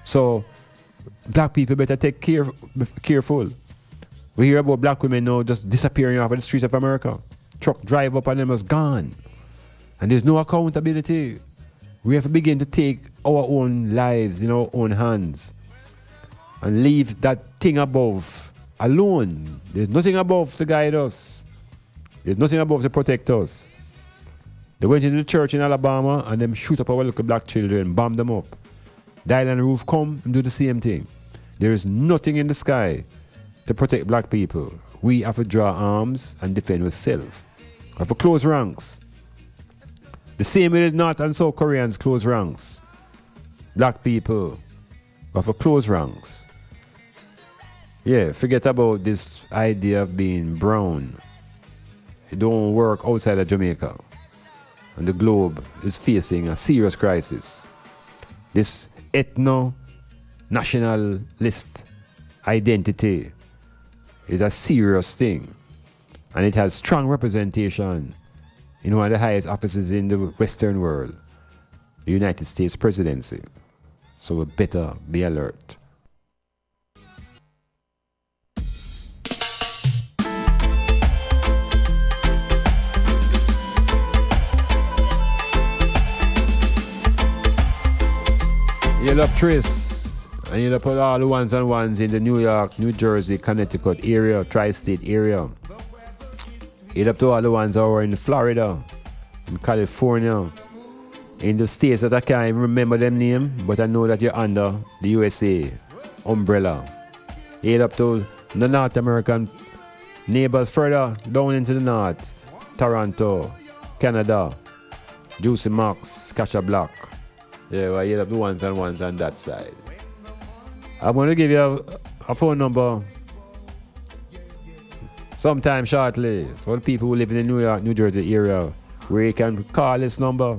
So black people better take careful. We hear about black women now just disappearing off of the streets of America. Truck drive up and them was gone. And there's no accountability. We have to begin to take our own lives in our own hands and leave that thing above alone. There's nothing above to guide us. There's nothing above to protect us. They went into the church in Alabama and them shoot up our little black children, bomb them up. The island roof come and do the same thing. There is nothing in the sky to protect black people. We have to draw arms and defend with self. We have to close ranks. The same way the North and South Koreans close ranks. Black people, we have to close ranks. Yeah, forget about this idea of being brown. It don't work outside of Jamaica. And the globe is facing a serious crisis. This ethno-nationalist identity is a serious thing. And it has strong representation in one of the highest offices in the Western world, the United States presidency. So we better be alert. You'll up Tris, and you'll put all the ones and ones in the New York, New Jersey, Connecticut area, tri-state area. You'll up to all the ones that are in Florida, in California, in the states that I can't even remember them names, but I know that you're under the USA umbrella. You'll up to the North American neighbors further down into the north, Toronto, Canada, Juicy Max, Kasha Black. Yeah, well, you have the ones and ones on that side. I'm going to give you a phone number sometime shortly for the people who live in the New York, New Jersey area, where you can call this number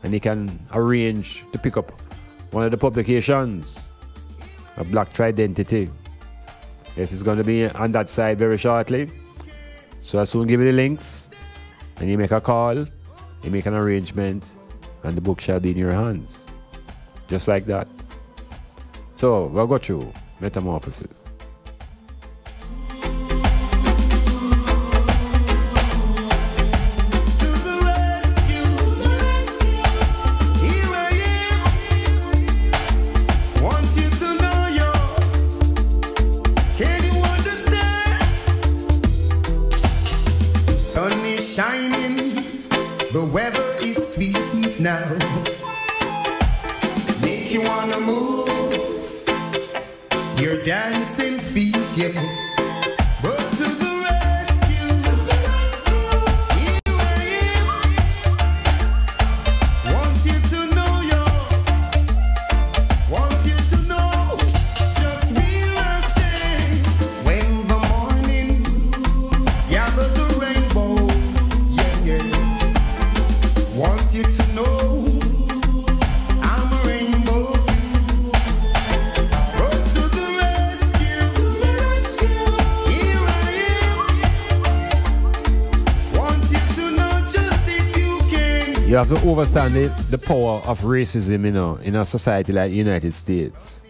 and you can arrange to pick up one of the publications of Black Tridentity. Yes, it's going to be on that side very shortly. So I'll soon give you the links and you make a call, you make an arrangement, and the book shall be in your hands. Just like that. So, we'll go through Metamorphosis. Sun is shining, the weather is sweet now. Make you wanna move your dancing feet, yeah. But to the rescue, here I am. Want you to know want you to know just where I stand. When the morning gather the rainbow, yeah, yeah. Want you to know I'm a rainbow too. Go to the rescue, here I am. Want you to know just if you can. You have to understand the power of racism, in a society like the United States.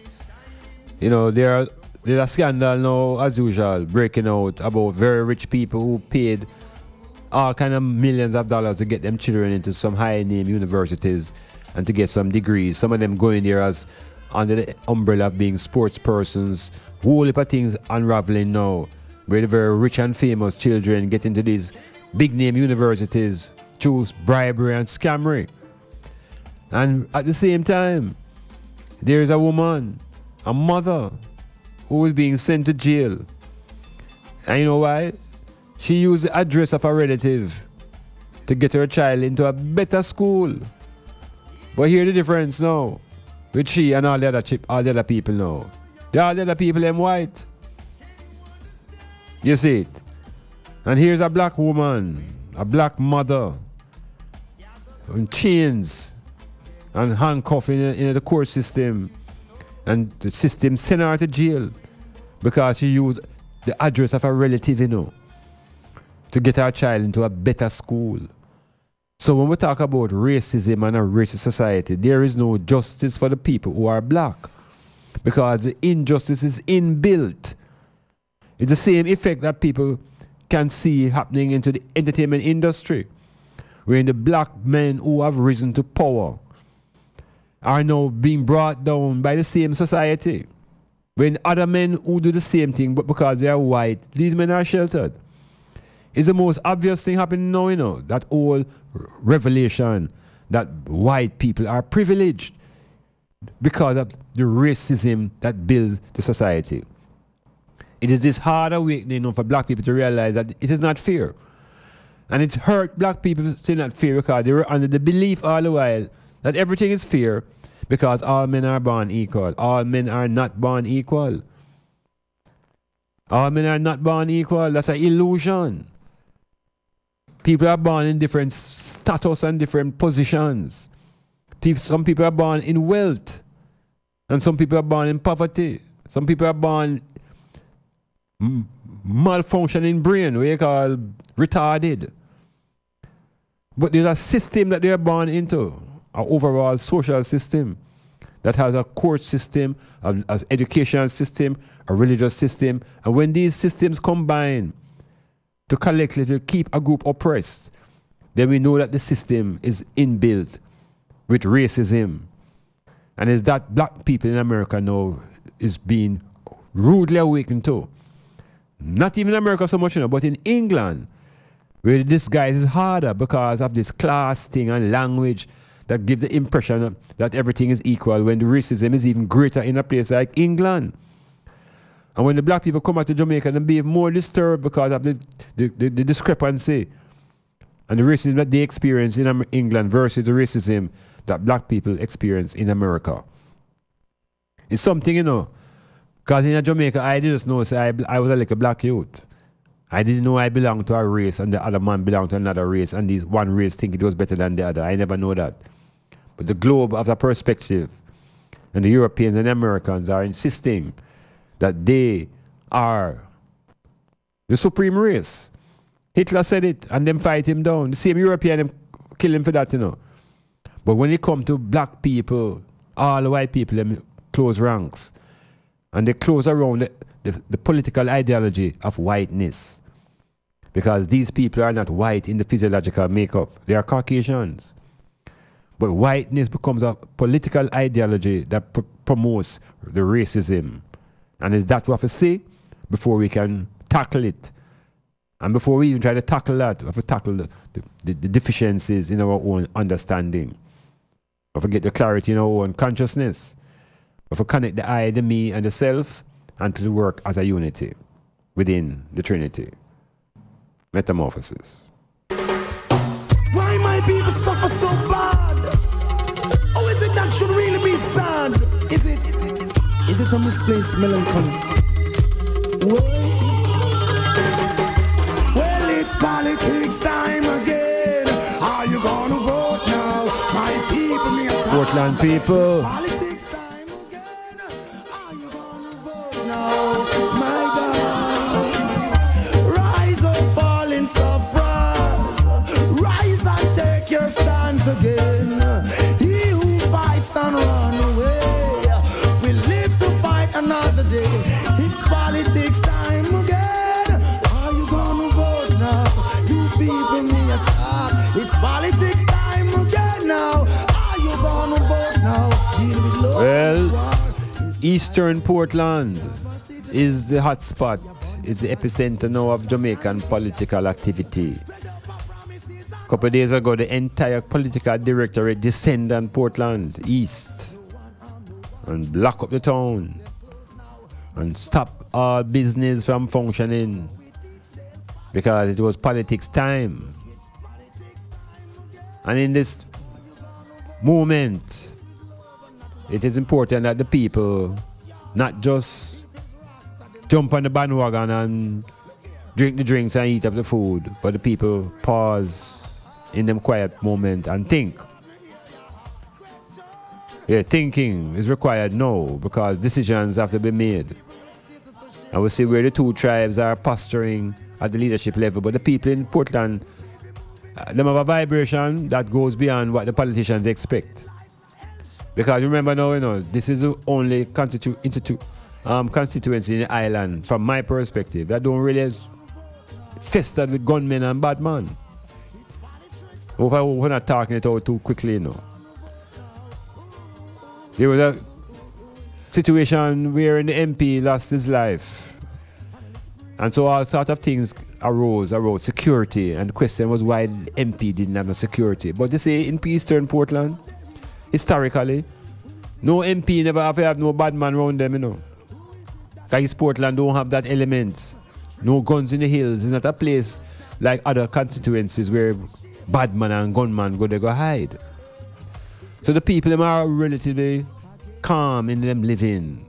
There's a scandal now, as usual, breaking out about very rich people who paid all kind of millions of dollars to get them children into some high-name universities and to get some degrees. Some of them going there as under the umbrella of being sports persons. Whole heap of things unraveling now, where the very rich and famous children get into these big-name universities through bribery and scammery. And at the same time, there is a woman, a mother, who is being sent to jail. And you know why? She used the address of a relative to get her child into a better school. But here's the difference now with she and all the other people now. All the other people them white. You see it? And here's a black woman, a black mother, in chains and handcuffed in the court system. And the system sent her to jail because she used the address of a relative, to get our child into a better school. So when we talk about racism and a racist society, there is no justice for the people who are black. because the injustice is inbuilt. It's the same effect that people can see happening into the entertainment industry, where the black men who have risen to power are now being brought down by the same society. When other men who do the same thing, but because they are white, these men are sheltered. It's the most obvious thing happening now, that whole revelation that white people are privileged because of the racism that builds the society. It is this hard awakening for black people to realize that it is not fair. And it hurt black people to say not fair because they were under the belief all the while that everything is fair because all men are born equal. All men are not born equal. All men are not born equal. That's an illusion. People are born in different status and different positions. Some people are born in wealth, and some people are born in poverty. Some people are born malfunctioning brain, what you call retarded. But there's a system that they are born into, an overall social system that has a court system, an education system, a religious system. And when these systems combine to collectively keep a group oppressed, then we know that the system is inbuilt with racism. And it's that black people in America now is being rudely awakened to. Not even in America so much, but in England, where the disguise is harder because of this class thing and language that give the impression that everything is equal when the racism is even greater in a place like England. And when the black people come out to Jamaica, they be more disturbed because of the discrepancy and the racism that they experience in England versus the racism that black people experience in America. It's something, because in Jamaica, I just know I was like a black youth. I didn't know I belonged to a race and the other man belonged to another race and this one race think it was better than the other. I never know that. But the globe of the perspective and the Europeans and Americans are insisting that they are the supreme race. Hitler said it and them fight him down. The same European them kill him for that, But when it comes to black people, all the white people, them close ranks. And they close around the political ideology of whiteness. Because these people are not white in the physiological makeup. They are Caucasians. But whiteness becomes a political ideology that promotes the racism. And is that what we have to say before we can tackle it? And before we even try to tackle that, we have to tackle the deficiencies in our own understanding. We have to get the clarity in our own consciousness. We have to connect the I, the me, and the self, and to work as a unity within the Trinity. Metamorphosis. Why my people suffer so bad? Or is it that should really be sad? Is it a misplaced melancholy? Well, it's politics time again. Are you gonna vote now? My people, me Portland people. Politics time again. Are you gonna vote now? My God. Rise up, fallen sufferers. Rise and take your stance again. He who fights and run away will live to fight another day. It's politics time again. Are you gonna vote now? You people me attack. It's politics time again now. Are you gonna vote now? Deal with love. Well, Eastern Portland is the hot spot. It's the epicenter now of Jamaican political activity. A couple of days ago, the entire political directorate descended on Portland East and block up the town and stop all business from functioning because it was politics time. And in this moment, it is important that the people not just jump on the bandwagon and drink the drinks and eat up the food, but the people pause in them quiet moment and think. Yeah, thinking is required now because decisions have to be made. And we see where the two tribes are posturing at the leadership level, but the people in Portland, them have a vibration that goes beyond what the politicians expect. Because remember now, this is the only constituency in the island, from my perspective, that don't really festered with gunmen and bad man. Hope we're not talking it out too quickly, There was a situation where the MP lost his life. And so all sort of things arose around security, and the question was why the MP didn't have no security. But you see, in Eastern Portland, historically, no MP never have no bad man around them, Because East Portland don't have that element. No guns in the hills. It's not a place like other constituencies where bad man and gunman go hide. So the people them are relatively calm in them living,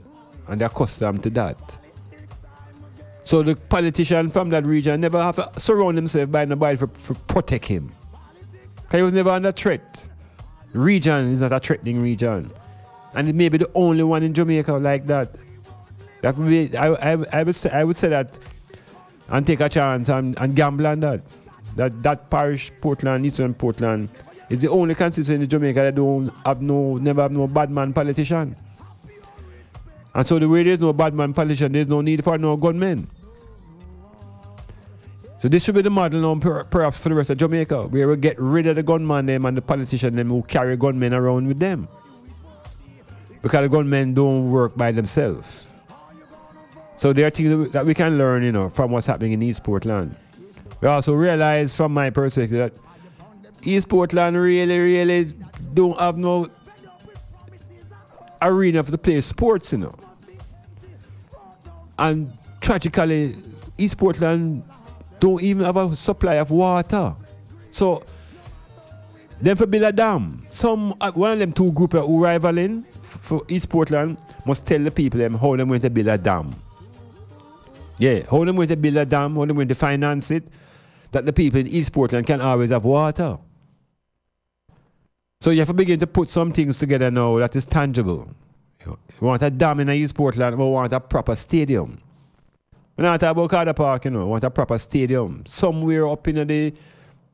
and they're accustomed to that. So the politician from that region never have to surround himself by nobody for protect him. Because he was never under threat. The region is not a threatening region. And it may be the only one in Jamaica like that. That would be, I would say that and take a chance and gamble on that. That parish, Portland, Eastern Portland, is the only constituency in Jamaica that never have no bad man politician. And so the way there's no bad man politician, there's no need for no gunmen. So this should be the model now perhaps for the rest of Jamaica, where we get rid of the gunman them and the politician them who carry gunmen around with them. Because the gunmen don't work by themselves. So there are things that we can learn, from what's happening in East Portland. We also realize from my perspective that East Portland really don't have no arena for the play sports, And tragically, East Portland don't even have a supply of water. So, them for build a dam. One of them two groups who rivaling for East Portland must tell the people them how they're going to build a dam. Yeah, how they're going to build a dam, how they're going to finance it, that the people in East Portland can always have water. So you have to begin to put some things together now that is tangible. You want a dam in East Portland, we want a proper stadium. We're not talking about Carter Park, we want a proper stadium. Somewhere up in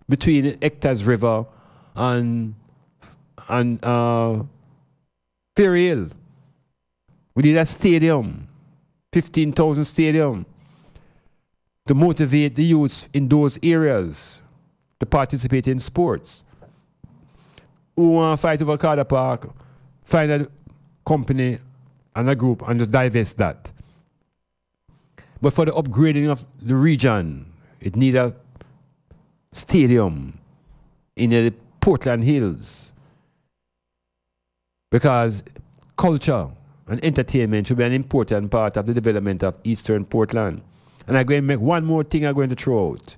between Hector's River and Ferry Hill. We need a stadium, 15,000 stadium, to motivate the youth in those areas to participate in sports. Who want to fight over Carter Park, find a company and a group and just divest that. But for the upgrading of the region, it needs a stadium in the Portland Hills. Because culture and entertainment should be an important part of the development of Eastern Portland. And I'm going to make one more thing I'm going to throw out.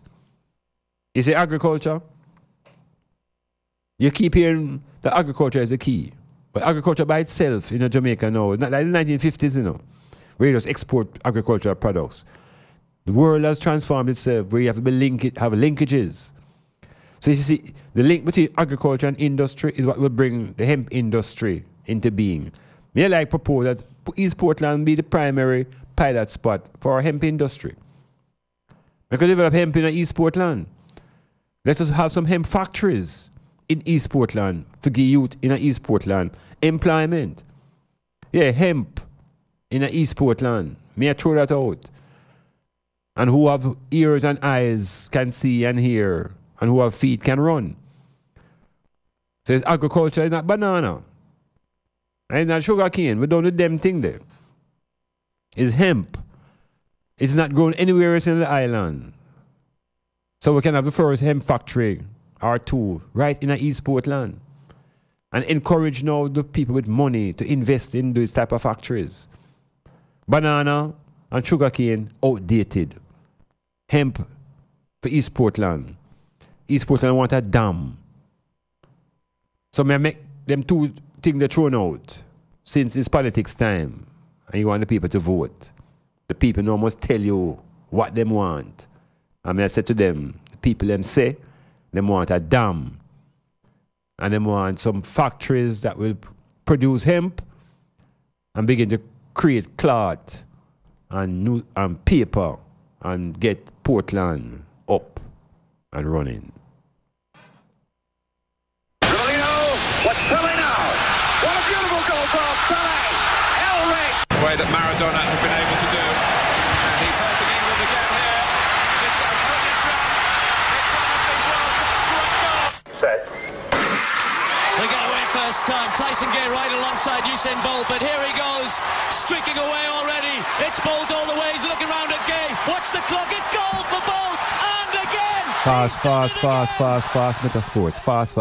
You say agriculture? You keep hearing that agriculture is the key. But agriculture by itself in Jamaica now, it's not like the 1950s, where you just export agricultural products. The world has transformed itself where you have to have linkages. So you see, the link between agriculture and industry is what will bring the hemp industry into being. May I propose that East Portland be the primary pilot spot for our hemp industry. We could develop hemp in East Portland. Let us have some hemp factories in East Portland to give youth in East Portland employment. Yeah, hemp in East Portland. May I throw that out? And who have ears and eyes can see and hear, and who have feet can run. So it's agriculture, it's not banana. And it's not sugar cane. We don't do them thing there. It's hemp. It's not grown anywhere else in the island. So we can have the first hemp factory or two right in East Portland. And encourage now the people with money to invest in these type of factories. Banana and sugar cane, outdated. Hemp for East Portland. East Portland want a dam. So may I make them two things they thrown out since it's politics time and you want the people to vote. The people now must tell you what they want. And I said to them, the people them say, they want a dam. And they want some factories that will produce hemp and begin to create cloth and paper and get Portland up and running. What's selling out? What a beautiful set. They get away first time. Tyson Gay right alongside Usain Bolt, but here he goes, streaking away already. It's Bolt all the way. He's looking round at Gay. Watch the clock. It's goal for Bolt, and again. Fast, Meta Sports. Fast.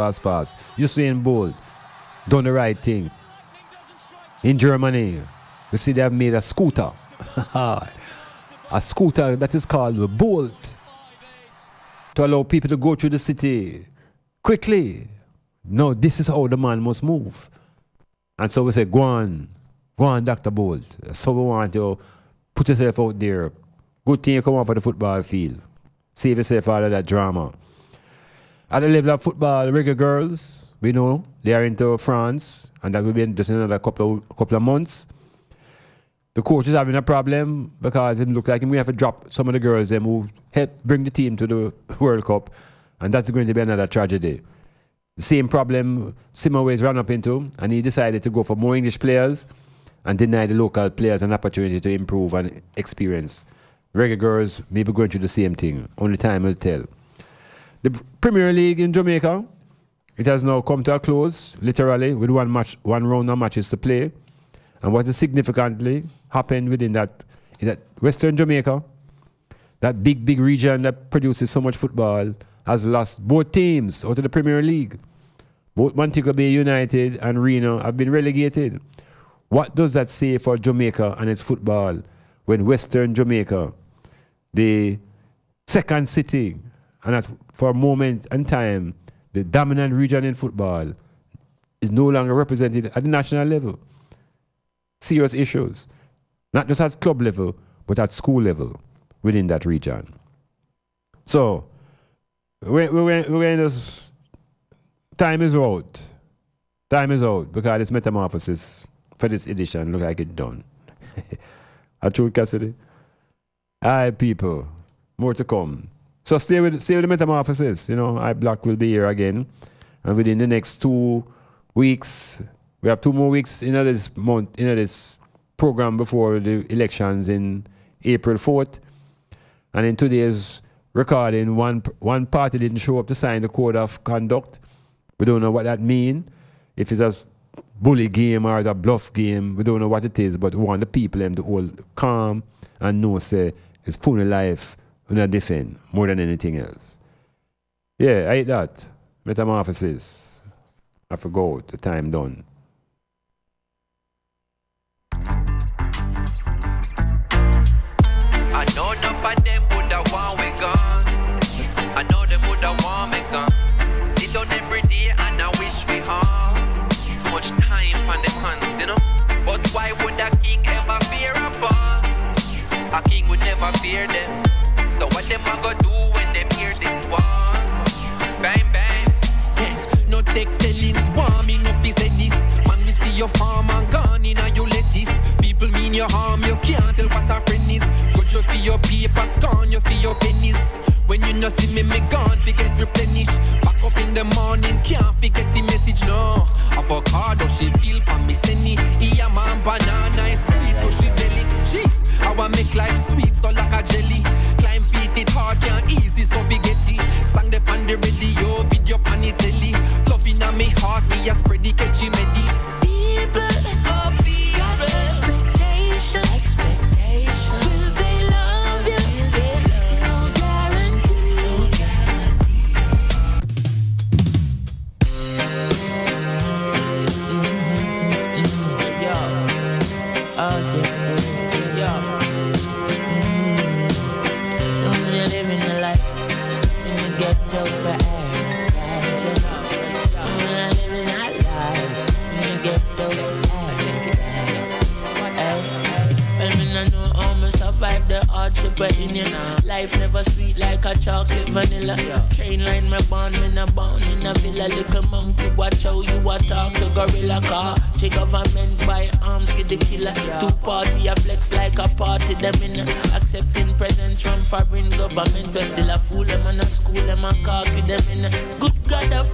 Usain Bolt done the right thing. In Germany, you see they have made a scooter. A scooter that is called the Bolt, to allow people to go through the city quickly. No, this is how the man must move. And so we say, go on, Dr. Bolt. So we want you put yourself out there. Good thing you come off of the football field. Save yourself out of that drama. At the level of football, reggae girls, we know they are into France, and that will be in just another couple of months. The coach is having a problem because it looks like we have to drop some of the girls who help bring the team to the World Cup, and that's going to be another tragedy. The same problem Simmerways ran up into, and he decided to go for more English players and deny the local players an opportunity to improve and experience. Reggae girls may be going through the same thing. Only time will tell. The Premier League in Jamaica, it has now come to a close, literally, with one round of matches to play. And what is significantly happened within that is that Western Jamaica, that big region that produces so much football, has lost both teams out of the Premier League. Both Montego Bay United and Reno have been relegated. What does that say for Jamaica and its football when Western Jamaica, the second city, and for a moment and time, the dominant region in football, is no longer represented at the national level? Serious issues, not just at club level, but at school level within that region. So, we're in this. Time is out. Time is out because it's Metamorphosis for this edition. Look like it's done. A true Cassidy. Aye, people. More to come. So stay with the Metamorphosis. You know, Black will be here again. And within the next 2 weeks, we have 2 more weeks in this month, in this program before the elections in April 4th. And in today's recording, one party didn't show up to sign the code of conduct. We don't know what that means. If it's a bully game or a bluff game, we don't know what it is, but we want the people to hold calm and know, say, it's full of life, we not defend more than anything else. Yeah, I hate that. Metamorphosis. I forgot, the time done. I know enough of them would have want we gone. I know them would have want me gone. They done every day and I wish we harm. Too much time on the hands, you know. But why would a king ever fear a boss? A king would never fear them. So what them a go do when them hear this war? Bang bang. Yes, no take tellings, warming up this and this. Man, we see your farm and gone in and you let this. People mean your harm, you can't tell what a friend is. You for your papers, gone, you for your pennies. When you no see me gone, forget replenish. Back up in the morning, can't forget the message, no. Avocado, she feel for me, senny. Yeah, man, banana is sweet, to she belly. Jeez, how I make life sweet, so like a jelly. Climb feet, it hard, can't easy, so forget it. Sang the pan the radio, video pan it telly. Love in me heart, me a spread the catchy medi. People, oh, people, expectation. Will they love you? No guarantee. Yo, when you're living your life, and you get to bad. When you're living that life, and you get to bad. I know how me survive the hardship in you. Life never sweet like a chocolate vanilla. Train line me born, me na born in a villa. Little monkey, watch how you a talk to gorilla car. Che government buy arms, get the killer. Two party a flex like a party, them in accepting presents from foreign government. We still a fool them and a school them a cocky them in. Good God of